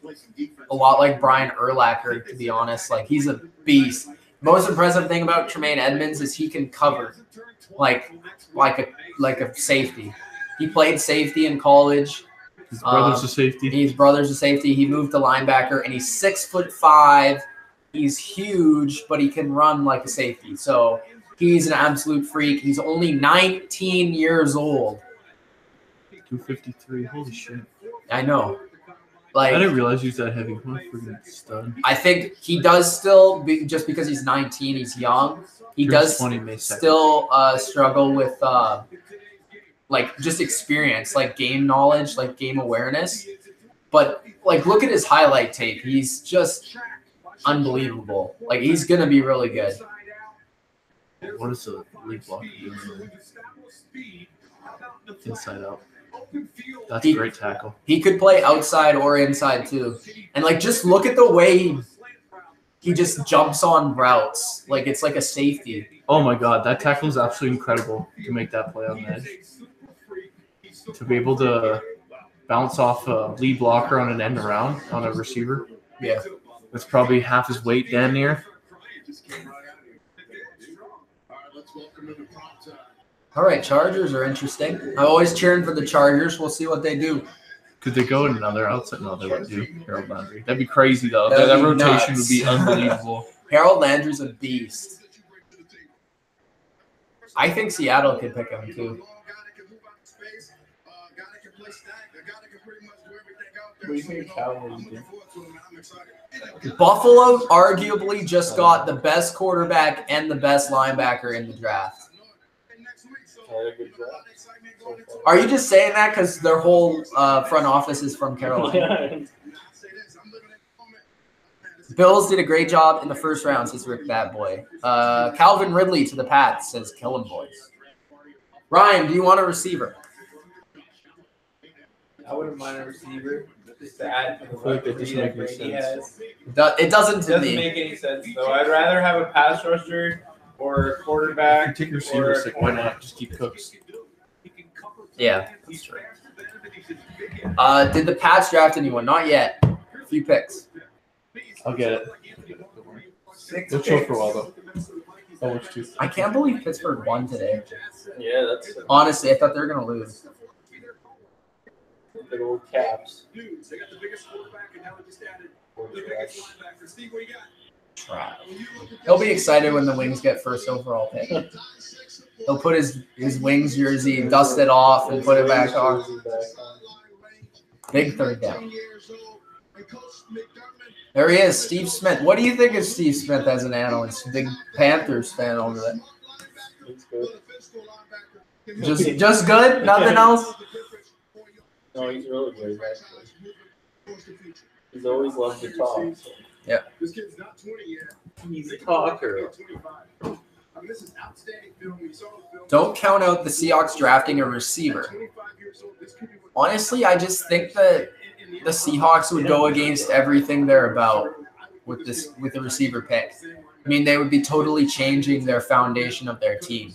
a lot like Brian Urlacher, to be honest. Like, he's a beast. Most impressive thing about Tremaine Edmonds is he can cover like a safety. He played safety in college. His brother's a safety. His brother's a safety. He moved to linebacker, and he's 6'5". He's huge, but he can run like a safety. So he's an absolute freak. He's only 19 years old. 253. Holy shit. I know. I didn't realize he was that heavy. What a freaking stud. I think he does still, just because he's 19, he's young. He does still struggle with just experience, like game knowledge, like game awareness. But like, look at his highlight tape. He's just unbelievable. Like, he's gonna be really good. What is the lead block doing? Inside out. That's a great tackle. He could play outside or inside too. And like, just look at the way he just jumps on routes. Like, it's like a safety. Oh my God, that tackle is absolutely incredible to make that play on the edge. To be able to bounce off a lead blocker on an end around on a receiver. Yeah. That's probably half his weight damn near. All right, Chargers are interesting. I'm always cheering for the Chargers. We'll see what they do. Could they go in another outside? No, they wouldn't do Harold Landry. That'd be crazy, though. That rotation would be unbelievable. Harold Landry's a beast. I think Seattle could pick him, too. What do you think Cowboys do? Buffalo arguably just got the best quarterback and the best linebacker in the draft. Are you just saying that because their whole front office is from Carolina? Bills did a great job in the first round, says Rick Bad Boy. Calvin Ridley to the Pats, says Kill 'em boys. Ryan, do you want a receiver? I wouldn't mind a receiver. Just to add to the feel like that doesn't make any Brady sense. has. It doesn't to Doesn't me. make any sense though. I'd rather have a pass rusher or a quarterback. Take receivers, like, why not? Just keep Cooks. Yeah, that's true. Did the Pats draft anyone? Not yet. A few picks. I'll get it. They'll chill for a while, though. Oh, which two? I can't believe Pittsburgh won today. Yeah, that's Honestly, I thought they were going to lose. big old Caps. He'll be excited when the Wings get first overall pick. He'll put his Wings jersey, dust it off, and put it back on. Big third down. There he is, Steve Smith. What do you think of Steve Smith as an analyst? Big Panthers fan over there. Just good? Nothing else? No, he's really good, actually. He's always loved to talk. So. Yeah. He's a talker. Don't count out the Seahawks drafting a receiver. Honestly, I just think that the Seahawks would go against everything they're about with the receiver pick. I mean, they would be totally changing their foundation of their team.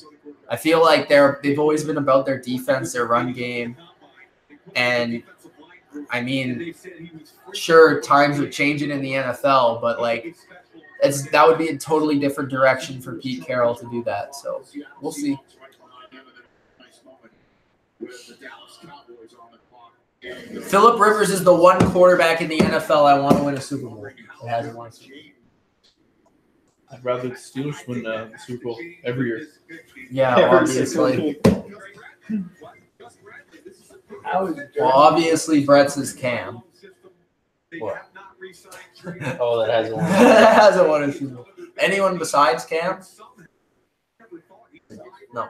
I feel like they've always been about their defense, their run game, and I mean, sure, times are changing in the NFL, but like that would be a totally different direction for Pete Carroll to do that. So we'll see. Phillip Rivers is the one quarterback in the NFL I want to win a Super Bowl. It hasn't won a Super Bowl. I'd rather the Steelers win the Super Bowl every year. Yeah, obviously. Well, obviously, Brett's is Cam. What? Oh, that hasn't won. That hasn't won a Super Bowl. Anyone besides Cam? No.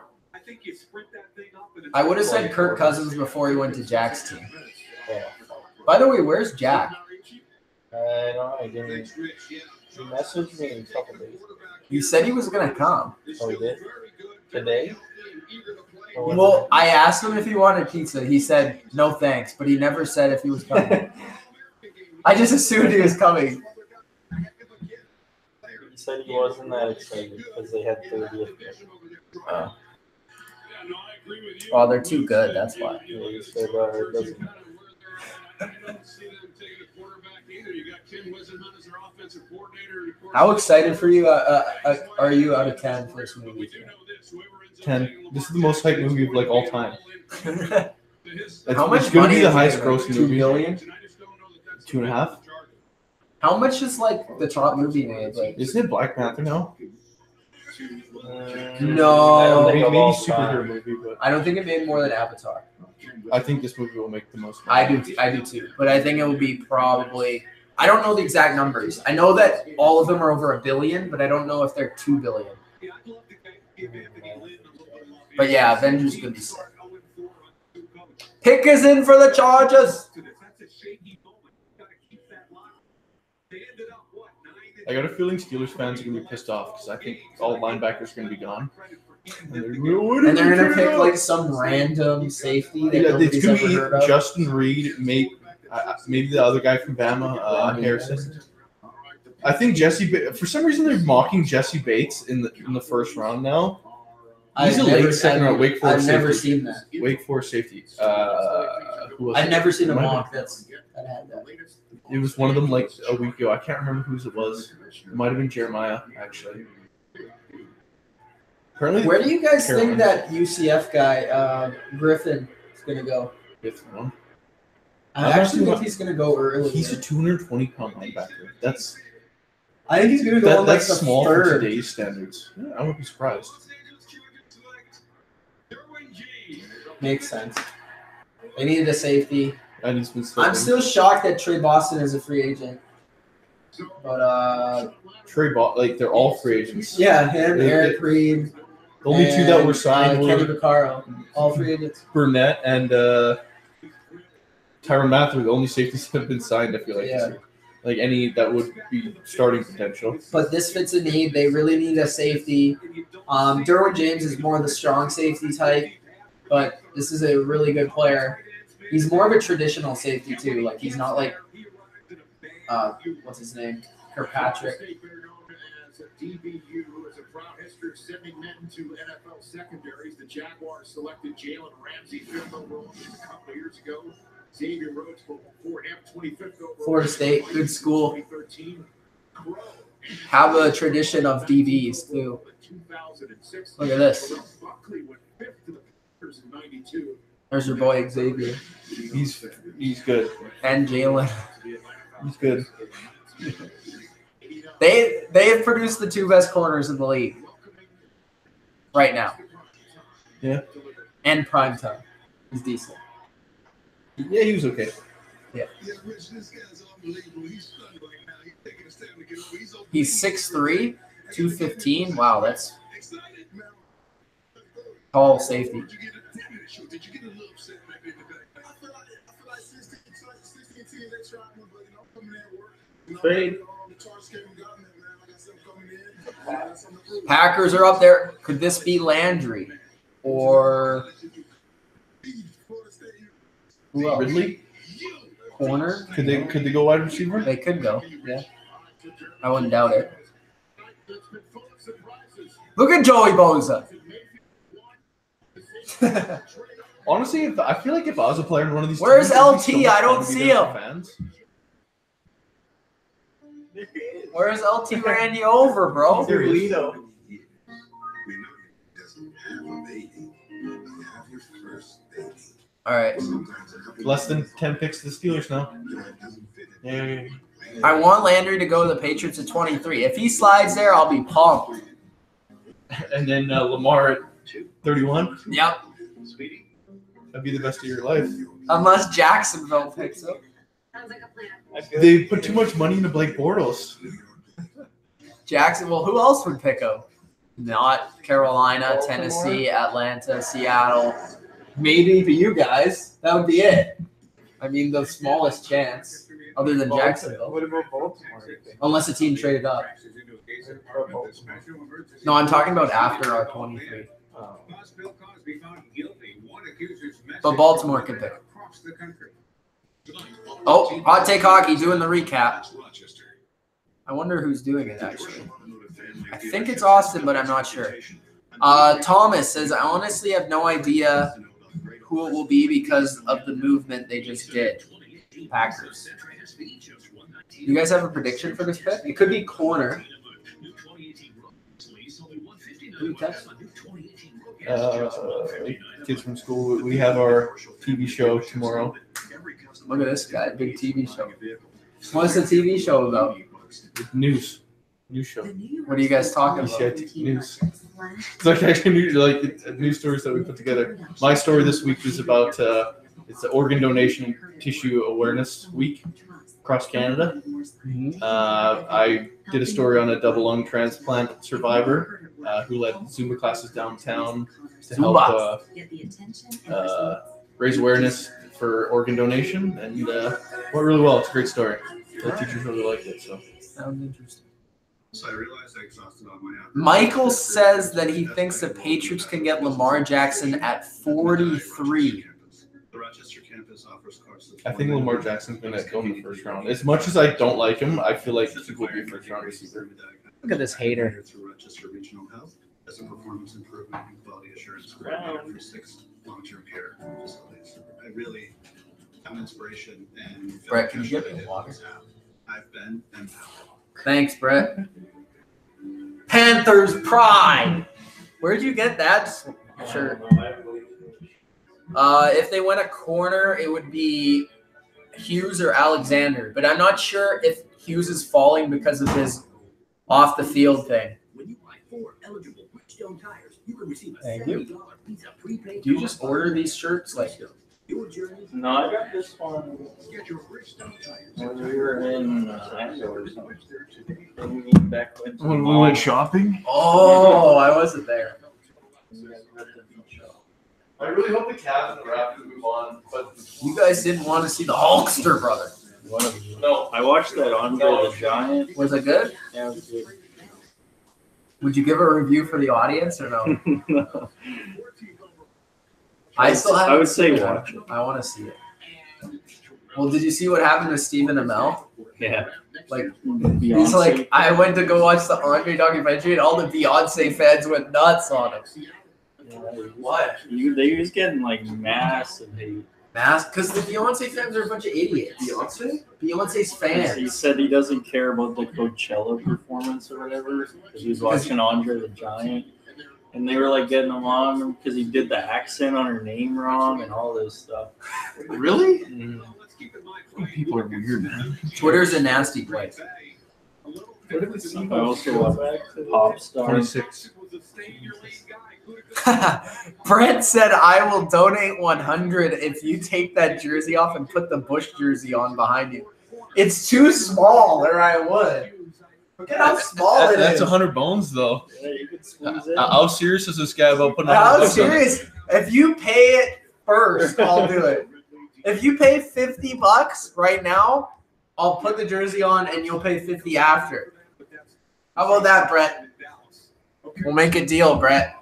I would have said Kirk Cousins before he went to Jack's team. Yeah. By the way, where's Jack? I don't know. I didn't. He messaged me in a couple days. He said he was going to come. Oh, he did? Today? Well, I asked him if he wanted pizza. He said, no thanks, but he never said if he was coming. I just assumed he was coming. said he wasn't that excited because they had 30th pick. Oh. Well, they're too good. That's why. Yeah, he said it doesn't matter. How excited for you are you out of 10 for this movie? 10. This is the most hyped movie of like all time. How much it's gonna money be the is it highest gonna grossing make? $2 movie. billion? 2.5. How much is like the top movie made? Like, Isn't it Black Panther now? no, Maybe of all superhero time. movie, but I don't think it made more than Avatar. I think this movie will make the most money. I do too. But I think it will be probably. I don't know the exact numbers. I know that all of them are over $1 billion, but I don't know if they're $2 billion. But yeah, Avengers could be sick. Pick is in for the Chargers. I got a feeling Steelers fans are gonna be pissed off because I think all linebackers are gonna be gone. And they're gonna pick like some random safety that it's nobody's gonna ever be heard of. Justin Reed, maybe the other guy from Bama, Harrison. I think for some reason they're mocking Jesse Bates in the first round now. He's a late second round Wake Forest safety. I've never seen that. Wake Forest safety. Who was I've it? never seen a It might mock have that had that. It was one of them like a week ago. I can't remember whose it was. It might have been Jeremiah, actually. Apparently, Where do you guys Carolina. think that UCF guy, Griffin, is going to go? Fifth one. I actually think he's going to go early. He's a 220-pound linebacker. I think he's going to go on like That's the small for third. today's standards. Yeah, I wouldn't be surprised. Makes sense. They needed a safety. And he's been I'm still shocked that Trey Boston is a free agent. But they're all free agents. yeah, him, Eric Reed. The only two that were signed Kenny were Vaccaro. All free agents. Burnett and Tyrann Mather. The only safeties that have been signed, I feel like. Yeah. Like any that would be starting potential. But this fits a need. They really need a safety. Derwin James is more the strong safety type, but this is a really good player. He's more of a traditional safety too. Like he's not like what's his name? Kirkpatrick. DBU has a proud history of sending men to NFL secondaries. The Jaguars selected Jalen Ramsey 5th overall a couple of years ago. Xavier Rhodes for him 25th overall. Florida State, good school. Have a tradition of DBs too. Look at this. There's your boy Xavier. He's good. And Jalen. He's good. They have produced the two best corners in the league right now. Yeah. And primetime is decent. Yeah, he was okay. Yeah. He's 6'3", 215. Wow, that's tall safety. Trade. Packers are up there. Could this be Landry or who else? Ridley? Corner? Could they go wide receiver? They could go. Yeah, I wouldn't doubt it. Look at Joey Bosa. Honestly, I feel like if I was a player in one of these Where's teams, it'd be so LT? much I don't fun to be see there him. for fans. Where's LT Randy over, bro? Lito. All right. Less than 10 picks to the Steelers now. Yeah. I want Landry to go to the Patriots at 23. If he slides there, I'll be pumped. And then Lamar at 31. Yep. That'd be the best of your life. Unless Jacksonville picks him. Sounds like a plan. They put too much money into Blake Bortles. Jacksonville, who else would pick him? Not Carolina, Tennessee, Atlanta, Seattle. Maybe for you guys, that would be it. I mean, the smallest chance, other than Jacksonville. What about Baltimore? Unless a team traded up. No, I'm talking about after our 23. But Baltimore can pick. Oh, Hot Take Hockey doing the recap. I wonder who's doing it, actually. I think it's Austin, but I'm not sure. Thomas says, I honestly have no idea who it will be because of the movement they just did. Packers. You guys have a prediction for this pick? It could be corner. Kids from school. We have our TV show tomorrow. Look at this guy, big TV show. What's the TV show about? News show. What are you guys talking about? News. It's like actually news stories that we put together. My story this week is about it's the Organ Donation Tissue Awareness Week across Canada. I did a story on a double lung transplant survivor who led Zumba classes downtown to help raise awareness for organ donation, and went really well. It's a great story. The teachers really liked it. So sounds interesting. So I realized I exhausted all my Michael says that he thinks the Patriots can get Lamar Jackson at 43. The Rochester campus offers courses. I think Lamar Jackson's going to go in the first round. As much as I don't like him, I feel like he will be a first round receiver. Look at this hater. Through Rochester Regional Health as a performance improvement and quality assurance coordinator for 6 long-term care facilities. I really am an inspiration and Brett, can you get me water? I've been empowered. Thanks, Brett. Panthers pride. Where'd you get that shirt? If they went a corner, it would be Hughes or Alexander. But I'm not sure if Hughes is falling because of his off the field thing. Thank you. Do you just order these shirts like? No, I got this one when we were in Hangout or something. Back When we went shopping? Oh, I wasn't there. I really hope the Cavs and the Raptors move on, but You guys didn't want to see the Hulkster brother. no. I watched that Andre the Giant. Was it good? Yeah, it was good. Would you give a review for the audience or no? No. I still have. I would say watch it. I want to see it. Well, did you see what happened to Stephen Amell? Yeah. Like, Beyonce. he's like, I went to go watch the Andre documentary, and all the Beyonce fans went nuts on him. What? They was getting like massive hate. Because the Beyonce fans are a bunch of idiots. Beyonce's fans. He said he doesn't care about the Coachella performance or whatever because he was watching Andre the Giant. And they were like getting him on him because he did the accent on her name wrong and all this stuff. Really? Mm-hmm. People are weird, man. Twitter's a nasty place. I also watched Pop Star. 26. Brent said, I will donate 100 if you take that jersey off and put the Bush jersey on behind you. It's too small, or I would. Look at how small it is. That's 100 bones, though. Yeah, you could squeeze it. How serious is this guy about putting How 100 bucks on it? serious? If you pay it first, I'll do it. If you pay $50 right now, I'll put the jersey on and you'll pay 50 after. How about that, Brett? We'll make a deal, Brett.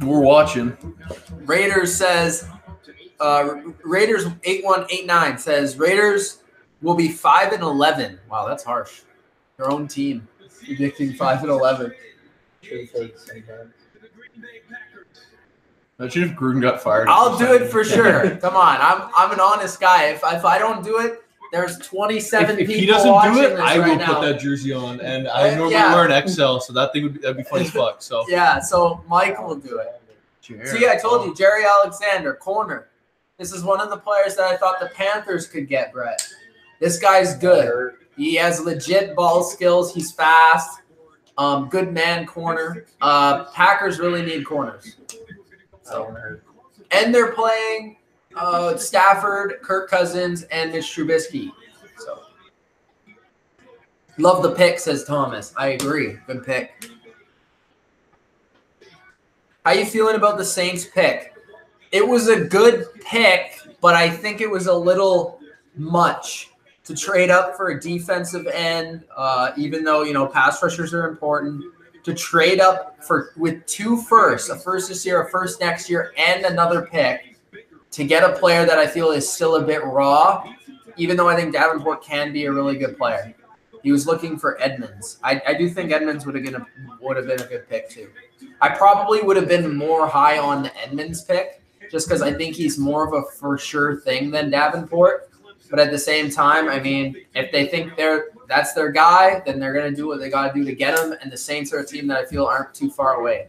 We're watching. Raiders says, Raiders 8189 says Raiders will be 5-11. Wow, that's harsh. Their own team predicting 5-11. Imagine if Gruden got fired. I'll do it for sure. Come on, I'm an honest guy. If I don't do it, there's 27 If people he doesn't watching do it, this I right will now. put that jersey on, and I normally Yeah. wear an XL, so that'd be funny as fuck. So Yeah, so Michael will do it. See, I told you, Jerry Alexander, corner. This is one of the players that I thought the Panthers could get, Brett. This guy's good. He has legit ball skills. He's fast. Good man corner. Packers really need corners. So, and they're playing Stafford, Kirk Cousins, and Mitch Trubisky. So, love the pick, says Thomas. I agree. Good pick. How you feeling about the Saints pick? It was a good pick, but I think it was a little much to trade up for a defensive end, even though, pass rushers are important. To trade up with 2 firsts, a first this year, a first next year, and another pick to get a player that I feel is still a bit raw, even though I think Davenport can be a really good player. He was looking for Edmonds. I do think Edmonds would have been a good pick too. I probably would have been more high on the Edmonds pick just because I think he's more of a for sure thing than Davenport. But at the same time, I mean, if they think that's their guy, then they're going to do what they got to do to get him. And the Saints are a team that I feel aren't too far away.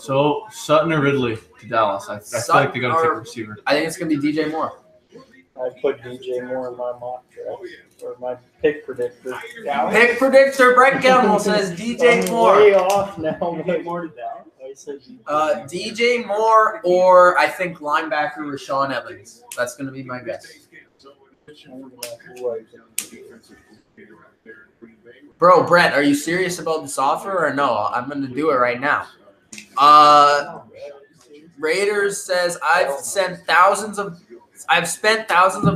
So Sutton or Ridley to Dallas? I feel like they got to take a receiver. I think it's going to be DJ Moore. I put DJ Moore in my mock draft or my pick predictor. Pick predictor Brett Gemmell says DJ Moore. Way off now. Way more down. I said DJ Moore or I think linebacker Rashawn Evans. That's going to be my guess. Bro, Brett, are you serious about this offer or no? I'm going to do it right now. Raiders says I've spent thousands of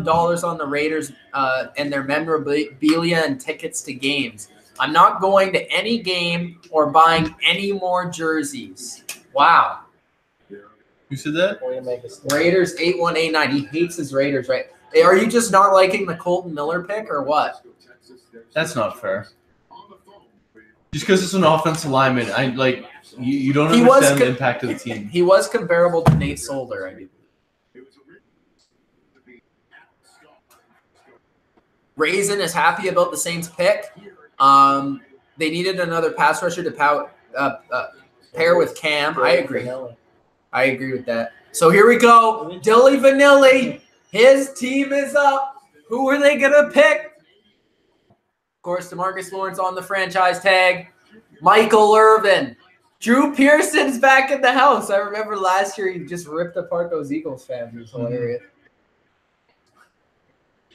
dollars on the Raiders and their memorabilia and tickets to games. I'm not going to any game or buying any more jerseys. Wow. Who said that? Raiders 8189. He hates his Raiders, right? Hey, are you just not liking the Colton Miller pick or what? That's not fair. Just because it's an offensive lineman, you don't understand the impact of the team. He was comparable to Nate Solder, I believe. Raisin is happy about the Saints pick. They needed another pass rusher to pair with Cam. I agree. I agree with that. So here we go. Dilly Vanilli. His team is up. Who are they going to pick? Of course, DeMarcus Lawrence on the franchise tag. Michael Irvin. Drew Pearson's back in the house. I remember last year he just ripped apart those Eagles fans. It was hilarious.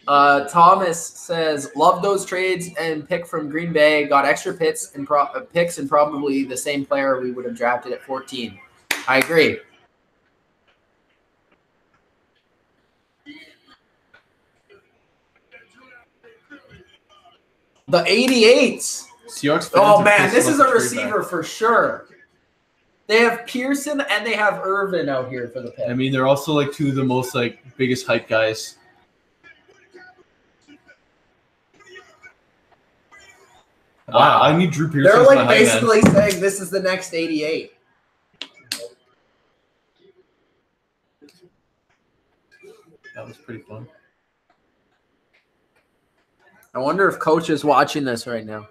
Thomas says, love those trades and pick from Green Bay. Got extra picks and probably the same player we would have drafted at 14. I agree. The 88s. Seahawks. Oh, man, this is a receiver for sure. They have Pearson and they have Irvin out here for the pick. I mean, they're also like two of the most biggest hype guys. Wow, I need Drew Pearson. They're basically saying this is the next 88. That was pretty fun. I wonder if Coach is watching this right now.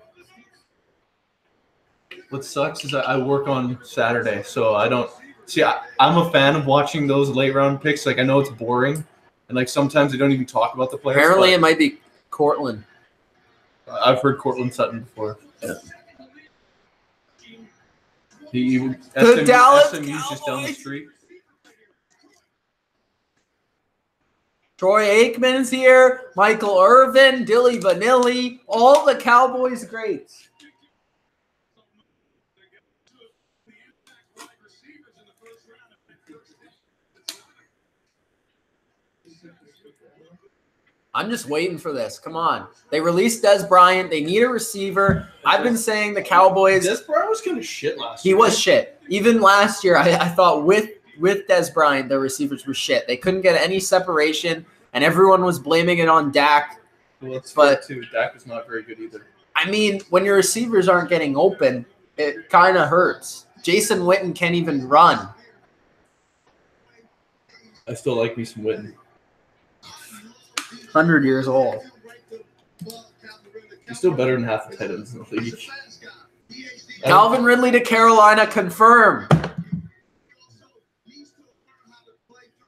What sucks is I work on Saturday, so I don't see. I'm a fan of watching those late round picks. I know it's boring, and sometimes they don't even talk about the players. Apparently, it might be Cortland. I've heard Cortland Sutton before. Yeah. The Dallas SMU's just down the street. Troy Aikman's here. Michael Irvin, Dilly Vanilli, all the Cowboys greats. I'm just waiting for this. Come on. They released Des Bryant. They need a receiver. I've been saying the Cowboys. Des Bryant was kind of shit last year. He was shit. Even last year, I thought with Des Bryant, the receivers were shit. They couldn't get any separation, and everyone was blaming it on Dak. Well, but too. Dak was not very good either. I mean, when your receivers aren't getting open, it kind of hurts. Jason Witten can't even run. I still like me some Witten. 100 years old. He's still better than half the tight ends in the league. Calvin Ridley to Carolina, confirmed.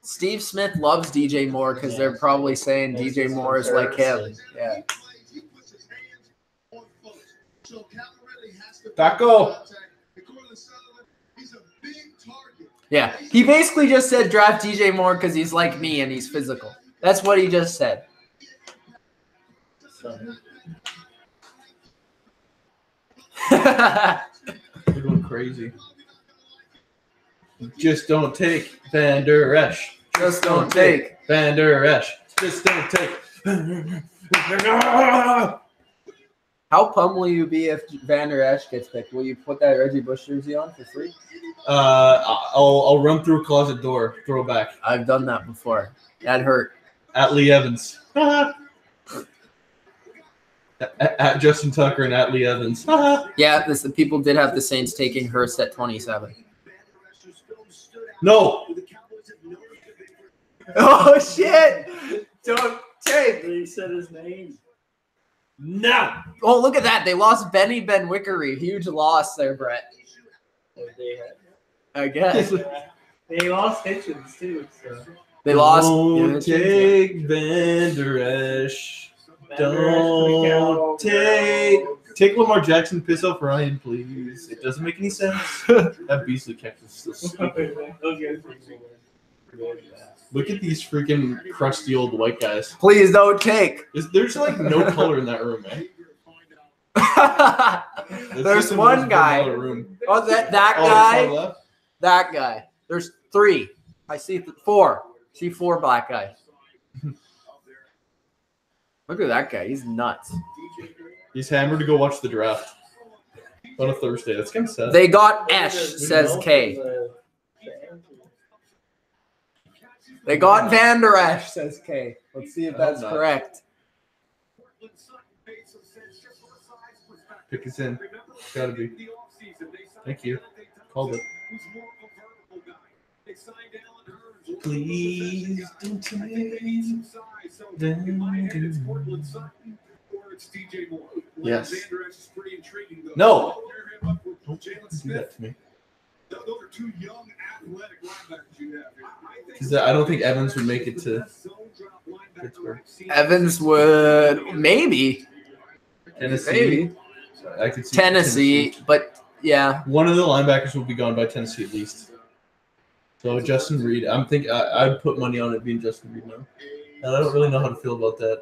Steve Smith loves DJ Moore because they're probably saying DJ Moore is like him. Yeah. Taco. Yeah. He basically just said draft DJ Moore because he's like me and he's physical. That's what he just said. We're going crazy. Just don't take Van Der Esch. Just don't take Van Der Esch. Just don't take. How pumped will you be if Van Der Esch gets picked? Will you put that Reggie Bush jersey on for free? I'll run through a closet door, throw it back. I've done that before. That hurt. At Lee Evans. At Justin Tucker and at Lee Evans. Yeah, the people did have the Saints taking Hurst at 27. No. Oh shit! Don't take. He said his name. No. Oh, look at that! They lost Benny Benwickery. Huge loss there, Brett. I guess They lost Hitchens too. So. they lost. Don't take Van Der Esch. Don't take Lamar Jackson. Piss off Ryan, please. It doesn't make any sense. That Beasley catch is so stupid. Look at these freaking crusty old white guys. Please don't take. There's like no color in that room, man. There's one guy. Room. Oh, that Oh, guy. far left? That guy. There's 3. I see 4. See 4 black guys. Look at that guy. He's nuts. He's hammered to go watch the draft on a Thursday. That's kind of sad. They got Esh, says K. They got Van Der Esch, says K. Let's see if that's correct. Pick us in. Gotta be. Thank you. Called it. Please don't take Yes. No. Don't do that to me. Because I don't think Evans would make it to Pittsburgh. Evans would maybe. Tennessee. Maybe. I could see Tennessee, but yeah. One of the linebackers will be gone by Tennessee at least. So Justin Reed, I'd put money on it being Justin Reed now. And I don't really know how to feel about that.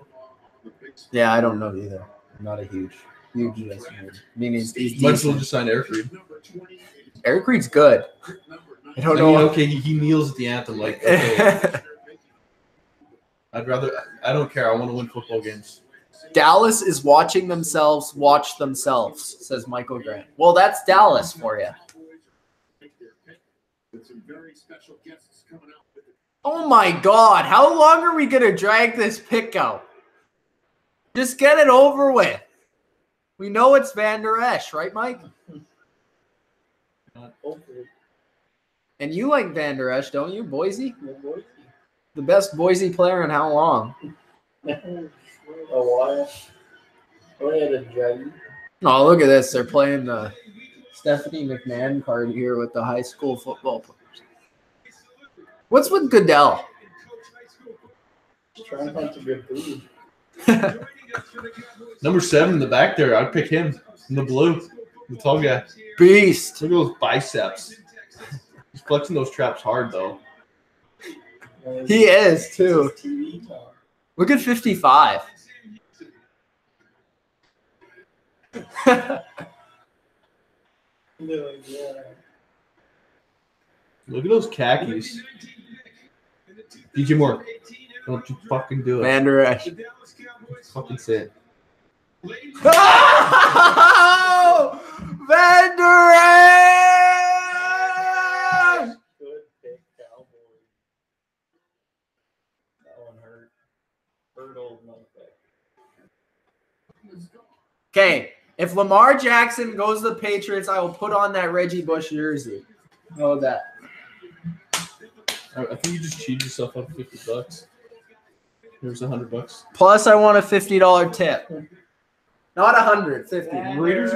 Yeah, I don't know either. I'm not a huge Justin Reed. I mean, he's Might as well decent. just sign Eric Reed. Eric Reed's good. I don't know. Okay, he kneels at the anthem. Like, okay. I don't care. I want to win football games. Dallas is watching themselves watch themselves, says Michael Grant. Well, that's Dallas for you. Oh my God. How long are we going to drag this pick out? Just get it over with. We know it's Van Der Esch, right, Mike? And you like Van Der Esch, don't you, Boise? The best Boise player in how long? A while. Oh, look at this. They're playing the Stephanie McMahon card here with the high school football players. What's with Goodell? Trying to find some good food. Number 7 in the back there. I'd pick him in the blue. The tall guy. Beast. Look at those biceps. He's flexing those traps hard, though. He is, too. Look at 55. Look at those khakis. DJ Moore. Don't you fucking do it. Van Der Esch. Fucking say it. Oh! Van Der Esch! Good pick, Cowboys. That one hurt. Hurt old motherfucker. Okay, if Lamar Jackson goes to the Patriots, I will put on that Reggie Bush jersey. Know that. I think you just cheated yourself out of $50. Here's $100. Plus, I want a $50 tip. Not 100, 50. Raiders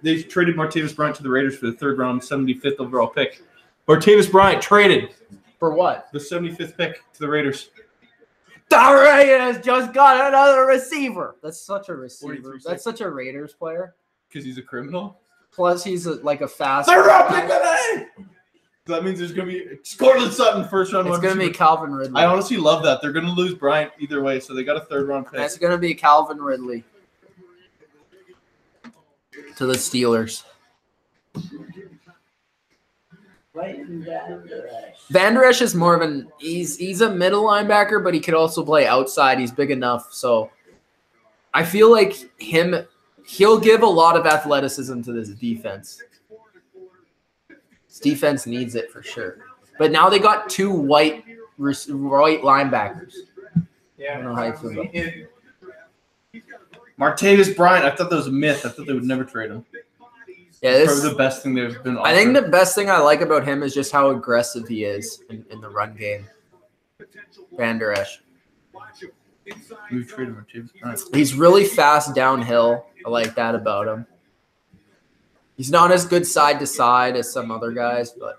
they traded Martavis Bryant to the Raiders for the 3rd round, 75th overall pick. Martavis Bryant traded For what? the 75th pick to the Raiders. The Raiders just got another receiver. That's such a receiver. 43 That's such a Raiders player. Because he's a criminal. Plus, he's like a fast. They're up today. That means there's going to be Cortland Sutton first round. It's going to be Calvin Ridley. I honestly love that. They're going to lose Bryant either way, so they got a 3rd round pick. That's going to be Calvin Ridley to the Steelers. Van Der Esch is more of an he's a middle linebacker, but he could also play outside. He's big enough, so I feel like he'll give a lot of athleticism to this defense. This defense needs it for sure. But now they got 2 white linebackers. Yeah. I don't know how you feel about Martavis Bryant. I thought that was a myth. I thought they would never trade him. Yeah, It's this probably the best thing they've been offered. I think the best thing I like about him is just how aggressive he is in the run game. Van Der Esch. We've traded Martavis Bryant. He's really fast downhill. I like that about him. He's not as good side to side as some other guys, but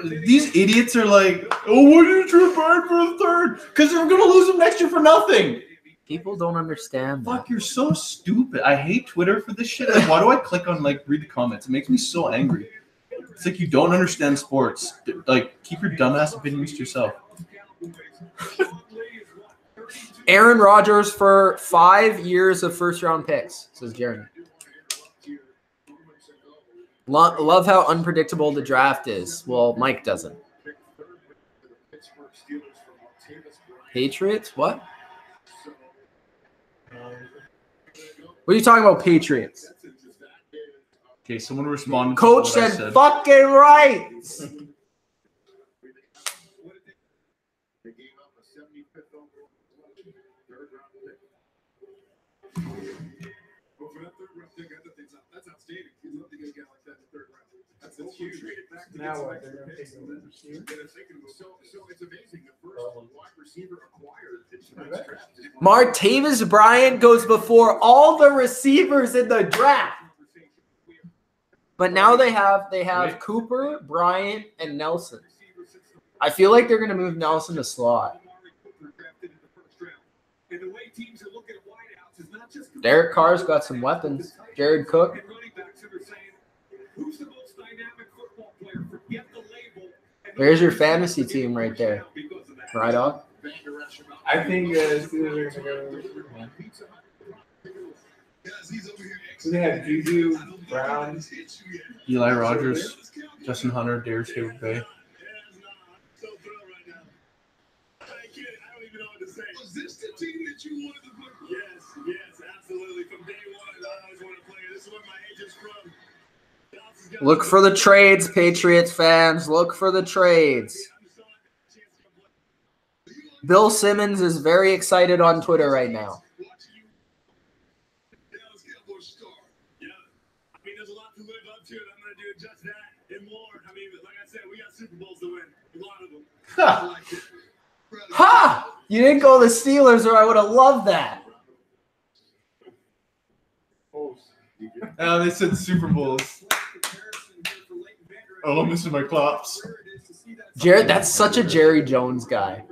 these idiots are like, oh, why did you trade Bryant for a third? Because they're going to lose him next year for nothing. people don't understand that. Fuck, you're so stupid. I hate Twitter for this shit. Like, why do I click on, like, read the comments? It makes me so angry. It's like you don't understand sports. Like, keep your dumbass opinions to yourself. Aaron Rodgers for 5 years of first-round picks, says Jeremy. Love how unpredictable the draft is. Well, Mike doesn't. Patriots? What? What are you talking about, Patriots? Okay, someone responded. Coach said, fucking right. That's outstanding. You'd love to get a guy like that in the third round. That's huge. Now what? They're going to take the receiver? So it's amazing. The first wide receiver acquired in tonight's draft. Martavis Bryant goes before all the receivers in the draft. But now they have Cooper, Bryant, and Nelson. I feel like they're going to move Nelson to slot. Derek Carr's got some weapons. Jared Cook. There's your fantasy team right there. Right on. I think Steelers are going to go. So they have Juju, Brown, Eli Rogers, Justin Hunter, Darius Hayward Bay. Was this the team that you wanted to put? Yes, absolutely. From day one, I always want to play. This is where my agent's from. Look for the trades, Patriots fans. Look for the trades. Bill Simmons is very excited on Twitter right now. Yeah, I mean, there's a lot to live up to, and I'm going to do just that and more. I mean, like I said, we got Super Bowls to win. A lot of them. Ha! Ha! You didn't go the Steelers, or I would have loved that. Oh, they said Super Bowls. Oh, I'm missing my claps. Jared, that's such a Jerry Jones guy.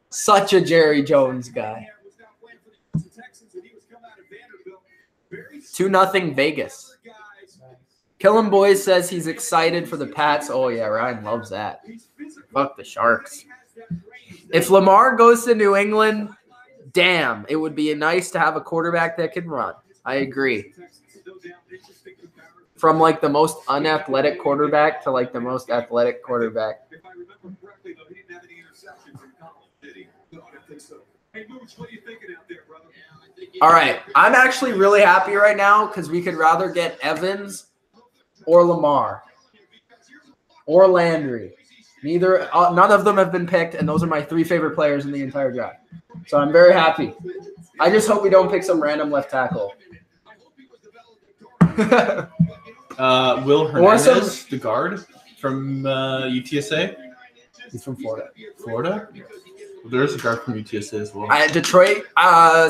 Such a Jerry Jones guy. 2-0 Vegas. Killin' Boys says he's excited for the Pats. Oh, yeah, Ryan loves that. Fuck the Sharks. If Lamar goes to New England, damn, it would be nice to have a quarterback that can run. I agree. From, like, the most unathletic quarterback to, like, the most athletic quarterback. All right. I'm actually really happy right now because we could rather get Evans or Lamar or Landry. None of them have been picked, and those are my 3 favorite players in the entire draft. So I'm very happy. I just hope we don't pick some random left tackle. Will Hernandez, the guard from UTSA. He's from Florida. Florida? Well, there's a guard from UTSA as well. Detroit.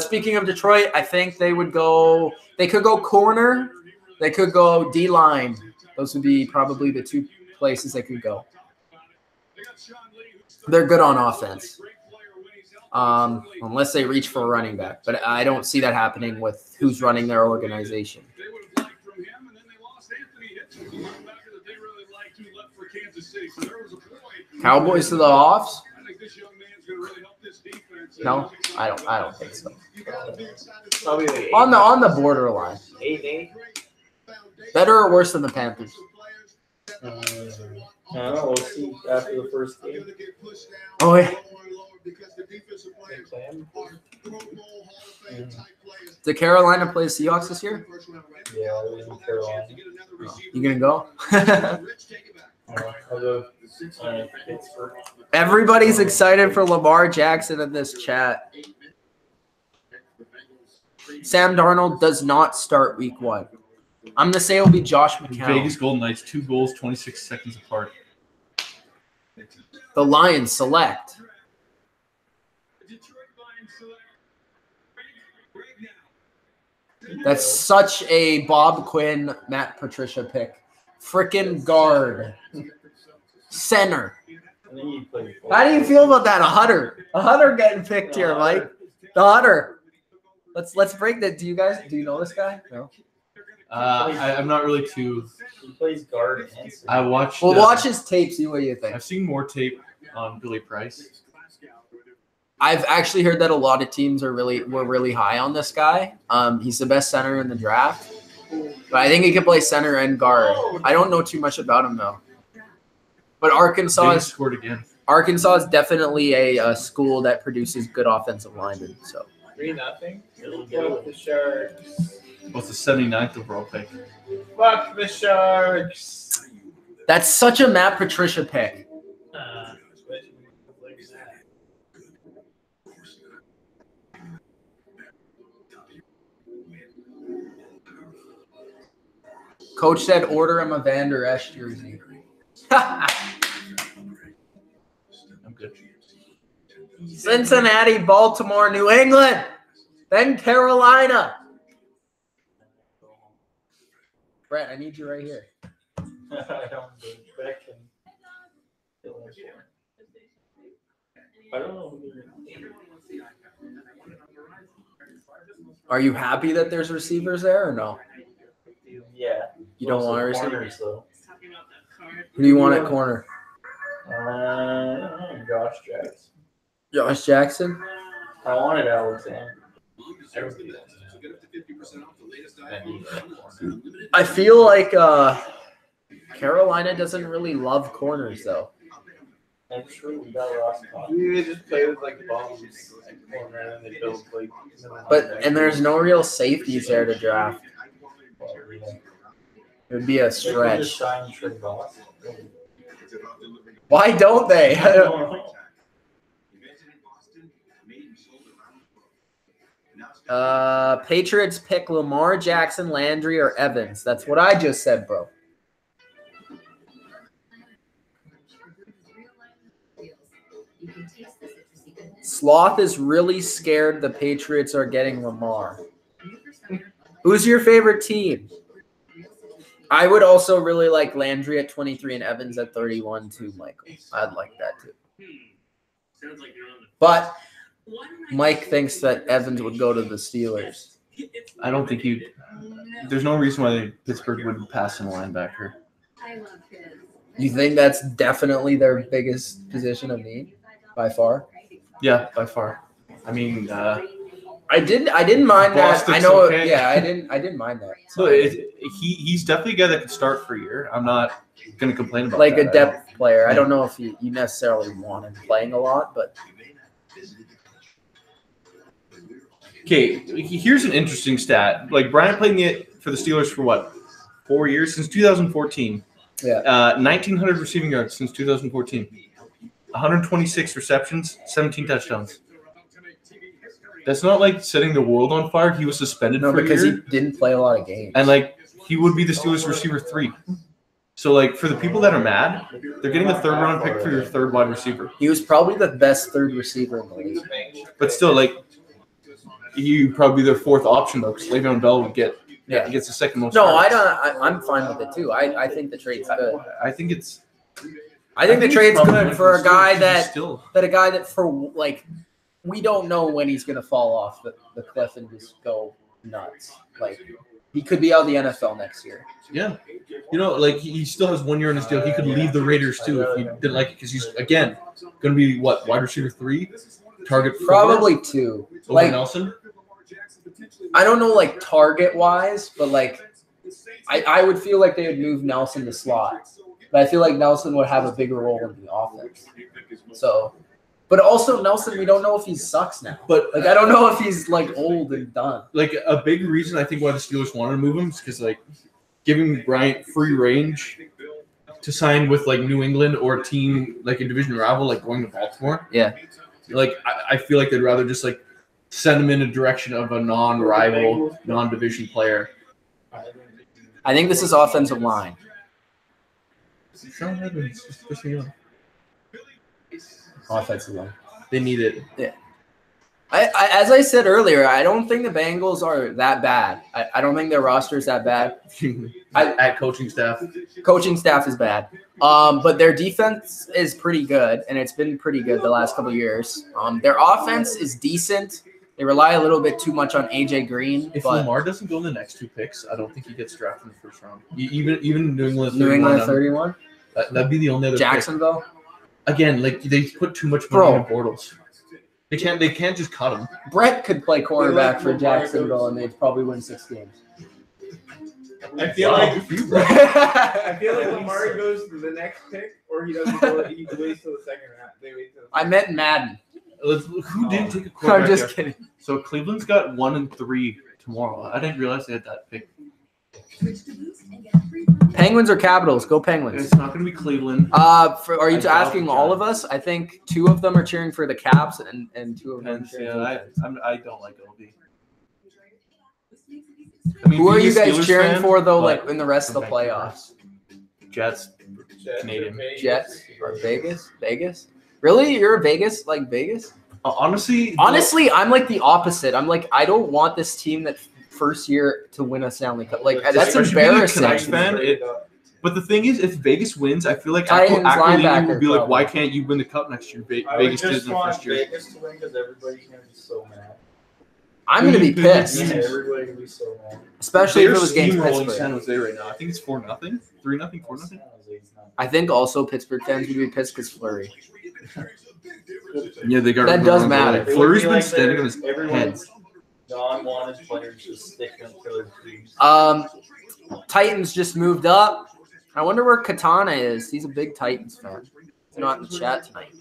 Speaking of Detroit, I think they would go. They could go corner. They could go D-line. Those would be probably the 2 places they could go. They're good on offense, unless they reach for a running back. But I don't see that happening with who's running their organization. Cowboys to the offs? No, I don't think so. Probably On the borderline. 8-8. Better or worse than the Panthers? I don't know. We'll see after the first game. Oh, yeah. Did Carolina play the Seahawks this year? Yeah, it was in Carolina. Oh, you gonna go? I'll go Pittsburgh. Everybody's excited for Lamar Jackson in this chat. Sam Darnold does not start week 1. I'm going to say it'll be Josh McCown. Vegas Golden Knights, 2 goals, 26 seconds apart. The Lions select. That's such a Bob Quinn, Matt Patricia pick. Frickin' guard. Center. How do you feel about that? A Hunter getting picked here, Mike. The Hunter. Let's break that. Do you know this guy? No. I'm not really too. He plays guard. I watched. Well, watch his tape. See what you think. I've seen more tape on Billy Price. I've actually heard that a lot of teams were really high on this guy. He's the best center in the draft, but I think he can play center and guard. I don't know too much about him though. But Arkansas scored again. Arkansas is definitely a school that produces good offensive linemen. So 3-0. Fuck the Sharks. What's the 79th overall pick? Fuck the Sharks. That's such a Matt Patricia pick. Coach said order him a Van Der Esch jersey. I'm good. Cincinnati, Baltimore, New England, then Carolina. Brett, I need you right here. I don't know. Are you happy that there's receivers there or no? Yeah. You don't want a receiver? Corners, though. Who do you want at corner? Josh Jackson. Josh Jackson? I wanted Alexander. I feel like Carolina doesn't really love corners, though. That's true. We got Ross. You just play with like bombs corner and they build like. And there's no real safeties there to draft. It would be a stretch. Why don't they? Patriots pick Lamar Jackson, Landry, or Evans. That's what I just said, bro. Sloth is really scared the Patriots are getting Lamar. Who's your favorite team? I would also really like Landry at 23 and Evans at 31 too, Michael. I'd like that too. But Mike thinks that Evans would go to the Steelers. I don't think you. There's no reason why Pittsburgh wouldn't pass in a linebacker. You think that's definitely their biggest position of need by far? Yeah, by far. I mean, I didn't mind that. I know. Okay. Yeah, I didn't mind that. So he's definitely a guy that could start for a year. I'm not going to complain about like that. A depth player. I don't know if you necessarily want him playing a lot, but. Okay, here's an interesting stat. Like Bryant played for the Steelers for what, 4 years since 2014. Yeah. 1,900 receiving yards since 2014. 126 receptions, 17 touchdowns. That's not like setting the world on fire. He was suspended for a year. Because he didn't play a lot of games. And like he would be the Steelers receiver 3. So like for the people that are mad, they're getting a third-round pick for your third wide receiver. He was probably the best third receiver in the league. But still, like he'd probably be their fourth option though, because Le'Veon Bell would get he gets the second most. No, targets. I'm fine with it too. I think the trade's good. I think it's. I think the trade's good for a guy still. that for like we don't know when he's gonna fall off the cliff and just go nuts. Like he could be out of the NFL next year. Yeah, you know, like he still has 1 year in his deal. He could leave the Raiders too if he didn't like it because he's again going to be what wide receiver 3, target 4? Probably 2. Like Nelson. I don't know, like target wise, but like I would feel like they would move Nelson to slot. But I feel like Nelson would have a bigger role in the offense. So, but also Nelson, we don't know if he sucks now. But like I don't know if he's like old and done. Like a big reason I think why the Steelers wanted to move him is because like giving Bryant free range to sign with like New England or a team like a division rival, like going to Baltimore. Yeah. Like I feel like they'd rather just like send him in a direction of a non-rival, non-division player. I think this is offensive line. Offensive line. They need it. Yeah. As I said earlier, I don't think the Bengals are that bad. I don't think their roster is that bad. At coaching staff. Coaching staff is bad. But their defense is pretty good, and it's been pretty good the last couple of years. Their offense is decent. They rely a little bit too much on AJ Green. If but Lamar doesn't go in the next 2 picks, I don't think he gets drafted in the first round. Even New England. New England 31. That'd be the only other Jacksonville. Pick. Again, like they put too much money in Bortles. They can't just cut him. Brett could play quarterback for Jacksonville, and they'd probably win 6 games. I feel like Lamar goes to the next pick, or he doesn't go. He waits till the second round. They wait till. I meant Madden. Who didn't take a quarterback? I'm just kidding. So Cleveland's got 1 and 3 tomorrow. I didn't realize they had that pick. Penguins or Capitals? Go Penguins. It's not going to be Cleveland. Are you asking all of us? I think 2 of them are cheering for the Caps, and 2 of them are cheering for the Pens. I don't like OB. Who are you guys cheering for, though, like in the rest of the playoffs? Jets, Canadian. Jets or Vegas? Vegas? Really? You're a Vegas? Like Vegas? Honestly, I'm like the opposite. I'm like, I don't want this team that first year to win a Stanley Cup. Like, that's embarrassing. But the thing is, if Vegas wins, I feel like Titans Aquilini will be like, why can't you win the Cup next year? Vegas did in the first year. Vegas to win because everybody's going to be so mad. I'm going to be pissed. Yeah, everybody will be so mad. Especially if it was games Pittsburgh. San Jose right now. I think it's 4-0, 3-0, 4-0. I think also Pittsburgh fans would be pissed because Fleury. Yeah, they got that does matter. Fleury's been standing on his head. Non-wanted players just sticking up killer teams. Titans just moved up. I wonder where Katana is. He's a big Titans fan. He's not in the chat tonight.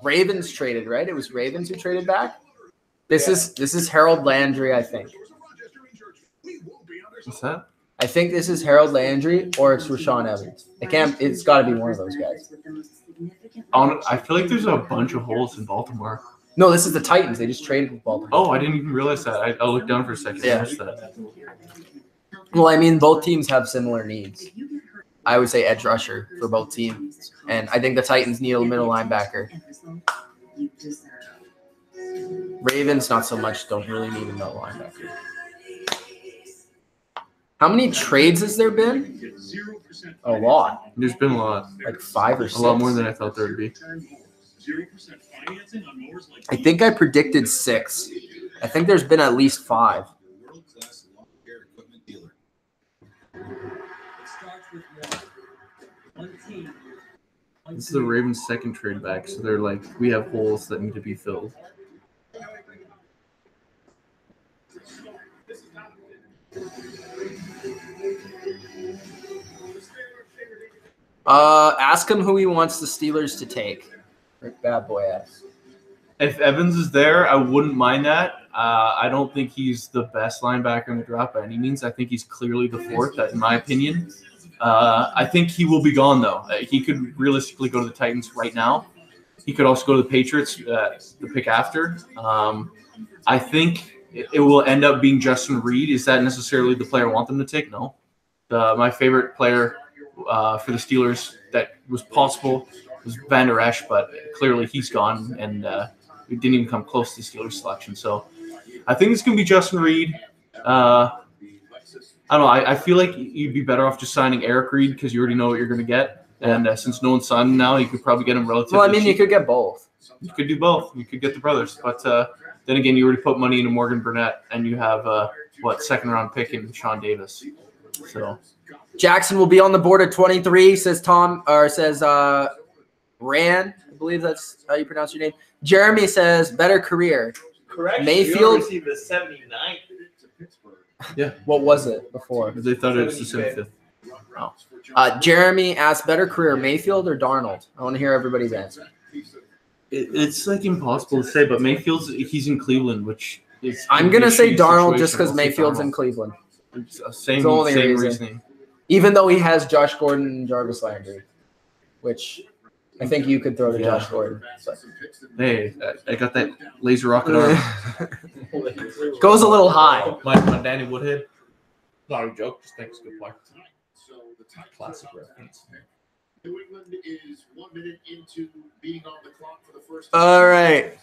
Ravens traded, right? It was Ravens who traded back. This is Harold Landry, I think. What's that? I think this is Harold Landry or it's Rashawn Evans. It's got to be one of those guys. I feel like there's a bunch of holes in Baltimore. No, this is the Titans. They just traded with Baltimore. Oh, I didn't even realize that. I looked down for a second. Yeah. I missed that. Well, I mean, both teams have similar needs. I would say edge rusher for both teams. And I think the Titans need a middle linebacker. Ravens, not so much. Don't really need a middle linebacker. How many trades has there been? A lot. There's been a lot. Like 5 or 6. A lot more than I thought there would be. I think I predicted 6. I think there's been at least 5. This is the Ravens' second trade back, so they're like, we have holes that need to be filled. Ask him who he wants the Steelers to take. Rick Bad Boy asks. If Evans is there, I wouldn't mind that. I don't think he's the best linebacker in the draft by any means. I think he's clearly the 4th, in my opinion. I think he will be gone, though. He could realistically go to the Titans right now. He could also go to the Patriots, the pick after. I think it will end up being Justin Reed. Is that necessarily the player I want them to take? No. My favorite player for the Steelers that was possible was Van Der Esch, but clearly he's gone, and we didn't even come close to the Steelers selection. So I think it's going to be Justin Reed. I don't know. I feel like you'd be better off just signing Eric Reed because you already know what you're going to get. And since no one's signed him now, you could probably get him relatively Well, I mean, cheap. you could get both. You could do both. You could get the brothers. But then again, you already put money into Morgan Burnett, and you have, second-round pick in Sean Davis. So Jackson will be on the board at 23, says Tom, or says Ran. I believe that's how you pronounce your name. Jeremy says better career. Correct. Mayfield received the 79th. yeah, What was it before? they thought it was the 75th. Jeremy asked better career, Mayfield or Darnold? I want to hear everybody's answer. It's like impossible to say, but he's in Cleveland, which is. I'm gonna say Darnold just because I'll say Mayfield's Darnold. in Cleveland. Same only reason. reasoning. Even though he has Josh Gordon and Jarvis Landry, which I think you could throw to Josh Gordon. But. Hey, I got that laser rocket arm. Goes a little high. My Danny Woodhead. Not a joke. Just think it's a good play. Classic reference. New England is 1 minute into being on the clock for the first. All right.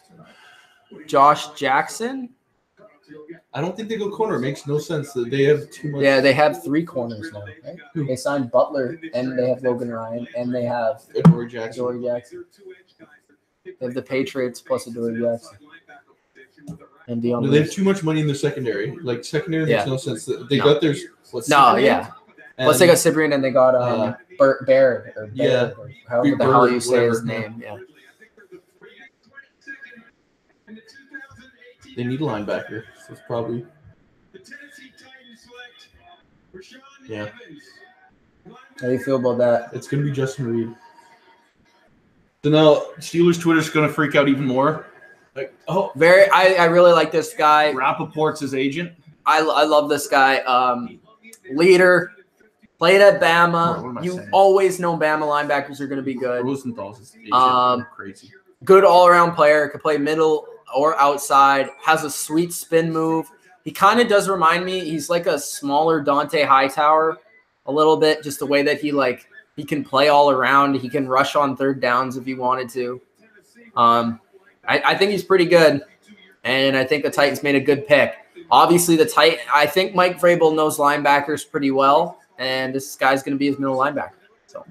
Josh Jackson. I don't think they go corner. It makes no sense. They have too much. Yeah, they have 3 corners now. Right? They signed Butler, and they have Logan Ryan, and they have Adoree Jackson. Adoree Jackson. They have the Patriots plus Adoree Jackson. And Dion No, they have too much money in their secondary. Like, secondary makes no sense. They got their. Yeah. Plus, they got Cyprian, and they got Baird. Or however the hell you say his name. Yeah. They need a linebacker. So it's probably. Yeah. How do you feel about that? It's going to be Justin Reed. So now Steelers Twitter's going to freak out even more. Like, I really like this guy. Rappaport's his agent. I love this guy. Leader. Played at Bama. You always know Bama linebackers are going to be good. Rosenthal's his agent. Crazy. Good all-around player. Could play middle or outside. Has a sweet spin move. He kind of does remind me. He's like a smaller Dante Hightower a little bit. Just the way that he can play all around. He can rush on third downs if he wanted to. I think he's pretty good. And I think the Titans made a good pick. Obviously, I think Mike Vrabel knows linebackers pretty well. And this guy's going to be his middle linebacker. So.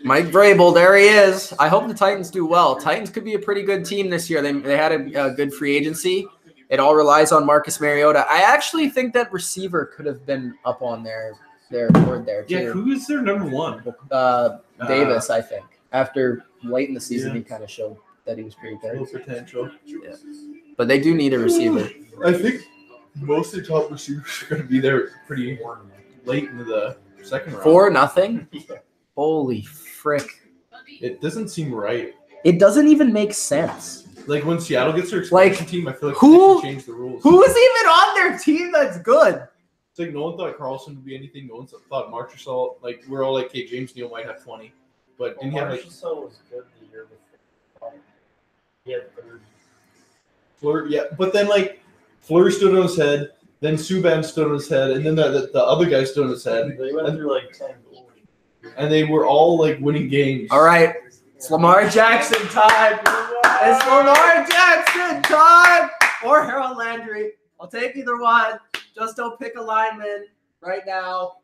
Mike Vrabel, there he is. I hope the Titans do well. Titans could be a pretty good team this year. They had a good free agency. It all relies on Marcus Mariota. I actually think that receiver could have been up on their board there too. Yeah, who is their number 1? Davis, I think. After late in the season, he kind of showed that he was pretty good. No potential. Yeah. But they do need a receiver. I think most of the top receivers are going to be there pretty late into the second round. 4-0? Holy frick. It doesn't seem right. It doesn't even make sense. Like when Seattle gets their expansion team, I feel like they should change the rules. Who's even on their team that's good? It's like no one thought Carlson would be anything. No one thought Marchessault. Like we're all like, hey, James Neal might have 20. But didn't he have Marchessault was good the year before. He had 30. Fleur, yeah, but then like Fleur stood on his head, then Subban stood on his head, and then the other guy stood on his head. They went through like 10 goals. And they were all like winning games. All right, it's Lamar Jackson time. It's Lamar Jackson time. Or Harold Landry. I'll take either one. Just don't pick a lineman right now.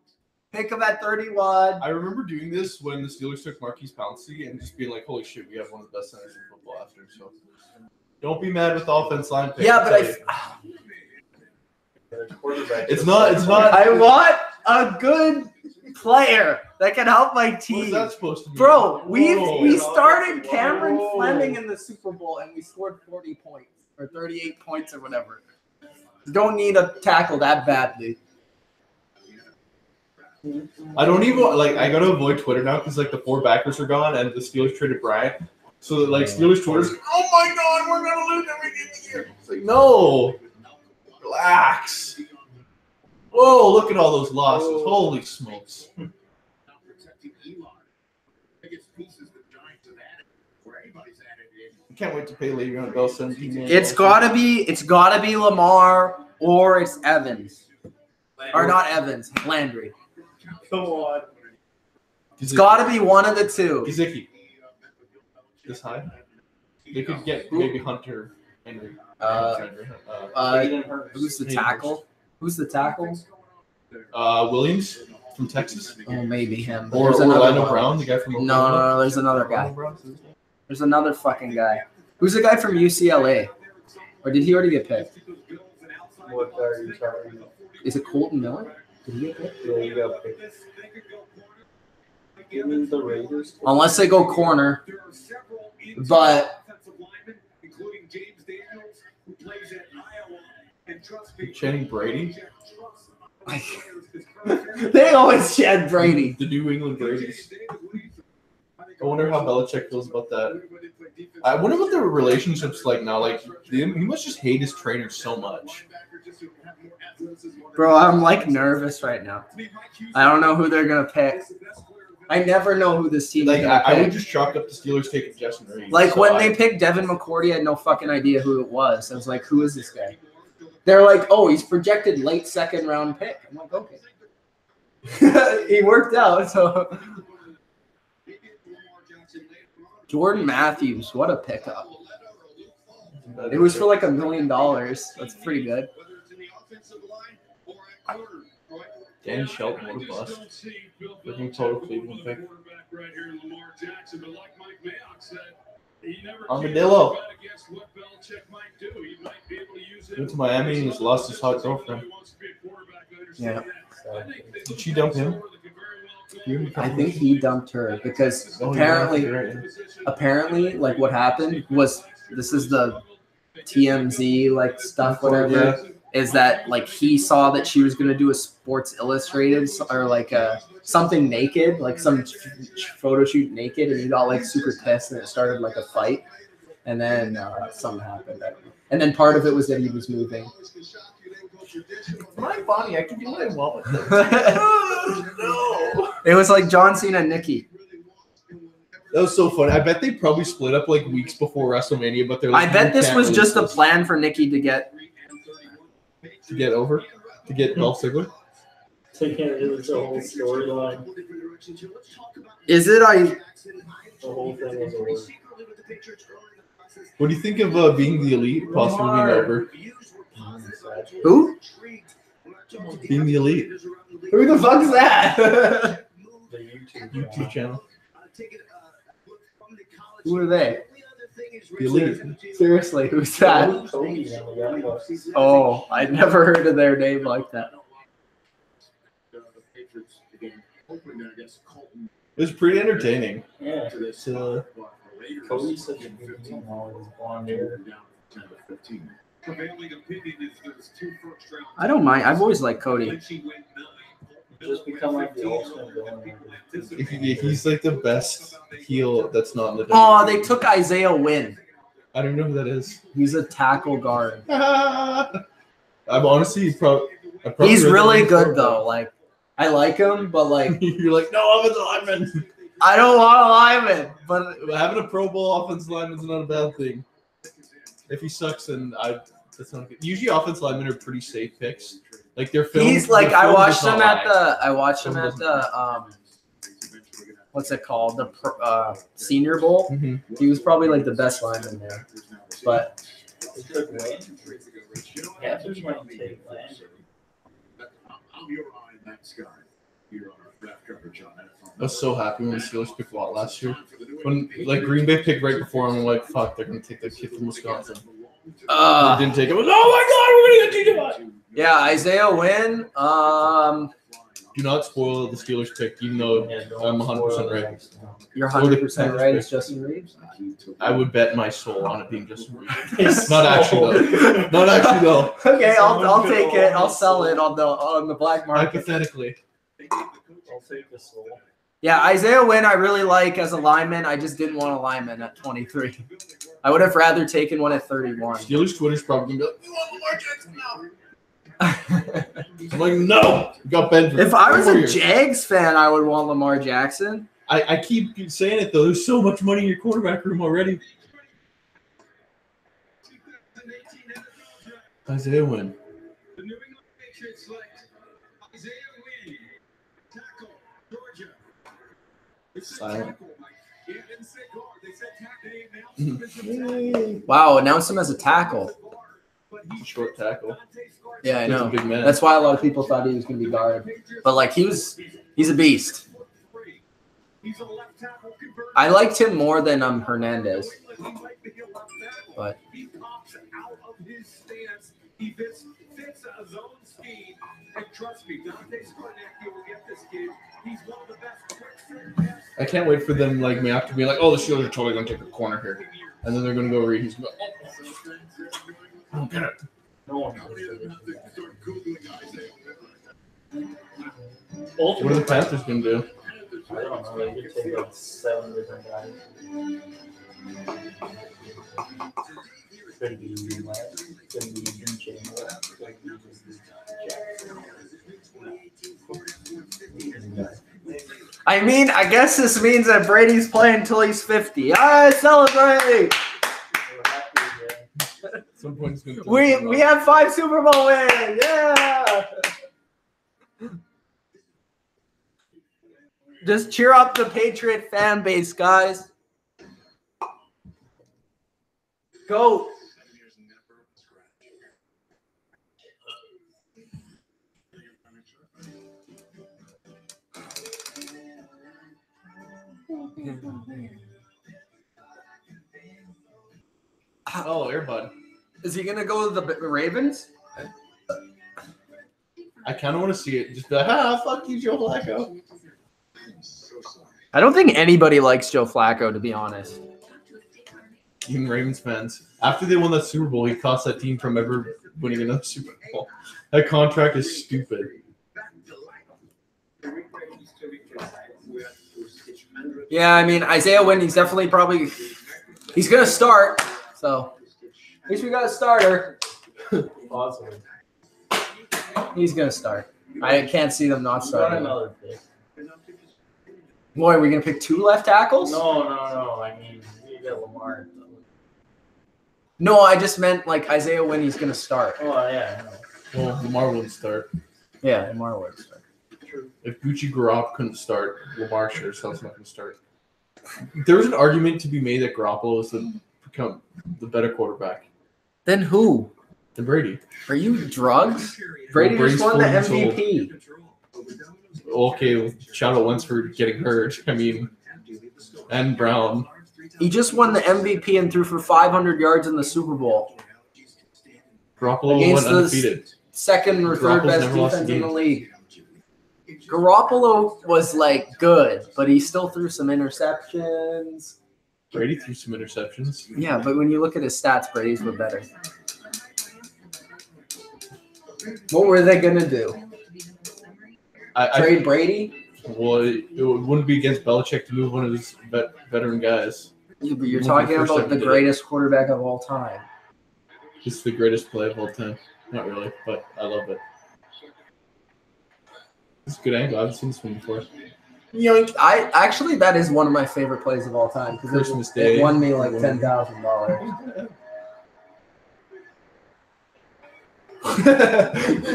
Pick him at 31. I remember doing this when the Steelers took Marquise Pouncey and just being like, holy shit, we have one of the best centers in football after. So don't be mad with the offense line pick. Yeah, but it's not. I want a good player that can help my team. What is that supposed to be? Bro, we started Cameron Fleming in the Super Bowl and we scored 40 points or 38 points or whatever. Don't need a tackle that badly. I don't even like. I gotta avoid Twitter now because like the 4 backers are gone and the Steelers traded Bryant. So that like Steelers Twitter's, oh my God, we're gonna lose everything this year. It's like no, relax. Whoa, look at all those losses. Holy smokes. I can't wait to pay Le'Veon Bell $17 million. It's gotta be Lamar or it's Evans. Or not Evans, Landry. Come on. It's gotta be one of the two. Gesicki. This high? They could get maybe Hunter Henry. Who's the tackle? Who's the tackle? Williams from Texas. Oh, maybe him. Or Orlando Brown, the guy from Oklahoma. No, there's another guy. There's another fucking guy. Who's the guy from UCLA? Or did he already get picked? What guy are you talking about? Is it Colton Miller? Did he get picked? Yeah, you got picked. Even the Raiders. Unless they go corner. But Channing Brady. they always shed Brady. The New England Brady's. I wonder how Belichick feels about that. I wonder what their relationship's like now. Like, he must just hate his trainer so much. Bro, I'm like nervous right now. I don't know who they're gonna pick. I never know who this team is Like, gonna I would pick. just chalk up the Steelers taking Justin Reed. Like So when they picked Devin McCourty, I had no fucking idea who it was. I was like, who is this guy? They're like, oh, he's projected late second round pick. I'm like, okay. He worked out. So Jordan Matthews, what a pickup. It was for like $1 million. That's pretty good. Dan Shelton, what a bust. Looking total Cleveland pick. Armadillo. Went to Miami and just lost his hot girlfriend. Yeah. Did she dump him? I think he dumped her because apparently, like what happened was, this is the TMZ like stuff, whatever, is that like he saw that she was gonna do a Sports Illustrated or like something naked, like some photo shoot naked, and he got like super pissed and it started like a fight, and then something happened. And then part of it was that he was moving. My body, I can do what I want with it. No. It was like John Cena and Nikki. That was so funny. I bet they probably split up like weeks before WrestleMania, but they're like, I bet this was just a plan for Nikki to get Dolph Ziggler. Taking it into the whole storyline. Is it? The whole thing was over. What do you think of being the elite possibly being over? Who? Being the elite. Who the fuck is that? The YouTube channel. Who are they? The elite. Seriously, who's that? Oh, I'd never heard of their name like that. It was pretty entertaining. Yeah. So, Cody's such a good team, all his blonde hair. I don't mind. I've always liked Cody. Just become like the ultimate villain. he's like the best heel that's not in the Oh, they took Isaiah Wynn. I don't know who that is. He's a tackle guard. I'm honestly probably He's really good though. Like, I like him, but like you're like, no, I'm a lineman. I don't want a lineman, but Having a Pro Bowl offensive lineman is not a bad thing. If he sucks, then that's not good. Usually, offensive linemen are pretty safe picks. Like they're filmed. he's like I watched him at the what's it called, the Senior Bowl. Mm-hmm. He was probably like the best lineman there, but Yeah, there's one take land. I'm your eye in that sky. Here on our draft coverage on NFL. I was so happy when the Steelers picked Watt last year. When like Green Bay picked right before, I'm like, fuck, they're gonna take the kid from Wisconsin. They didn't take it. I was, oh my god, we're gonna get TJ. yeah, Isaiah Wynn. Do not spoil the Steelers pick, even though I'm 100% right. You're 100% right. It's Justin Reeves. I would bet my soul on it being Justin Reeves. Not actually though. Not actually though. Okay, I'll take it. I'll sell it on the black market. Hypothetically. I'll take the soul. Yeah, Isaiah Wynn I really like as a lineman. I just didn't want a lineman at 23. I would have rather taken one at 31. Steelers Twitter's probably gonna be like, we want Lamar Jackson now. I'm like, no. We got Ben. If I was a Jags fan, I would want Lamar Jackson. I keep saying it though. There's so much money in your quarterback room already. Isaiah Wynn. The New England Patriots select Isaiah Wynn, tackle, Georgia. Silent. Wow, announce him as a tackle. Short tackle. Yeah, I He's a know. big man. That's why a lot of people thought he was going to be guard. But like he's a beast. I liked him more than Hernandez. But he pops out of his stance. He fits a zone scheme. And trust me, Dante Skornecki will get this kid. He's one of the best quick. I can't wait for them like Mac to be like, oh, the Steelers are totally gonna take a corner here, and then they're gonna go read. He's gonna go, oh, I don't get it. No one What are the Panthers gonna do? I don't know. They could take like 7 different guys. Could be Lance. Could be DJ Moore. Could be I mean, I guess this means that Brady's playing until he's 50. All right, celebrate! At some point, it's gonna We have 5 Super Bowl wins. Yeah. Just cheer up the Patriot fan base, guys. Go. Oh, Airbud. Is he gonna go to the Ravens? I kind of want to see it. Just be like, fuck you, Joe Flacco. I don't think anybody likes Joe Flacco, to be honest. Even Ravens fans. After they won that Super Bowl, he cost that team from ever winning another Super Bowl. That contract is stupid. Yeah, I mean, Isaiah Wynn, he's definitely he's going to start. So, at least we got a starter. Awesome. He's going to start. I can't see them not Got starting. another pick. Boy, are we going to pick 2 left tackles? No. I mean, you get Lamar. No, I just meant like Isaiah Wynn, he's going to start. Oh, yeah. I know. Well, Lamar wouldn't start. Yeah, Lamar would start. If Gucci Garoppolo couldn't start, Lamar sure as hell's not going to start. There was an argument to be made that Garoppolo is become the better quarterback Then who? than Brady. Are you drugs? Brady Brady's just won the 40 years MVP. Okay, well, shout out Wentz for getting hurt. I mean, and Brown. He just won the MVP and threw for 500 yards in the Super Bowl. Garoppolo Against went the undefeated. Second or third Garoppolo's best never lost a defense in the game. league. Garoppolo was like good, but he still threw some interceptions. Brady threw some interceptions. Yeah, but when you look at his stats, Brady's were better. What were they gonna do? Trade Brady? Well, it wouldn't be against Belichick to move one of his veteran guys. Yeah, but you're It wouldn't be talking first about time the he did greatest quarterback of all time. It's the greatest play of all time. Not really, but I love it. It's a good angle. I haven't seen this one before. You know, that is one of my favorite plays of all time because Christmas Day. it won me like $10,000.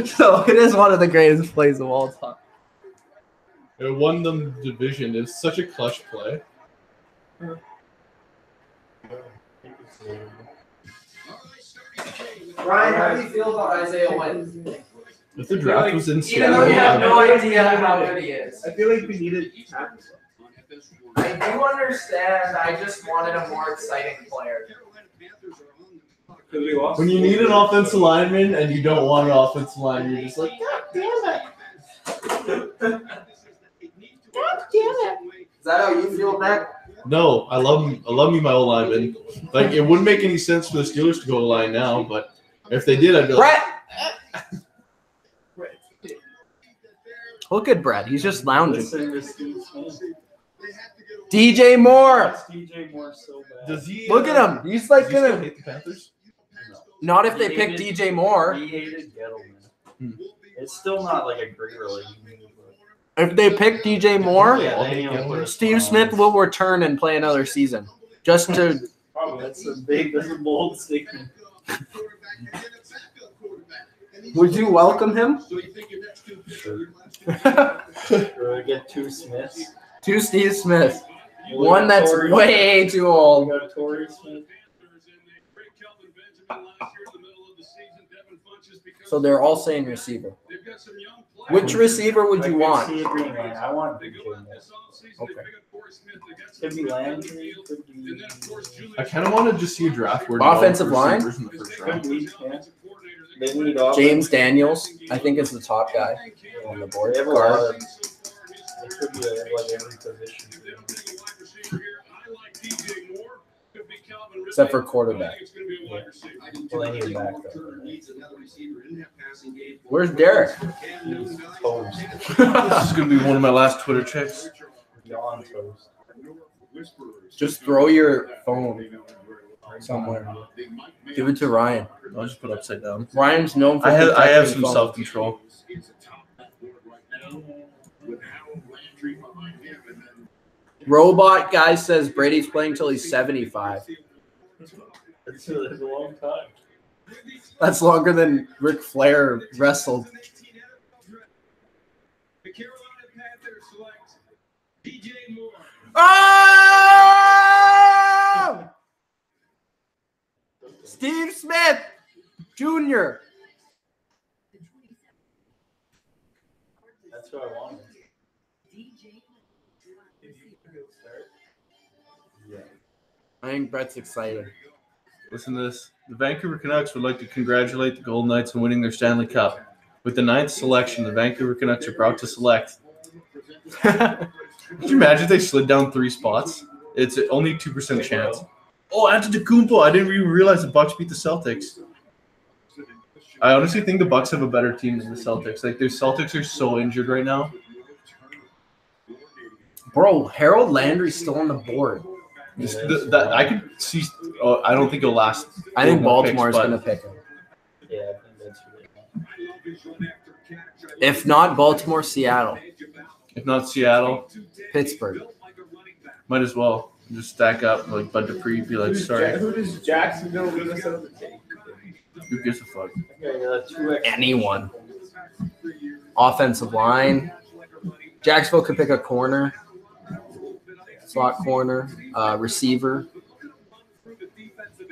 So it is one of the greatest plays of all time. It won them the division. It's such a clutch play. Ryan, how do you feel about Isaiah Wynn? If the draft was in Even though you have Seattle, no idea how good he is. I feel like we needed. I do understand. I just wanted a more exciting player. when you need an offensive lineman and you don't want an offensive lineman, you're just like, God damn it. Is that how you feel, Mac? No, I love me my old lineman. Like, it wouldn't make any sense for the Steelers to go line now, but if they did, I'd be like, Brett! Look at Brett. He's just lounging. Listen to Steve Smith. DJ Moore. DJ Moore so bad. does he? Look at him. He's like Does he still gonna. hate the Panthers? Not if they pick DJ Moore. He hated Gettleman. Hmm. It's still not like a great relationship. If they pick DJ Moore, Yeah, then he'll put us Steve on. Smith will return and play another season. Just to. Probably that's a bold statement. Would you welcome him? Sure. Or get 2 Smiths. 2 Steve Smith. You One got that's Torrey- way too You old. got Torrey Smith. So they're all saying receiver. Which receiver would I you could want? see it being like, I want DJ Moore. Okay. Could be Landry. Could be. I kind of want to just see a draft where Offensive develop line? receivers in the first Could round. be. Yeah. They need offense. James Daniels, I think, is the top guy on the board. They have a lot of. It could be like every position. Except for quarterback. Well, they need a back though. Where's Derek? Toast. This is going to be one of my last Twitter checks. Yawn toast. Just throw your phone somewhere. Give it to Ryan. I'll just put it upside down. Ryan's known for I have protecting some phones. self-control. Robot guy says Brady's playing till he's 75. That's a long time. That's longer than Ric Flair wrestled. The Carolina Panthers select DJ Moore. Oh! Steve Smith Jr. That's what I wanted. I think Brett's excited. Listen to this. The Vancouver Canucks would like to congratulate the Golden Knights on winning their Stanley Cup. With the 9th selection, the Vancouver Canucks are proud to select. Could you imagine if they slid down 3 spots? It's only 2% chance. Oh, Antetokounmpo. I didn't even realize the Bucks beat the Celtics. I honestly think the Bucks have a better team than the Celtics. Like, their Celtics are so injured right now. Bro, Harold Landry's still on the board. I could see. Oh, I don't think it'll last. I think Baltimore's going to pick him. Yeah, I think that's really If not Baltimore, Seattle. If not Seattle, Pittsburgh. might as well just stack up like Bud Dupree. Be like, sorry, Who does Jacksonville Minnesota take? who gives a fuck? Anyone. Offensive line. Jacksonville could pick a corner. Slot corner. Receiver.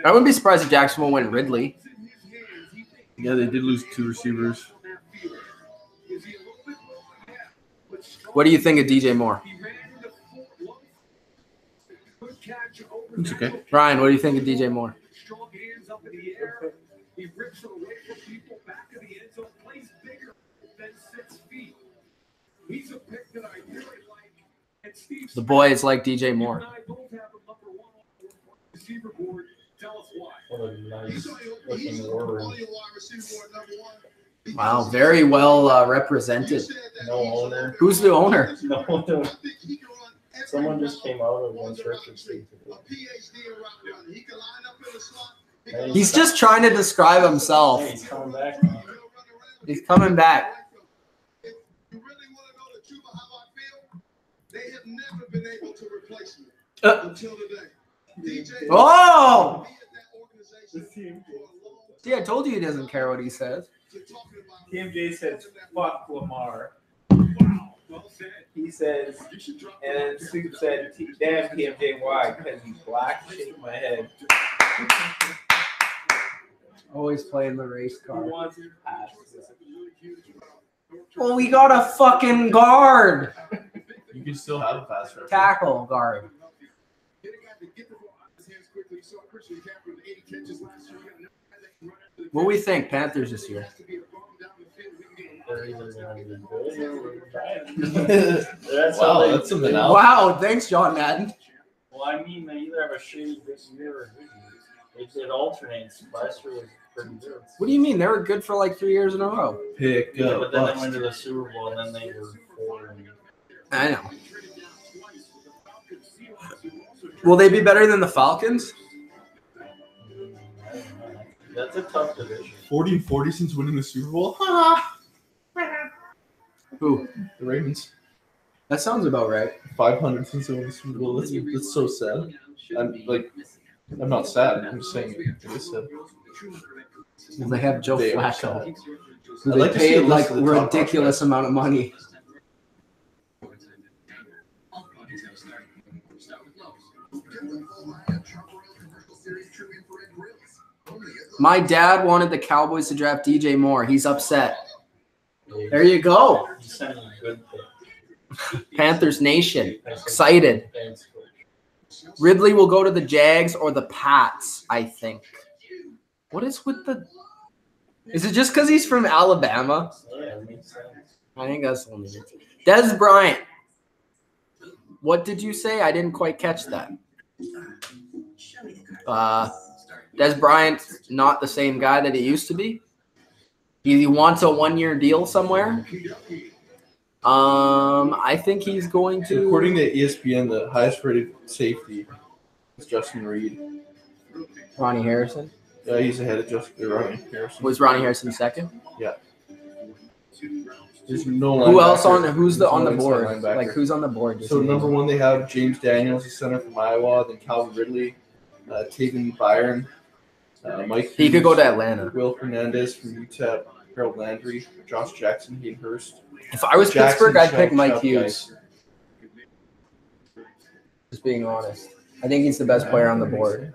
I wouldn't be surprised if Jacksonville went Ridley. Yeah, they did lose 2 receivers. What do you think of DJ Moore? It's okay. Ryan, what do you think of DJ Moore? He rips it away from people back of the end zone, plays bigger than 6 feet. He's a pick that I really like. And Steve The boys like DJ Moore. and I both have him number 1 on the receiver board. Tell us why. What a nice looking word. Wow, very well represented. No owner. Who's the owner? No owner. Someone just came out of unrestricted state today. He's just trying to describe himself. Hey, he's coming back now. He's coming back. They have never been able to replace me until today. Oh! See, I told you he doesn't care what he says. TMJ says, fuck Lamar. He says, and then Soup said, damn TMJ, why? Because he's black, shake my head. Always playing the race Who car. wants to pass? Well, we got a fucking guard. You can still have a pass rush. Tackle guard. What do we think, Panthers this year? They're either gonna be good or bad. That's how Wow, they, that's something else. Wow, thanks, John Madden. Well, I mean, they either have a shitty this year or good year. It alternates. Last year was pretty good. What do you mean? They were good for like 3 years in a row. Pick Yeah, up but then they Bucks. went to the Super Bowl and then they were 4. I know. Will they be better than the Falcons? That's a tough division. 40-40 since winning the Super Bowl. Who? The Ravens. That sounds about right. 500 since they won the Super Bowl. That's so sad. I'm not sad. I'm just saying it is sad. Well, they have Joe They are Flacco. sad. Who I'd they like to see paid a like list of the top ridiculous amount of money. My dad wanted the Cowboys to draft DJ Moore. He's upset. There you go. You sent me a good pick. Panthers Nation. Excited. Thanks, Coach. Ridley will go to the Jags or the Pats, I think. What is with the... Is it just because he's from Alabama? Yeah, it makes sense. I think that's only it. Des Bryant. What did you say? I didn't quite catch that. Des Bryant's not the same guy that he used to be. He wants a 1-year deal somewhere. I think he's going to. According to ESPN, the highest rated safety is Justin Reed. Ronnie Harrison. Yeah, he's ahead of Ronnie Harrison. Was Ronnie Harrison second? Yeah. There's no Who else linebacker. who's on the no board? inside linebacker. Like who's on the board? So number one, they have James Daniels, the center from Iowa, then Calvin Ridley, Taven Byron, Mike. He could go to Atlanta. Will Hernandez from UTEP, Harold Landry, Josh Jackson, Hayden Hurst. If I was Jackson, Pittsburgh, I'd pick Mike Chubb, Hughes. Just being honest. I think he's the best player on the board.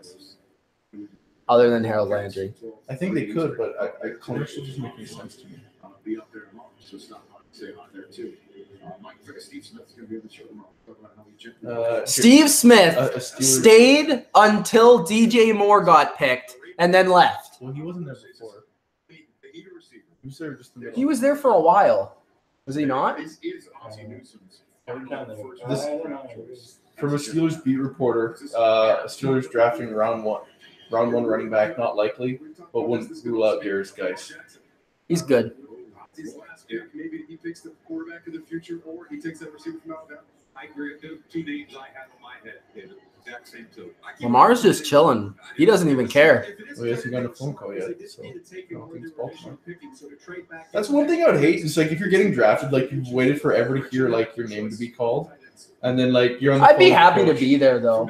Other than Harold Landry. I think they could, but I commercial doesn't make any sense to me. Be up there tomorrow, so stop by and say hi there too. Mike, Steve Smith's going to be on the show tomorrow. Talk about how he checked. Steve Smith stayed until DJ Moore got picked and then left. Well, he wasn't there before. He was there just the middle. He was there for a while. Was he not? This is Ozzie Newsom's. From a Steelers beat reporter, Steelers drafting round one running back, not likely, but wouldn't rule out Darius Geis. He's good. His last pick, maybe he picks the quarterback of the future, or he takes that receiver from Alabama. I agree. The two names I have in my head, the exact same two. Lamar's just chilling. He doesn't even care. Well, he hasn't got a phone call yet, so I don't think it's Baltimore. That's one thing I would hate. Is like if you're getting drafted, like you've waited forever to hear like your name to be called, and then like you're on the I'd be phone happy with to be there though.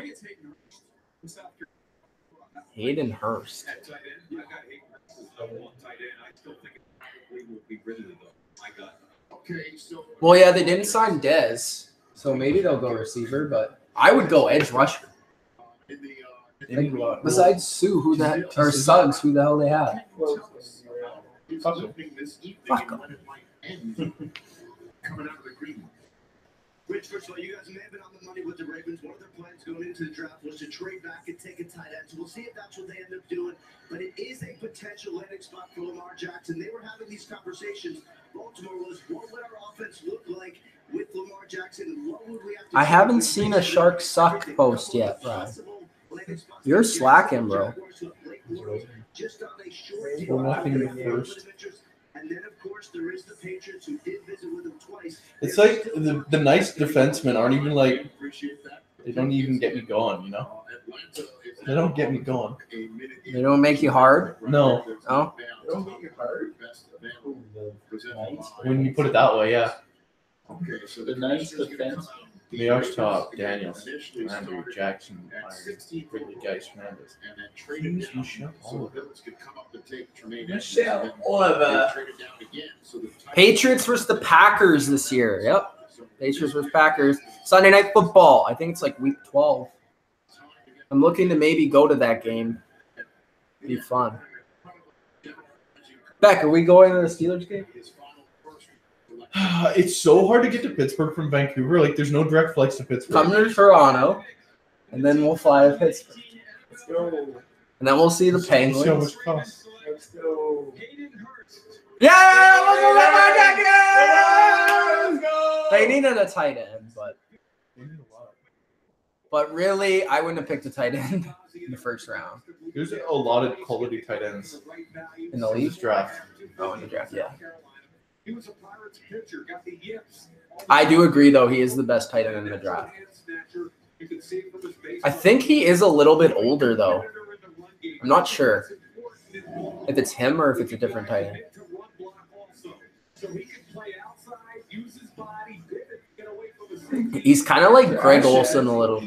Hayden Hurst. Well, yeah, they didn't sign Dez, so maybe they'll go receiver, but I would go edge rusher. Besides Sue, who that or Suggs, who the hell they have? Fuck him. Fuck him. Coming out of the green. Rich, first of all, you guys may have been on the money with the Ravens. One of their plans going into the draft was to trade back and take a tight end. So we'll see if that's what they end up doing. But it is a potential landing spot for Lamar Jackson. They were having these conversations. Baltimore was, what would our offense look like with Lamar Jackson? What would we have to I haven't seen a Shark Suck post yet, bro. You're slacking, bro. Just on a short deal. Well, nothing in the first. And then, of course, there is the Patriots who did visit with him twice. It's like the nice defensemen aren't even like they don't even get me going, you know? They don't get me going. They don't make you hard? No. No? They don't make it hard. When you put it that way, yeah. Okay, so The nice defense. Mayock's top, Daniels, Landry, Jackson, Ridley, Geis, Hernandez. and then traded Jeez, down. Michelle So the Oliver. Bills could come up and take Tremaine. Michelle Edmonds, and Oliver. they traded down again. So the Patriots versus the Packers this year. Yep. Patriots versus Packers. Sunday Night Football. I think it's like week 12. I'm looking to maybe go to that game. Be fun. Beck, are we going to the Steelers game? It's so hard to get to Pittsburgh from Vancouver. Like, there's no direct flights to Pittsburgh. Come to Toronto, and then we'll fly to Pittsburgh. Let's go. And then we'll see the Let's see how much Penguins. it costs. Let's go. Yeah! Let's go! They needed a tight end, but really, I wouldn't have picked a tight end in the first round. There's a lot of quality tight ends In the in league? this draft. Oh, in the draft, yeah. He was a Pirates pitcher, got the yips. I do agree, though. He is the best tight end in the draft. I think he is a little bit older, though. I'm not sure if it's him or if it's a different tight end. He's kind of like Greg Olson a little.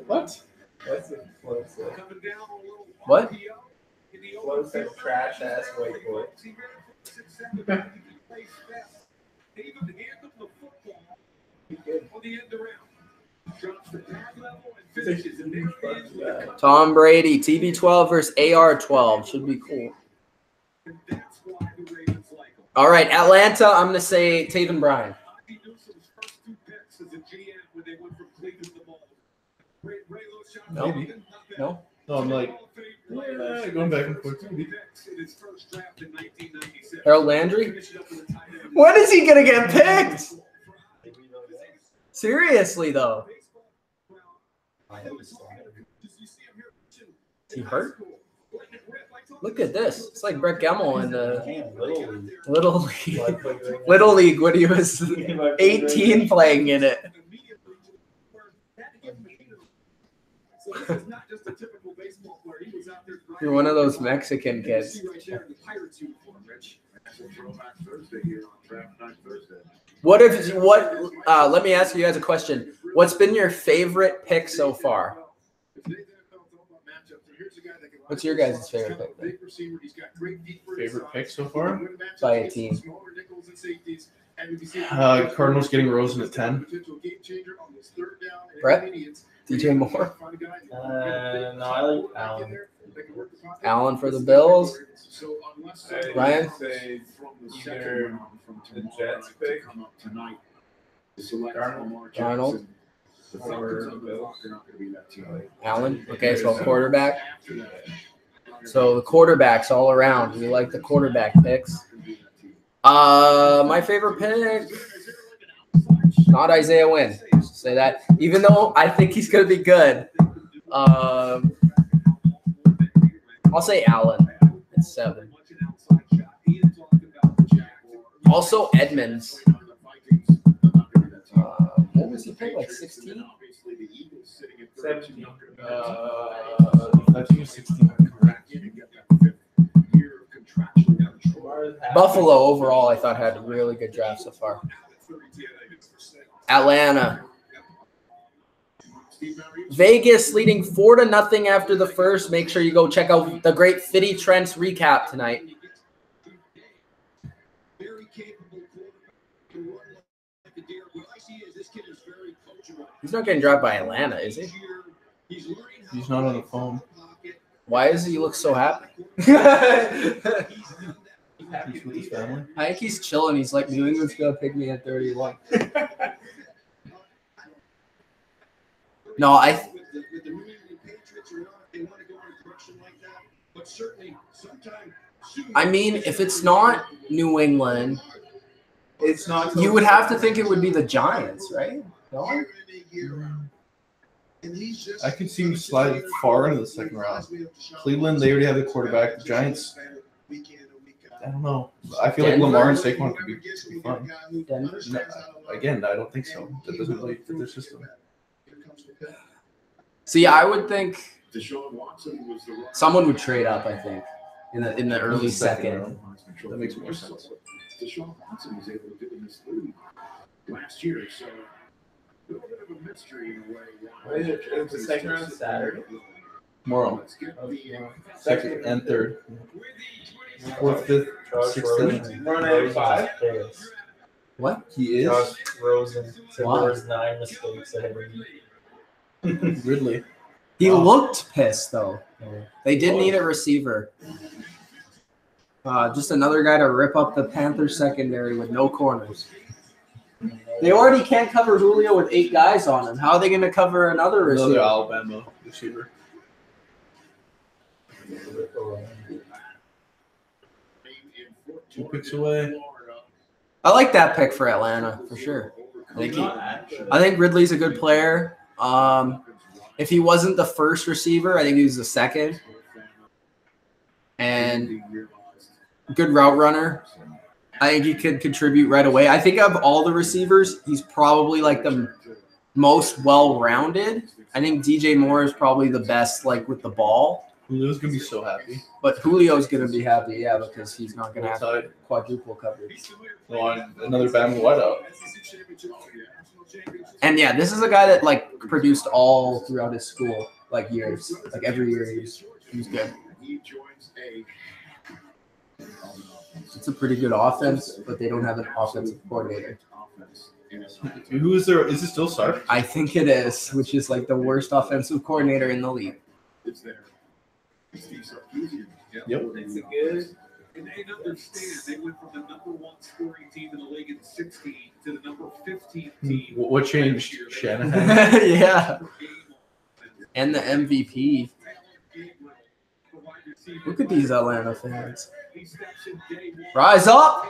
What? That's a close. What? Close that trash ass white boy. Tom Brady, TB12 versus AR12. Should be cool. All right, Atlanta, I'm going to say Taven Bryan. No? No? No, I'm like, yeah, going back and forth. Harold Landry? When is he going to get picked? Seriously, though. Is he hurt? Look at this. It's like Brett Gemmell in the Man, Little League. Little Do I League. play right now? Little League when he was 18 playing in it. So this is not just a typical baseball player. He was out there. You're one of those Mexican kids. Right there in the Pirates uniform, Rich. That's a throwback Thursday here on Draft Night Thursday. Let me ask you guys a question. What's been your favorite pick so far? What's your guys' favorite pick then? Favorite pick so far? By a team. Cardinals getting Rosen at 10. Brett? DJ Moore? No, I like Allen. Allen for the Bills? Ryan? Say either the Jets pick, Arnold? or the Bills. Allen? Okay, so quarterback. So the quarterbacks all around. We like the quarterback picks. My favorite pick, not Isaiah Wynn. Just say that. Even though I think he's going to be good. I'll say Allen at 7. Also Edmonds. What was he picked? Like 16? 17. I think it's 16. Buffalo overall, I thought had a really good draft so far. Atlanta. Vegas leading 4-0 after the first. Make sure you go check out the great Fitty Trent's recap tonight. He's not getting dropped by Atlanta, is he? He's not on the phone. Why does he look so happy? He's with his family. I think he's chilling. He's like, New England's going to pick me at 31. No, I mean, if it's not New England, It's not. you would have to think it would be the Giants, right? No? I could see him slide far into the second round. Cleveland, they already have the quarterback. The Giants, I don't know. I feel like Lamar and Saquon could be fun. Denver? No, again, I don't think so. That doesn't really fit their system. See, I would think someone would trade up, I think, in the early second. That makes more sense. Deshaun Watson was able to do in this league last year, so a little bit of a mystery in a way. What is it? It's the second round Saturday. Tomorrow. Second and third. Fourth, fifth, sixth, seventh. Run at 5. What? He is. Josh Rosen said Wow. there was 9 mistakes ahead of me. Ridley. He looked pissed, though. They did need a receiver. Just another guy to rip up the Panthers secondary with no corners. They already can't cover Julio with 8 guys on him. How are they going to cover another Another receiver? Alabama receiver. 2 picks away. I like that pick for Atlanta, for sure. I think Ridley's a good player. If he wasn't the first receiver, I think he was the second. And good route runner. I think he could contribute right away. I think of all the receivers, he's probably like the most well-rounded. I think DJ Moore is probably the best, like with the ball. Julio's gonna be so happy. But Julio's gonna be happy, yeah, because he's not gonna have quadruple coverage. On another Bama wideout. And yeah, this is a guy that like produced all throughout his school, like years, like every year he's good. It's a pretty good offense, but they don't have an offensive coordinator. Who is there? Is it still Sark? I think it is, which is like the worst offensive coordinator in the league. Yep. It's good. And they understand they went from the number 1 scoring team in the league in 16 to the number 15 team. What changed? Shanahan. Yeah. And the MVP. Look at these Atlanta fans. Rise up!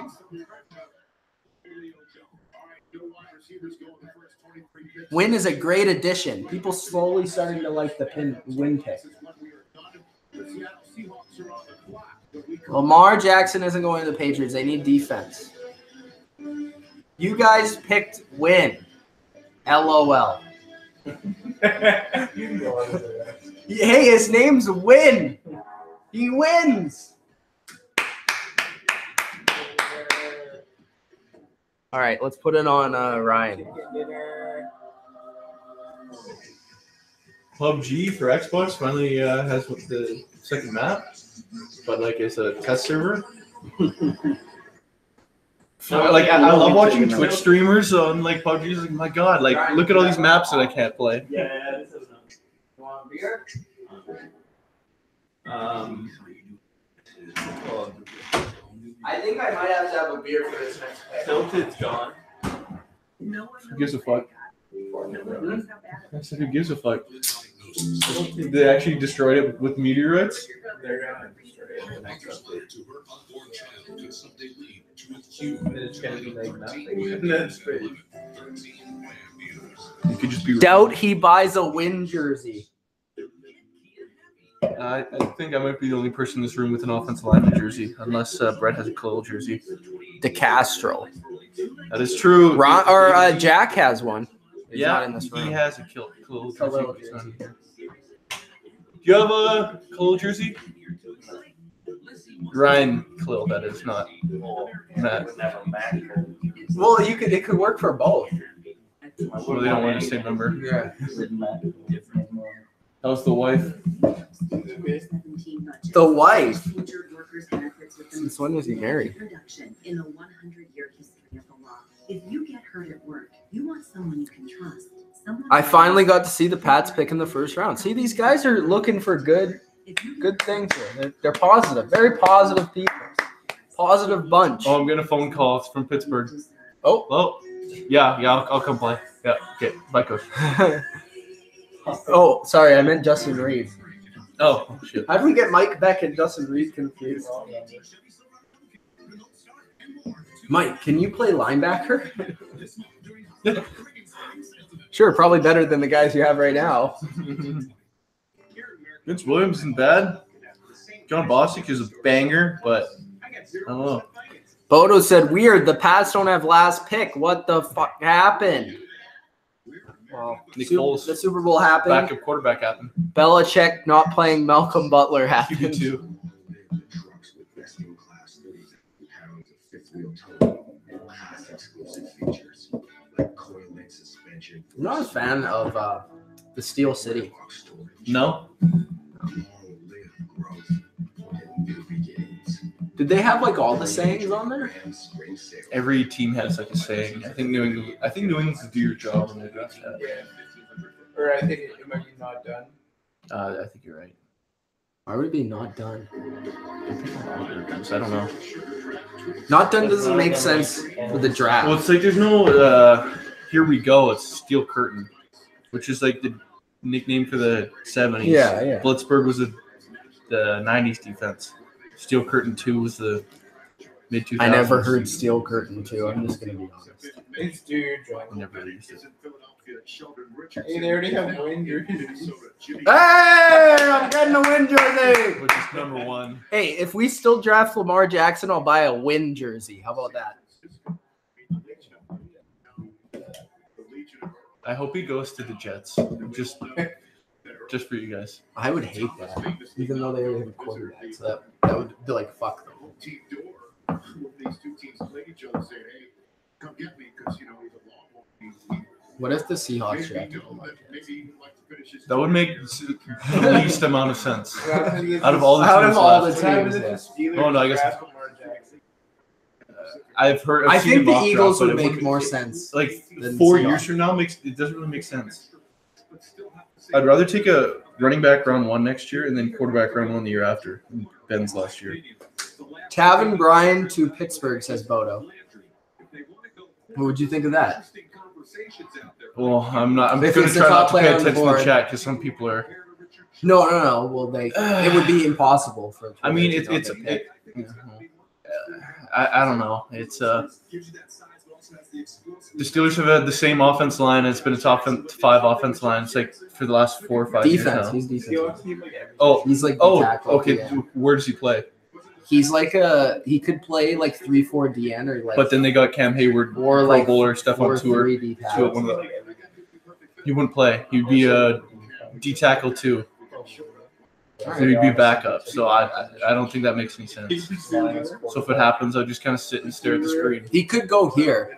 Win is a great addition. People slowly starting to like the Win pick. The Seattle Seahawks are on the fly. Lamar Jackson isn't going to the Patriots. They need defense. You guys picked win. LOL. Hey, his name's Win. He wins. All right, let's put it on Ryan. PUBG for Xbox finally has the second map, but like it's a test server. Like I love watching Twitch streamers on like PUBG. It's like, my God, like look at all these maps that I can't play. Yeah, this is enough. You want a beer? I think I might have to have a beer for this next pick. Tilted's gone. Who gives a fuck? I said, who gives a fuck? They actually destroyed it with meteorites. They're gonna destroy it in the next update. It's gonna be like nothing. That's great. You could just be. Doubt he buys a Win jersey. I think I might be the only person in this room with an offensive lineman jersey, unless Brett has a Khalil jersey. DeCastro. That is true. Jack has one. He's not in this room. He has a Khalil jersey. Do you have a Khalil jersey? Ryan Khalil, that is not Matt. Well, it could work for both. Well, they don't want the same number. Yeah. How's the wife? The wife? Since when was he married? In the 100-year history of the law. If you get hurt at work, you want someone you can trust. I finally got to see the Pats pick in the first round. See, these guys are looking for good things here. They're positive, very positive people. Positive bunch. Oh, I'm getting a phone call. It's from Pittsburgh. Oh. Yeah, I'll come play. Yeah, okay. Bye, coach. Oh, sorry, I meant Justin Reed. Oh, shit. How did we get Mike Beck and Justin Reed confused? Mike, can you play linebacker? Sure, probably better than the guys you have right now. Vince Williams isn't bad. John Bostic is a banger, but I don't know. Bodo said, weird, the Pats don't have last pick. What the fuck happened? Well, the Super Bowl happened. Backup quarterback happened. Belichick not playing Malcolm Butler happened. too. I'm not a fan of the Steel City. No. Did they have like all the sayings on there? Every team has like a saying. I think New England's to do your job when they draft that. Or I think it might be not done. I think you're right. Why would it be not done? I don't know. Not done doesn't make sense for the draft. Well, it's like there's no here we go. It's Steel Curtain, which is like the nickname for the 70s. Yeah. Blitzburg was the 90s defense. Steel Curtain 2 was the mid-2000s. I never heard Steel Curtain 2. I'm just going to be honest. It's dude. I never used it. Hey, they already have Win jerseys. Hey, I'm getting a Win jersey. Which is number 1. Hey, if we still draft Lamar Jackson, I'll buy a Win jersey. How about that? I hope he goes to the Jets. Just for you guys. I would hate that, even though they already have a quarterback. So that would be like, fuck them. What if the Seahawks drafted Lamar Jackson? That would make the least amount of sense. Out of all the teams. Oh, no, I guess. I think the Eagles would make more sense. Like 4 years from now, it doesn't really make sense. I'd rather take a running back round 1 next year and then quarterback round 1 the year after. Ben's last year. Tavin Bryan to Pittsburgh, says Bodo. What would you think of that? Well, I'm going to try not to pay attention to the chat because some people are. No. Well, it would be impossible for. I mean, it's a pick. I don't know. It's the Steelers have had the same offense line. It's been a top 5 offense line. It's like for the last 4 or 5 years now. He's defense. Oh, he's like tackle, okay. Yeah. Where does he play? He's like he could play like 3-4 DN or like. But then they got Cam Hayward, or Pro like Bowler stuff on tour. 4-3 So one of the, he wouldn't play. He'd be a D tackle too. So he'd be backup. So I don't think that makes any sense. So if it happens, I'll just kind of sit and stare at the screen. He could go here,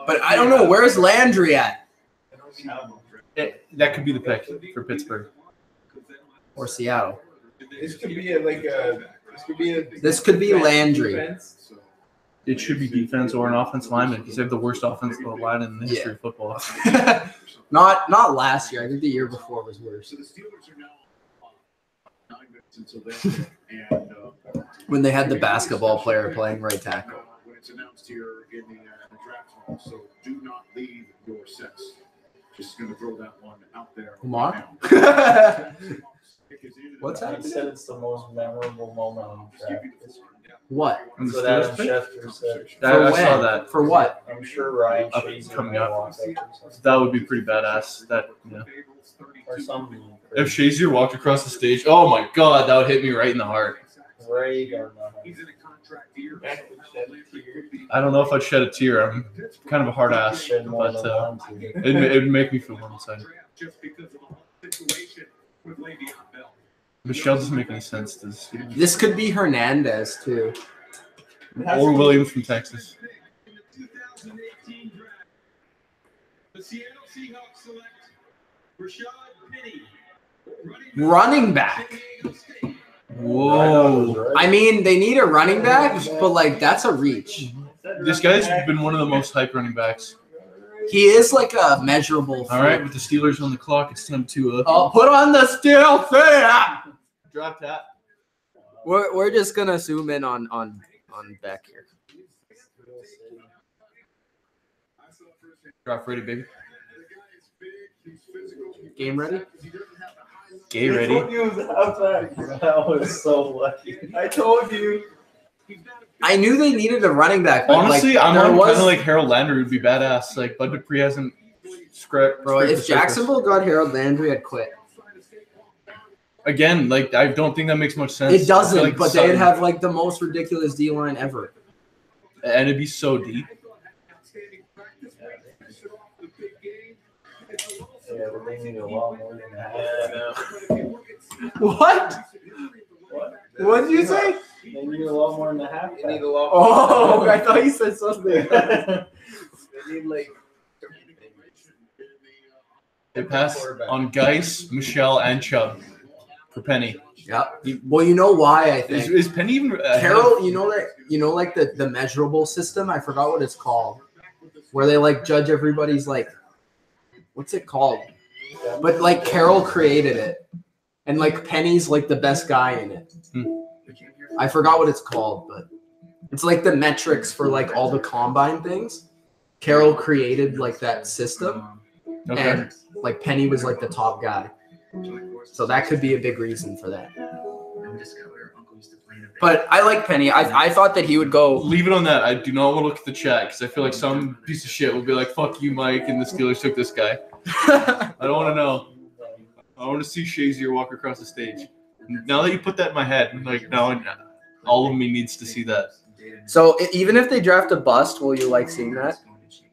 but I don't know where's Landry at. That could be the pick for Pittsburgh Or Seattle. This could be This could be Landry. It should be defense or an offensive lineman because they have the worst offensive line in the history of football. Not last year. I think the year before was worse. So the Steelers are now 9 minutes until then, and When they had the basketball player playing right tackle. when it's announced here in the draft hall, so do not leave your sets. Just going to throw that one out there. Lamar? What's I happening? said it's the most memorable moment on the draft. What? On the So that Steelers pick? Schefter said. I when? saw that. For what? I'm sure Ryan Up- Shazier coming will up. walk up or something. That would be pretty badass. Or something. If Shazier walked across the stage, oh my god, that would hit me right in the heart. Right or not. He's in a contract year. I don't know if I'd shed a tear. I'm kind of a hard ass, Shed more but than one tear. it'd make me feel warm inside. Just because of the situation with Le'Veon Bell. Michelle doesn't make any sense to this. This could be Hernandez too. Or Williams from Texas. The Seattle Seahawks select Rashad Penny, Running back. Whoa. I mean, they need a running back, but like that's a reach. This guy's been one of the most hyped running backs. He is like a measurable. All right, with the Steelers on the clock, it's time to Put on the steel fit. drop that. We're just gonna zoom in on Beck here. Drop ready, baby. Game ready? Gay ready. That was so lucky. I told you. I knew they needed a running back. But Honestly, like, I'm there kind was of like Harold Landry would be badass. Like Bud Dupree hasn't scrapped. bro. If Jacksonville got Harold Landry, I'd quit. Again, like I don't think that makes much sense. It I doesn't, feel like but Sutton- they'd have like the most ridiculous D line ever. and it'd be so deep. Yeah, but they need a lot more than that. What? What did you say? They need a lot more than a half. They need a lot. Oh, I thought you said something. They need like. They pass on Geis, Michelle, and Chubb for Penny. Yep. Well, you know why I think Is Penny even Carol? You know like the measurable system. I forgot what it's called, where they like judge everybody's like, what's it called? But like Carol created it, and like Penny's like the best guy in it. I forgot what it's called, but it's like the metrics for like all the combine things. Carol created like that system, Okay. and like Penny was like the top guy. So that could be a big reason for that. But I like Penny. I thought that he would go. Leave it on that. I do not want to look at the chat because I feel like some piece of shit will be like, "Fuck you, Mike," and the Steelers took this guy. I don't want to know. I want to see Shazier walk across the stage. Now that you put that in my head, like now all of me needs to see that. So even if they draft a bust, will you like seeing that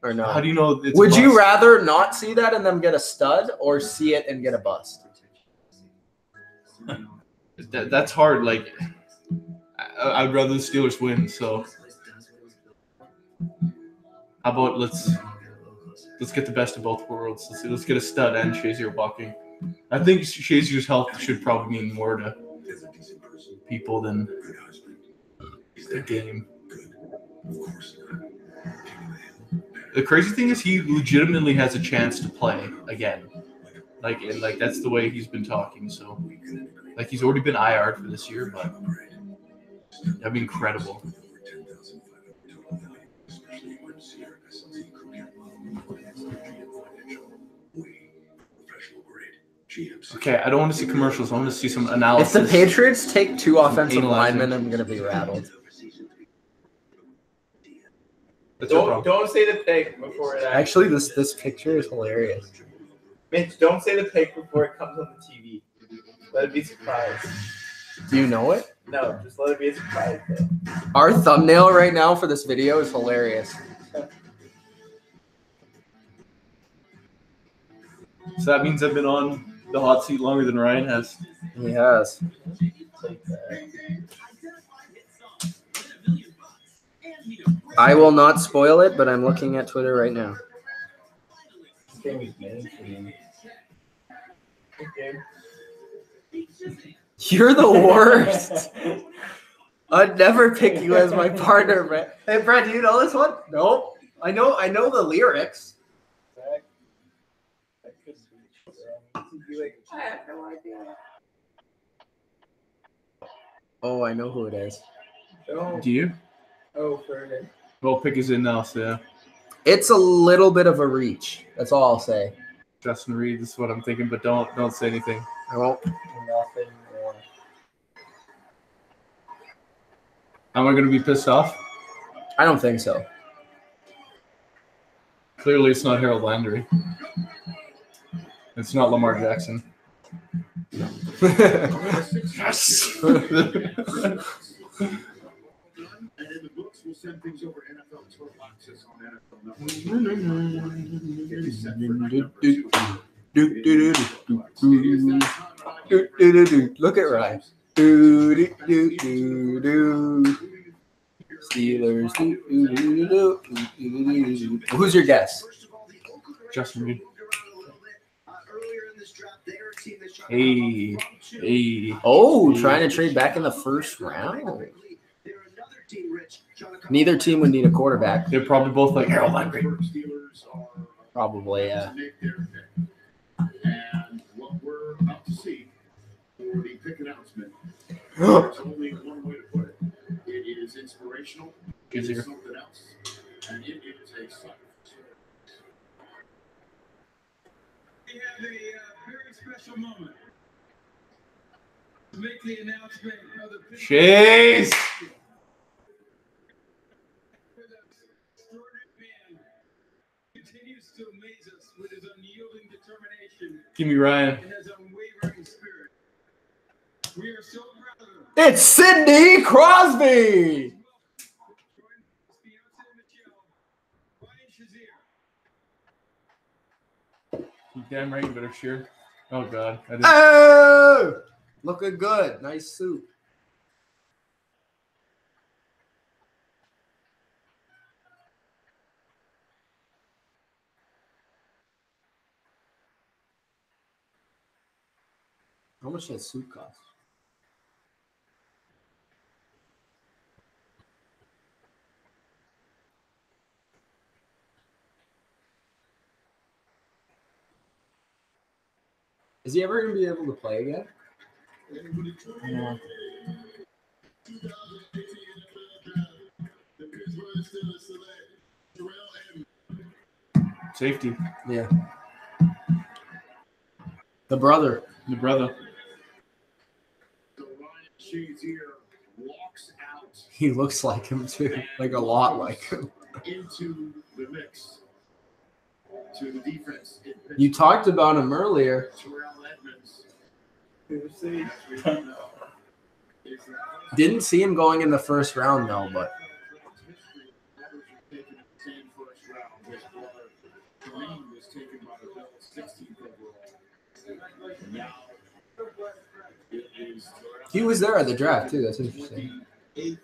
or no? How do you know? It's Would a you bust? rather not see that and them get a stud, or see it and get a bust? That's hard. Like, I'd rather the Steelers win. So, how about let's get the best of both worlds. Let's get a stud and Shazier walking. I think Shazier's health should probably mean more to people than the game. The crazy thing is, he legitimately has a chance to play again. Like that's the way he's been talking. So, like he's already been IR'd for this year, but that'd be incredible. Okay, I don't want to see commercials. I want to see some If analysis. the Patriots take two offensive Analyzing. linemen, I'm gonna be rattled. That's your problem. Don't say the pick before it Actually, this picture is hilarious. Mitch, don't say the pick before it comes on the TV. Let it be surprised. Do you know it? No, just let it be a surprise. Though. Our thumbnail right now for this video is hilarious. So that means I've been on the hot seat longer than Ryan has. He has. I will not spoil it, but I'm looking at Twitter right now. You're the worst. I'd never pick you as my partner, Brett. Hey, Brett, do you know this one? Nope. I know the lyrics. I have no idea. Oh, I know who it is. Don't. Do you? Oh, Fergus. Well, pick is in now, so yeah. It's a little bit of a reach. That's all I'll say. Justin Reed, this is what I'm thinking, but don't say anything. I won't. Nothing more. Am I going to be pissed off? I don't think so. Clearly, it's not Harold Landry. It's not Lamar Jackson. Yes. And in the books, we'll send things over to NFL Total Access on NFL Network. Look at Ryan. Steelers. Who's your guess? Justin Reed. Hey. Oh, trying to trade back in the first round. Neither team would need a quarterback. They're probably both like Harold Landry. Probably, yeah. And what we're about to see for the pick announcement, there's only one way to put it. It is inspirational. It is something else. And it is a sight. We have a very special moment to make the announcement of the Jeez. continues to amaze us with his unyielding determination Give me Ryan. and his unwavering spirit. We are so proud of him. It's Sidney Crosby. You damn right you better cheer. Oh, God. Oh! Looking good. Nice suit. How much does that suit cost? Is he ever going to be able to play again? Yeah. Safety. Yeah. The brother. The brother. Walks out He looks like him too. Like a lot like him. into the mix. To the defense. You talked about him earlier. Didn't see him going in the first round though, but he was there at the draft too. That's interesting. I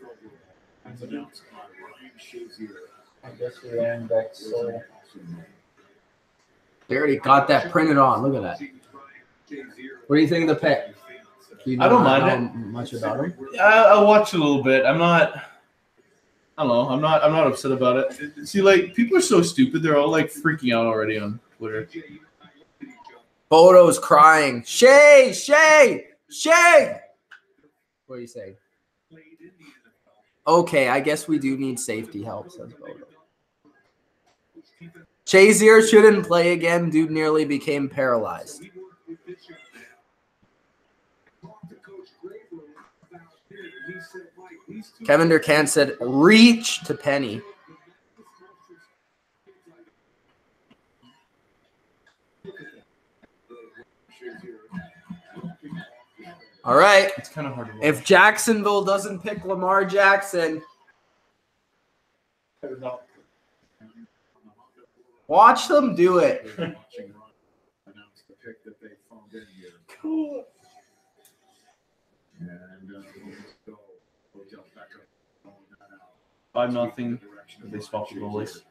guess we ran back so. They already got that printed on. Look at that. What do you think of the pick? Do you know I don't mind it. much about him. I'll watch it a little bit. I don't know. I'm not upset about it. See, like, people are so stupid. They're all like freaking out already on Twitter. Bodo's crying. Shay! What do you say? Okay, I guess we do need safety help, says Bodo. Shazier shouldn't play again. Dude nearly became paralyzed. Kevin Durkant said, reach to Penny. All right. It's kind of hard to watch. If Jacksonville doesn't pick Lamar Jackson, watch them do it. Cool. 5-0. They swapped the goalies.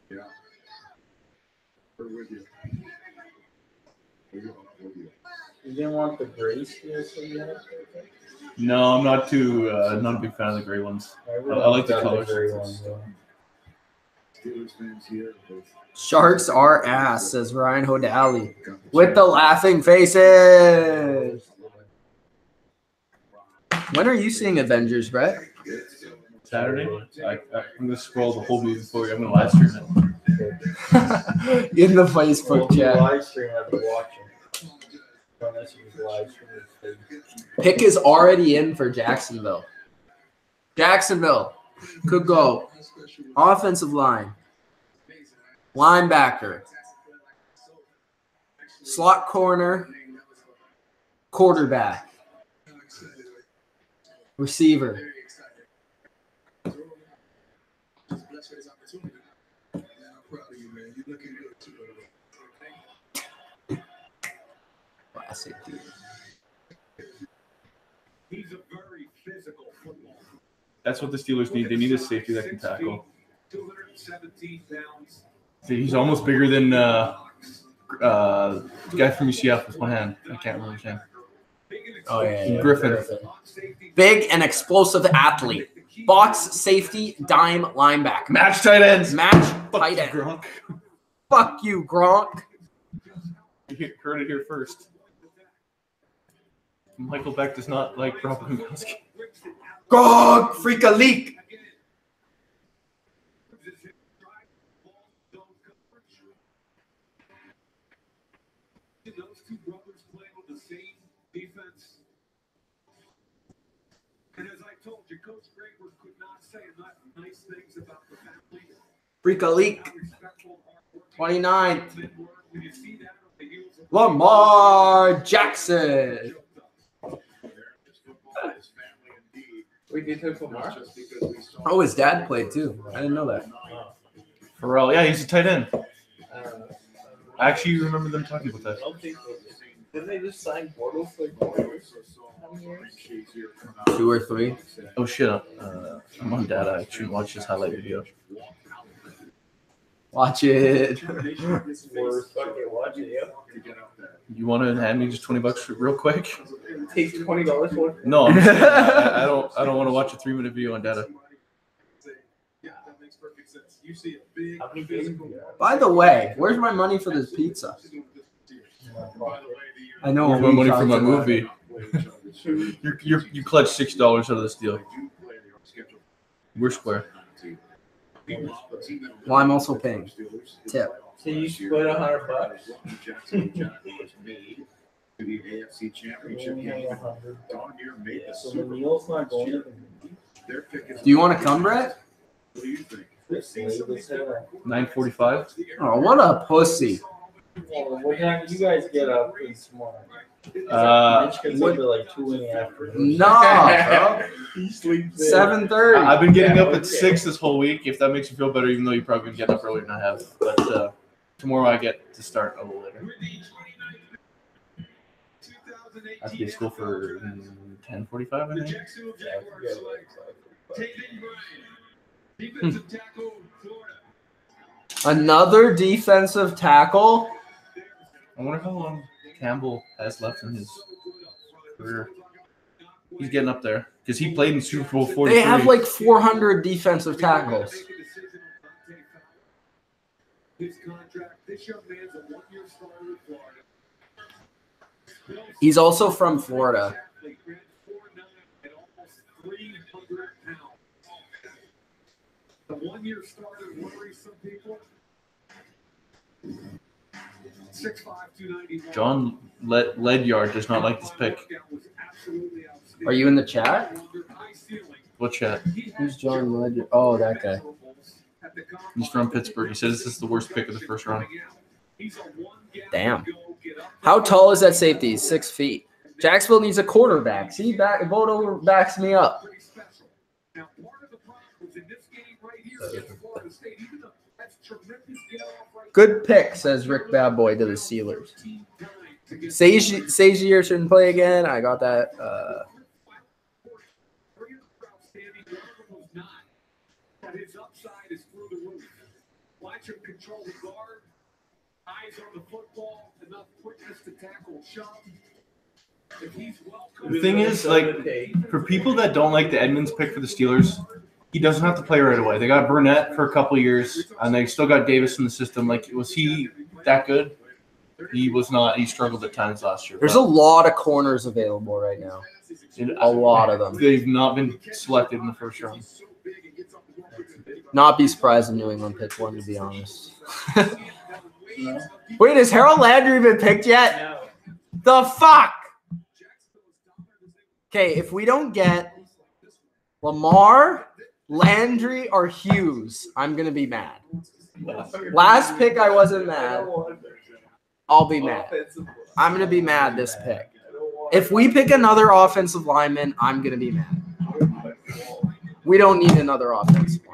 Yeah. We're with you. You didn't want the grace here, so you had to take it? No, I'm not a big fan of the gray ones. I like the colors. Gray ones, though. Sharks are ass, says Ryan Hodali. With the laughing faces. When are you seeing Avengers, Brett? Saturday. I'm gonna scroll the whole movie for you. I'm gonna live stream it. In the Facebook chat. Live stream, I've been watching. Unless you live stream. Pick is already in for Jacksonville. Jacksonville could go offensive line, linebacker, slot corner, quarterback, receiver. Classic, dude. He's a very physical football. That's what the Steelers need. They need a safety that can tackle. 217 pounds. He's almost bigger than the guy from UCF with one hand. I can't remember his name. Oh, yeah. Griffin. Big and explosive athlete. Box safety, dime linebacker. Match tight ends. Match tight end. Gronk. Fuck you, Gronk. You heard it here first. Michael Beck does not like Rob Gronkowski. Gronk, freak a leak. Those two brothers playing on the same defense. And as I told you, Coach Greenwood could not say enough nice things about the family. Freak a leak. 29th. Lamar Jackson. Wait, you took Lamar? Oh, his dad played too. I didn't know that. Pharrell, yeah, he's a tight end. I actually remember them talking about that. Didn't they just sign Bortles for like 4 years? 2 or 3. Oh shit! I'm on data. I shouldn't watch this highlight video. Watch it. Watch it, yeah. You want to hand me just $20 real quick? It takes $20 for it. No, I'm just saying, I don't want to watch a 3-minute video on data. How many games do you have? By the way, where's my money for this pizza? I know. Where's my money for my movie? You clutched $6 out of this deal. We're square. Well, I'm also paying. Tip. So you split $100? To the AFC Championship game. So the meal's not going to Do you want to come, Brett? What do you think? 9:45. Oh, what a pussy. Well, what time do you guys get up this morning? Mitch gets up at like 2 in the afternoon. No, He sleeps bro. 7:30. I've been getting up at 6 this whole week. If that makes you feel better, even though you probably been getting up earlier than I have. But tomorrow I get to start a little later. I have to be at school for 10:45, I think. Another defensive tackle. I wonder how long Campbell has left in his career. He's getting up there because he played in Super Bowl 43. They have like 400 defensive tackles. He's also from Florida. The 1-year starter worries some people. 6'5", 291. John Ledyard does not like this pick. Are you in the chat? What chat? Who's John Ledyard? Oh, that guy. He's from Pittsburgh. He says this is the worst pick of the first round. Damn. How tall is that safety? 6 feet. Jacksonville needs a quarterback. See, Voto backs me up. Good pick, says Rick Badboy to the Steelers. Sagier shouldn't play again. I got that. His upside is through the roof. Watch him control the guard. Eyes on the football. Enough quickness to tackle shove. The thing is, like, for people that don't like the Edmonds pick for the Steelers, he doesn't have to play right away. They got Burnett for a couple of years, and they still got Davis in the system. Like, was he that good? He was not. He struggled at times last year. There's a lot of corners available right now. A lot of them. They've not been selected in the first round. Not be surprised if New England picked one, to be honest. Wait, has Harold Landry been picked yet? The fuck? Okay, if we don't get Lamar, Landry, or Hughes, I'm going to be mad. Last pick, I wasn't mad. I'll be mad. I'm going to be mad this pick. If we pick another offensive lineman, I'm going to be mad. We don't need another offensive lineman.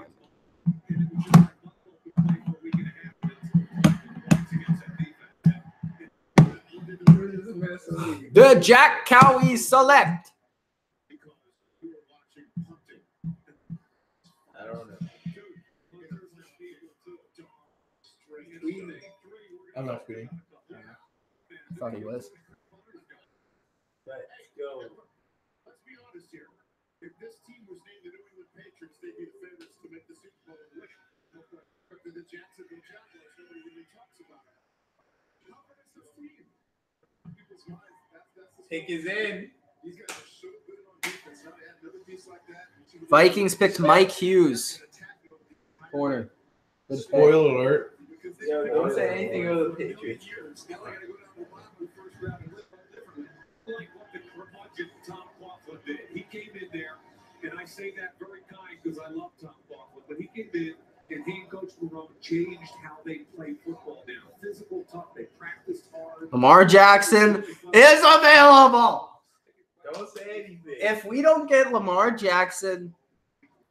The Jack Cowie select. I don't know. I'm not kidding. I thought he was. Let's go. Let's be honest here. If this team was named the New England Patriots, they'd be the favorites to make the Super Bowl and win. But the Jacksonville Jaguars, nobody really talks about it. How good is this team? People's minds, that's the Pick is in. These guys are so good on defense. Now they have another piece like that. Vikings picked Mike Hughes. Corner. Good pick. Spoiler alert. Yo, don't say anything about the Patriots. He came in there, and I say that very kind because I love Tom Coughlin, but he came in and he and Coach Marone changed how they play football now. Physical, tough, they practiced hard. Lamar Jackson is available. Don't say anything. If we don't get Lamar Jackson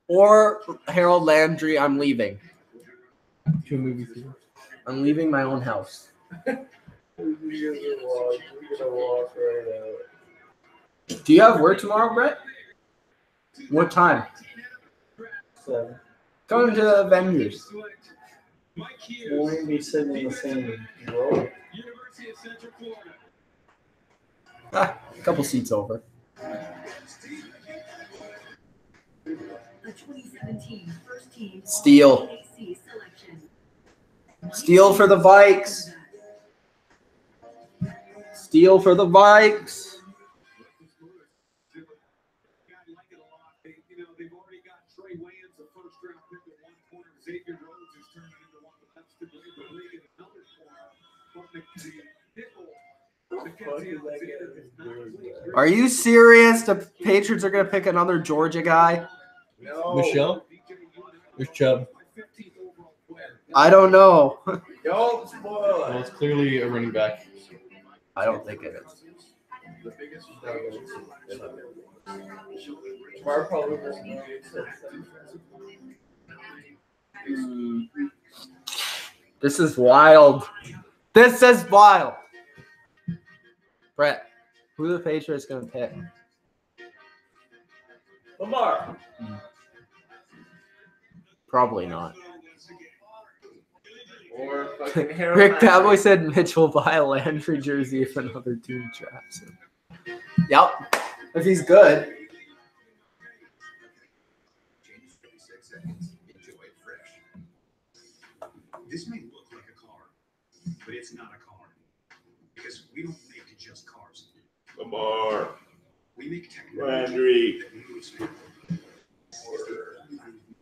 or Harold Landry, I'm leaving. 2 movie theaters. I'm leaving my own house. We're gonna walk right out. Do you have work tomorrow, Brett? What time? 7. Coming to the venues. We'll even be sitting in the same row. A couple seats over. The 2017 first team Steal. selection. Steal for the Vikes. Steal for the Vikes. They've already got Trey Wayans, a first-round pick at one corner. Xavier Rhodes is turning into one of the best in the league at another corner. Are you serious? The Patriots are going to pick another Georgia guy? No. Michelle? There's Chubb. I don't know. Don't spoil Well, it. it's clearly a running back. I don't think it is. Tomorrow probably doesn't know you said This is wild. This is wild. Brett, who are the Patriots going to pick? Lamar. Probably not. Or fucking Harold Rick Landry. Cowboy said Mitch will buy a Landry jersey if another team drafts him. Yep. If he's good. This may look like a car, but it's not a car. Because we don't make just cars. Lamar. We make technology Landry. that moves people.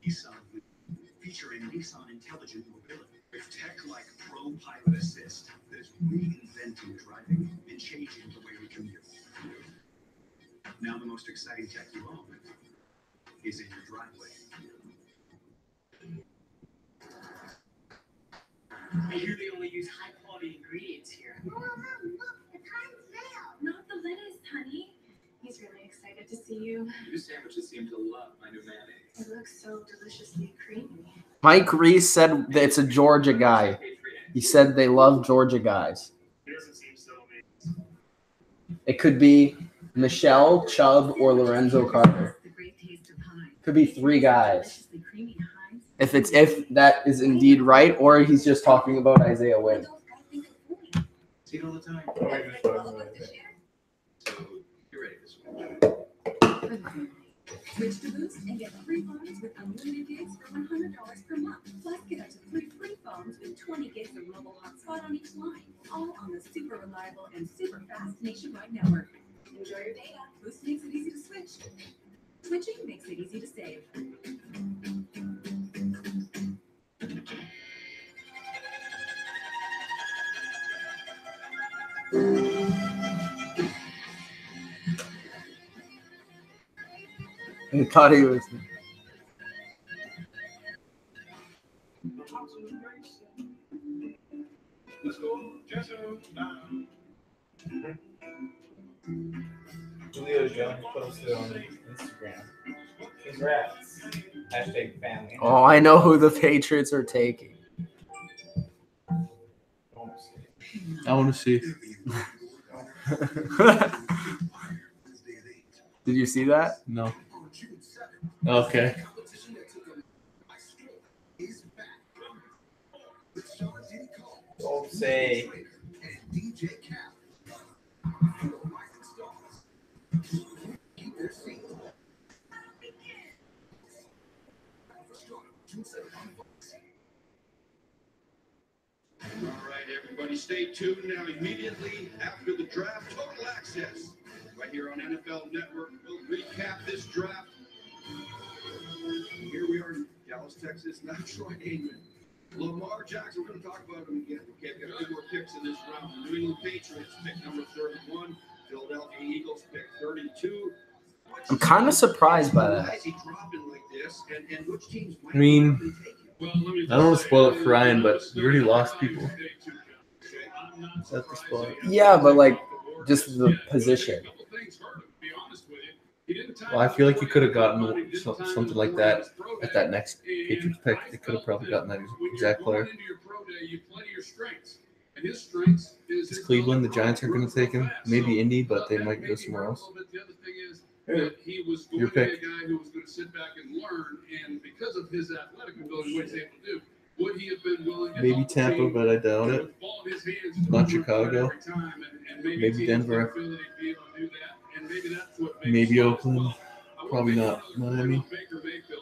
Nissan, featuring Nissan Intelligent Mobility. With tech like Pro Pilot Assist that is reinventing driving and changing the way we commute. Now the most exciting tech you own is in your driveway. I hear they only use high-quality quality ingredients here. Mom, look, the time's mail. Not the lettuce, honey. He's really excited to see you. Your sandwiches seem to love my new mayonnaise. It looks so deliciously creamy. Mike Reese said that it's a Georgia guy. He said they love Georgia guys. It doesn't seem so amazing. It could be Michelle, Chubb, or Lorenzo Carter. The great taste of Heinz. Could be 3 guys. Deliciously creamy Heinz. If that is indeed right, or he's just talking about Isaiah Wynn. See it all the time. So you're ready to switch. Switch to Boost and get 3 phones with unlimited gigs for $100 per month. Plus, get up to 3 free phones with 20 gigs of mobile hotspot on each line. All on the super reliable and super fast nationwide network. Enjoy your data. Boost makes it easy to switch. Switching makes it easy to save. I thought he was. Let's go, Jesso. Julio Jones posted on Instagram. Congrats. Hashtag family. Oh, I know who the Patriots are taking. I want to see. Did you see that? No. Okay. Don't say. All right, everybody, stay tuned now. Immediately after the draft, total access right here on NFL Network. We'll recap this draft. Here we are in Dallas, Texas. Now Troy Aikman, Lamar Jackson. We're going to talk about him again. Okay, I've got 2 more picks in this round. The New England Patriots pick number 31. Philadelphia Eagles pick 32. I'm kind of surprised by that. I mean, I don't want to spoil it for Ryan, but you already lost people at the spot. Yeah, but like just the position. Well, I feel like you could have gotten something like that at that next Patriots pick. They could have probably gotten that exact player. It's Cleveland. The Giants aren't going to take him. Maybe Indy, but they might go somewhere else. He was going Your to be a pick. guy who was going to sit back and learn, and because of his athletic ability, what he's able to do, would he have been willing to Maybe Tampa, but I doubt it. Not Chicago. Maybe Denver. Maybe Oakland. Probably not Miami.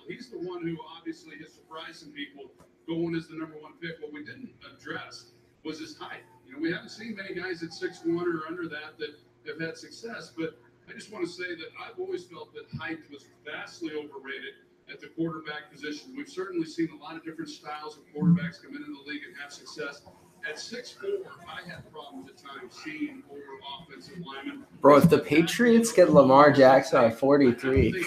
He's the one who obviously has surprised some people going as the number 1 pick. What we didn't address was his height. You know, we haven't seen many guys at 6'1" or under that have had success, but I just want to say that I've always felt that height was vastly overrated at the quarterback position. We've certainly seen a lot of different styles of quarterbacks come into the league and have success. At 6'4", I had problems at times seeing over offensive linemen. Bro, if the Patriots get Lamar Jackson at 43.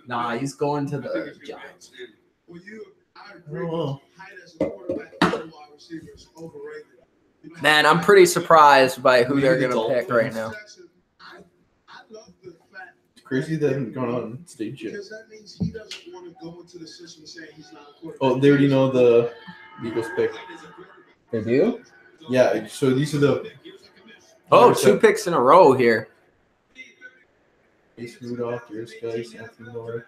Nah, he's going to the Giants. Oh, Man, I'm pretty surprised by who they're going to pick right now. it's crazy they haven't gone on stage yet. Because that means he doesn't want to go into the system saying he's not a quarterback. Oh, they already know the Eagles pick. They do? Yeah, so these are the Oh, 2 picks in a row here. Ace Rudolph, Darius Guys, Anthony Miller.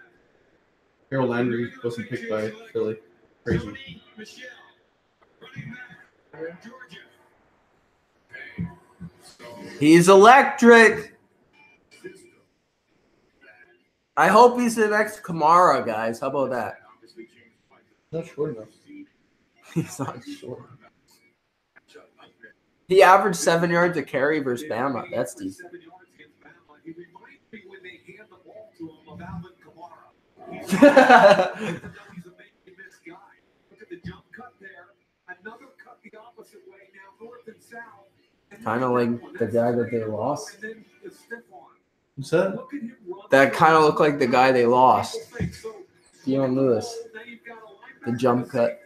Harold Landry wasn't picked by Philly. Crazy. He's electric. I hope he's the next Kamara, guys. How about that? Not short enough. He's not short. He averaged 7 yards a carry versus Bama. That's decent. Kind of like the guy that they lost. What's that? That kind of looked like the guy they lost. Dion Lewis. The jump cut.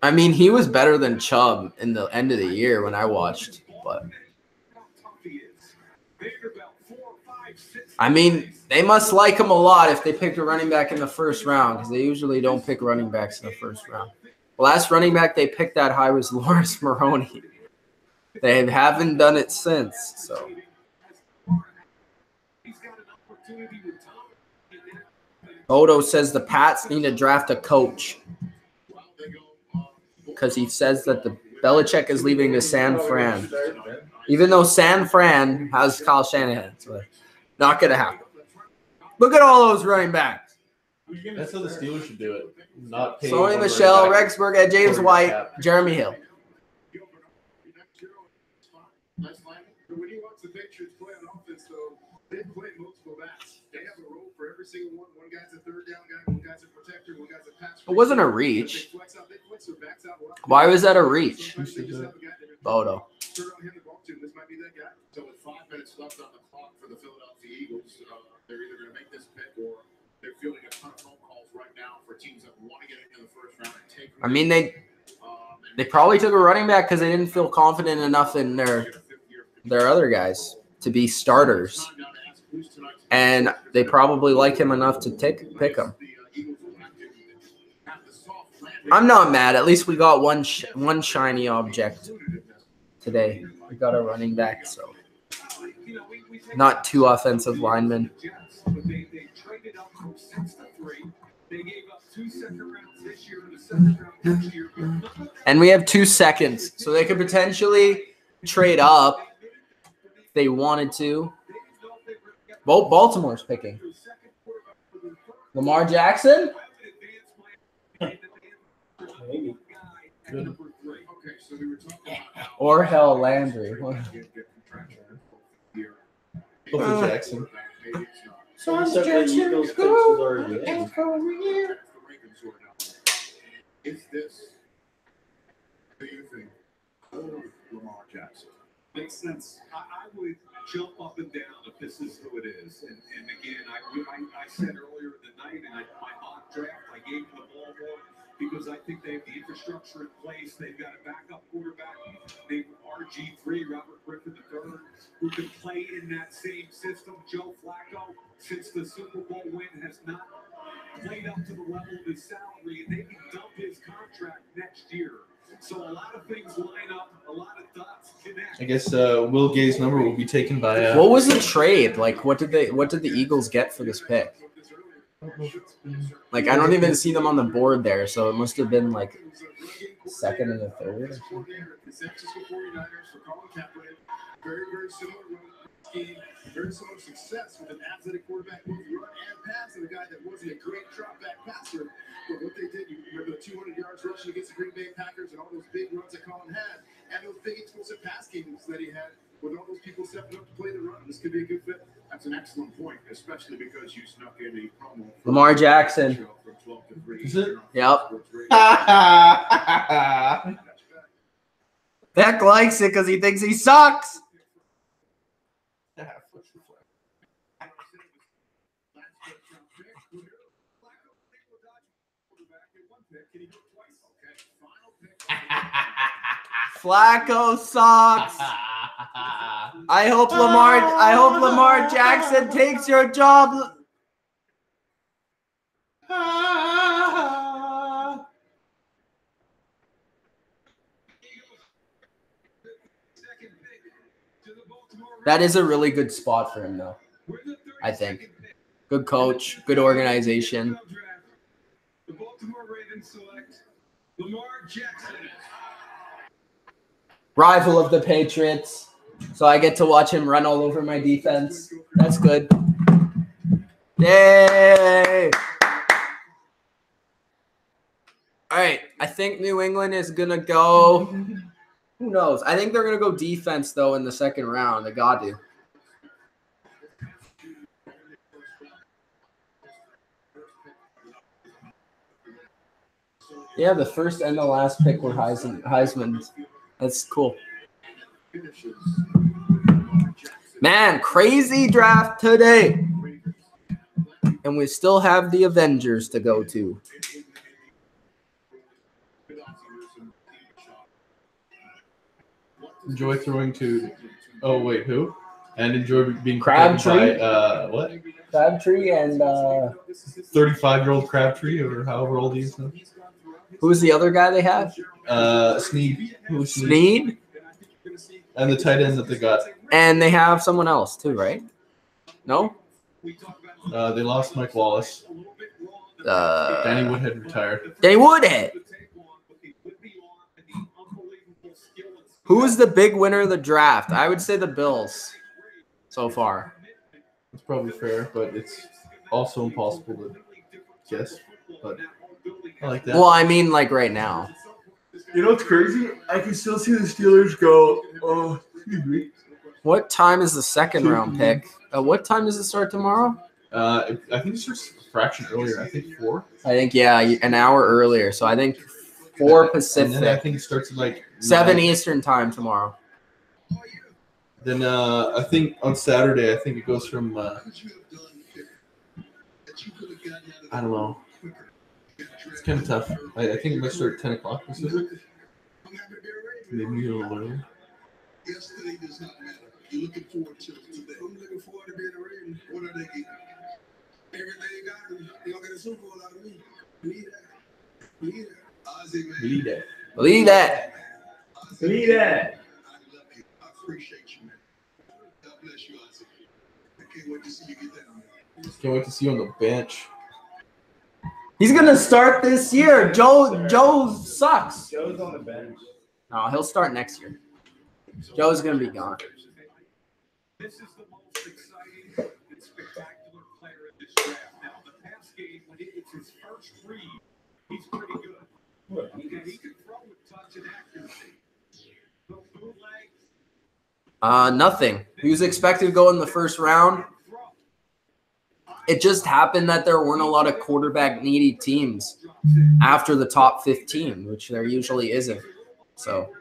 I mean, he was better than Chubb in the end of the year when I watched, but I mean, they must like him a lot if they picked a running back in the first round because they usually don't pick running backs in the first round. The last running back they picked that high was Lawrence Maroney. They haven't done it since, so. Odo says the Pats need to draft a coach because he says that the Belichick is leaving to San Fran. Even though San Fran has Kyle Shanahan. So not going to happen. Look at all those running backs. That's how the Steelers should do it. Not pay Sony one Michelle, running back Rexburg, and James for White, cap. Jeremy Hill. When you watch the Patriots play on offense, though, they play multiple backs. They have a role for every single one. One guy's a third down guy, one guy's a protector, one guy's a pass. It wasn't a reach. Why was that a reach? Bodo. This might be that guy. So with 5 minutes left on the clock for the Philadelphia Eagles, they're either going to make this pick or they're fielding a ton of phone calls right now for teams that want to get into the first round and take. I mean, they probably took a running back because they didn't feel confident enough in their other guys to be starters. And they probably like him enough to pick him. I'm not mad. At least we got one shiny object today. We got a running back, so not 2 offensive linemen. And we have 2 seconds, so they could potentially trade up if they wanted to. Well, Baltimore's picking. Lamar Jackson? Maybe. Or hell, Landry. Hopefully Jackson. Except the Eagles picks was already in. Is this, do you think, Lamar Jackson? Makes sense. I would jump up and down if this is who it is. And again, I said earlier in the night, and my mock draft, I gave him the ball more because I think they have the infrastructure in place. They've got a backup quarterback named RG3, Robert Griffin III, who can play in that same system. Joe Flacco, since the Super Bowl win, has not played up to the level of his salary, and they can dump his contract next year. So a lot of things line up, a lot of dots connect. I guess Will Gay's number will be taken by. What was the trade? Like, what did the Eagles get for this pick? Like, I don't even see them on the board there, so it must have been like second and a third or something. Very, very similar scheme, very similar success with an athletic quarterback who can run and pass, and a guy that wasn't a great drop back passer. But what they did, you remember the 200 yards rushing against the Green Bay Packers and all those big runs that Colin had, and those big explosive pass games that he had with all those people stepping up to play the run. This could be a good fit. That's an excellent point, especially because you snuck in a promo. Lamar Jackson. Is it? Yep. Beck likes it because he thinks he sucks. Flacco sucks. I hope Lamar Jackson takes your job. That is a really good spot for him, though. I think. Good coach, good organization. The Baltimore Ravens select Lamar Jackson. Rival of the Patriots. So I get to watch him run all over my defense. That's good. Yay! All right. I think New England is going to go. Who knows? I think they're going to go defense, though, in the second round. They got to. Yeah, the first and the last pick were Heisman. That's cool. Man, crazy draft today. And we still have the Avengers to go to. enjoy throwing to. Oh wait, who? And enjoy being Crabtree? by what? Crabtree and 35-year-old Crabtree, or however old he is now. who's the other guy they have? Sneed. Who's Sneed? And the tight end that they got. And they have someone else too, right? No? They lost Mike Wallace. Danny Woodhead retired. Danny Woodhead. Who is the big winner of the draft? I would say the Bills so far. It's probably fair, but it's also impossible to guess. But I like that. Well, I mean, like right now. You know what's crazy? I can still see the Steelers go. Oh, excuse me. What time is the second round pick? What time does it start tomorrow? I think it starts a fraction earlier. I think 4. I think, yeah, an hour earlier. So I think 4 Pacific. And then I think it starts at like 7 9. Eastern time tomorrow. Then I think on Saturday, I think it goes from I don't know. It's kind of tough. I think it might start at 10 o'clock Pacific. Maybe a little earlier. Yesterday does not matter. You're looking forward to today. I'm looking forward to being a Raven. What are they getting? Everything got them. Y'all get a Super Bowl out of me. Believe that. Believe that. Ozzy, man. Believe that. Believe that. Believe that. I love you. I appreciate you, man. God bless you, Ozzy. I can't wait to see you get down there. Can't wait to see you on the bench. He's going to start this year. Joe sucks. Joe's on the bench. No, he'll start next year. Joe's going to be gone. This is the most exciting and spectacular player in this draft. Now, the pass game, when it's his first read, he's pretty good. He can throw with touch and accuracy. The bootleg. Nothing. He was expected to go in the first round. It just happened that there weren't a lot of quarterback needy teams after the top 15, which there usually isn't. So.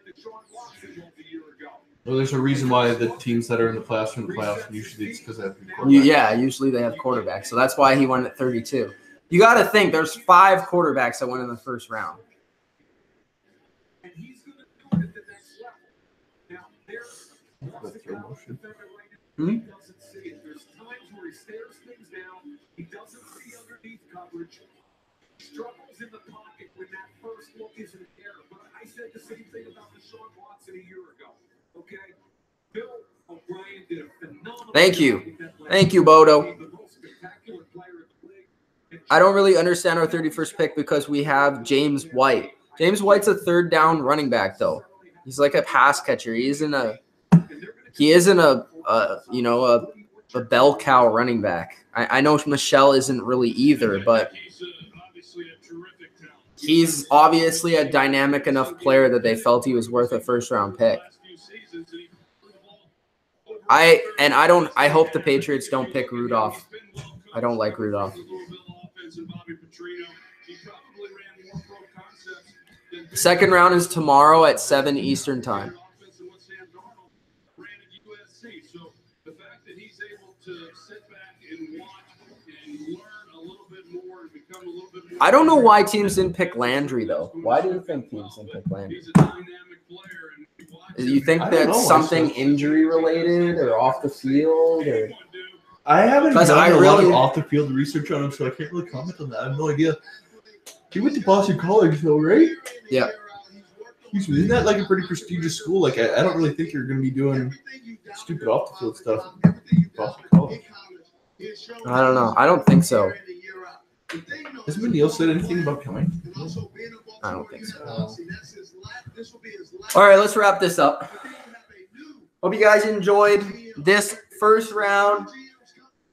Well, there's a reason why the teams that are in the playoffs are in the playoffs. Usually it's because they have quarterbacks. Yeah, usually they have quarterbacks. So that's why he went at 32. You got to think there's 5 quarterbacks that went in the first round. And he's going to do it at the next level. Now, he doesn't see it. There's times where he stares things down. He doesn't see underneath coverage. He struggles in the pocket when that first look isn't there. But I said the same thing about Deshaun Watson a year ago. Okay? Bill O'Brien did a phenomenal Thank you. Thank you, Bodo. I don't really understand our 31st pick because we have James White. James White's a third down running back, though. He's like a pass catcher. He isn't a bell cow running back. I know Michelle isn't really either, but he's obviously a dynamic enough player that they felt he was worth a first-round pick. I hope the Patriots don't pick Rudolph. I don't like Rudolph. Second round is tomorrow at 7 Eastern time. I don't know why teams didn't pick Landry, though. Why do you think teams didn't pick Landry? Do you think that's something injury-related or off the field? Or? I haven't done a lot of off-the-field research on him, so I can't really comment on that. I have no idea. He went to Boston College, though, right? Yeah. Isn't that like a pretty prestigious school? Like, I don't really think you're going to be doing stupid off-the-field stuff at Boston College. I don't know. I don't think so. Has Neil said anything about coming? I don't think so. All right, let's wrap this up. Hope you guys enjoyed this first round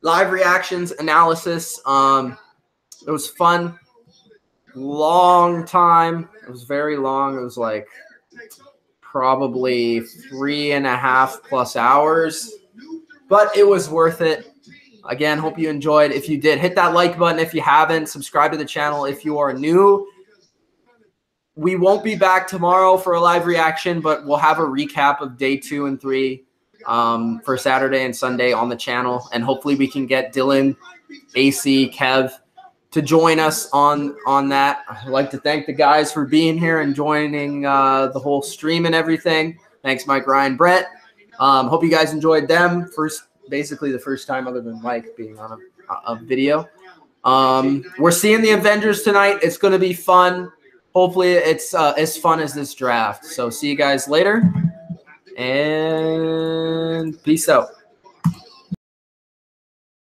live reactions analysis. It was fun. Long time. It was very long. It was like probably 3.5+ hours, but it was worth it. Again, hope you enjoyed. If you did, hit that like button. If you haven't, subscribe to the channel if you are new. We won't be back tomorrow for a live reaction, but we'll have a recap of day 2 and 3 for Saturday and Sunday on the channel. And hopefully we can get Dylan, AC, Kev to join us on that. I'd like to thank the guys for being here and joining the whole stream and everything. Thanks, Mike, Ryan, Brett. Hope you guys enjoyed them. Basically the first time other than Mike being on a video. We're seeing the Avengers tonight. It's going to be fun. Hopefully it's as fun as this draft. So see you guys later, and peace out.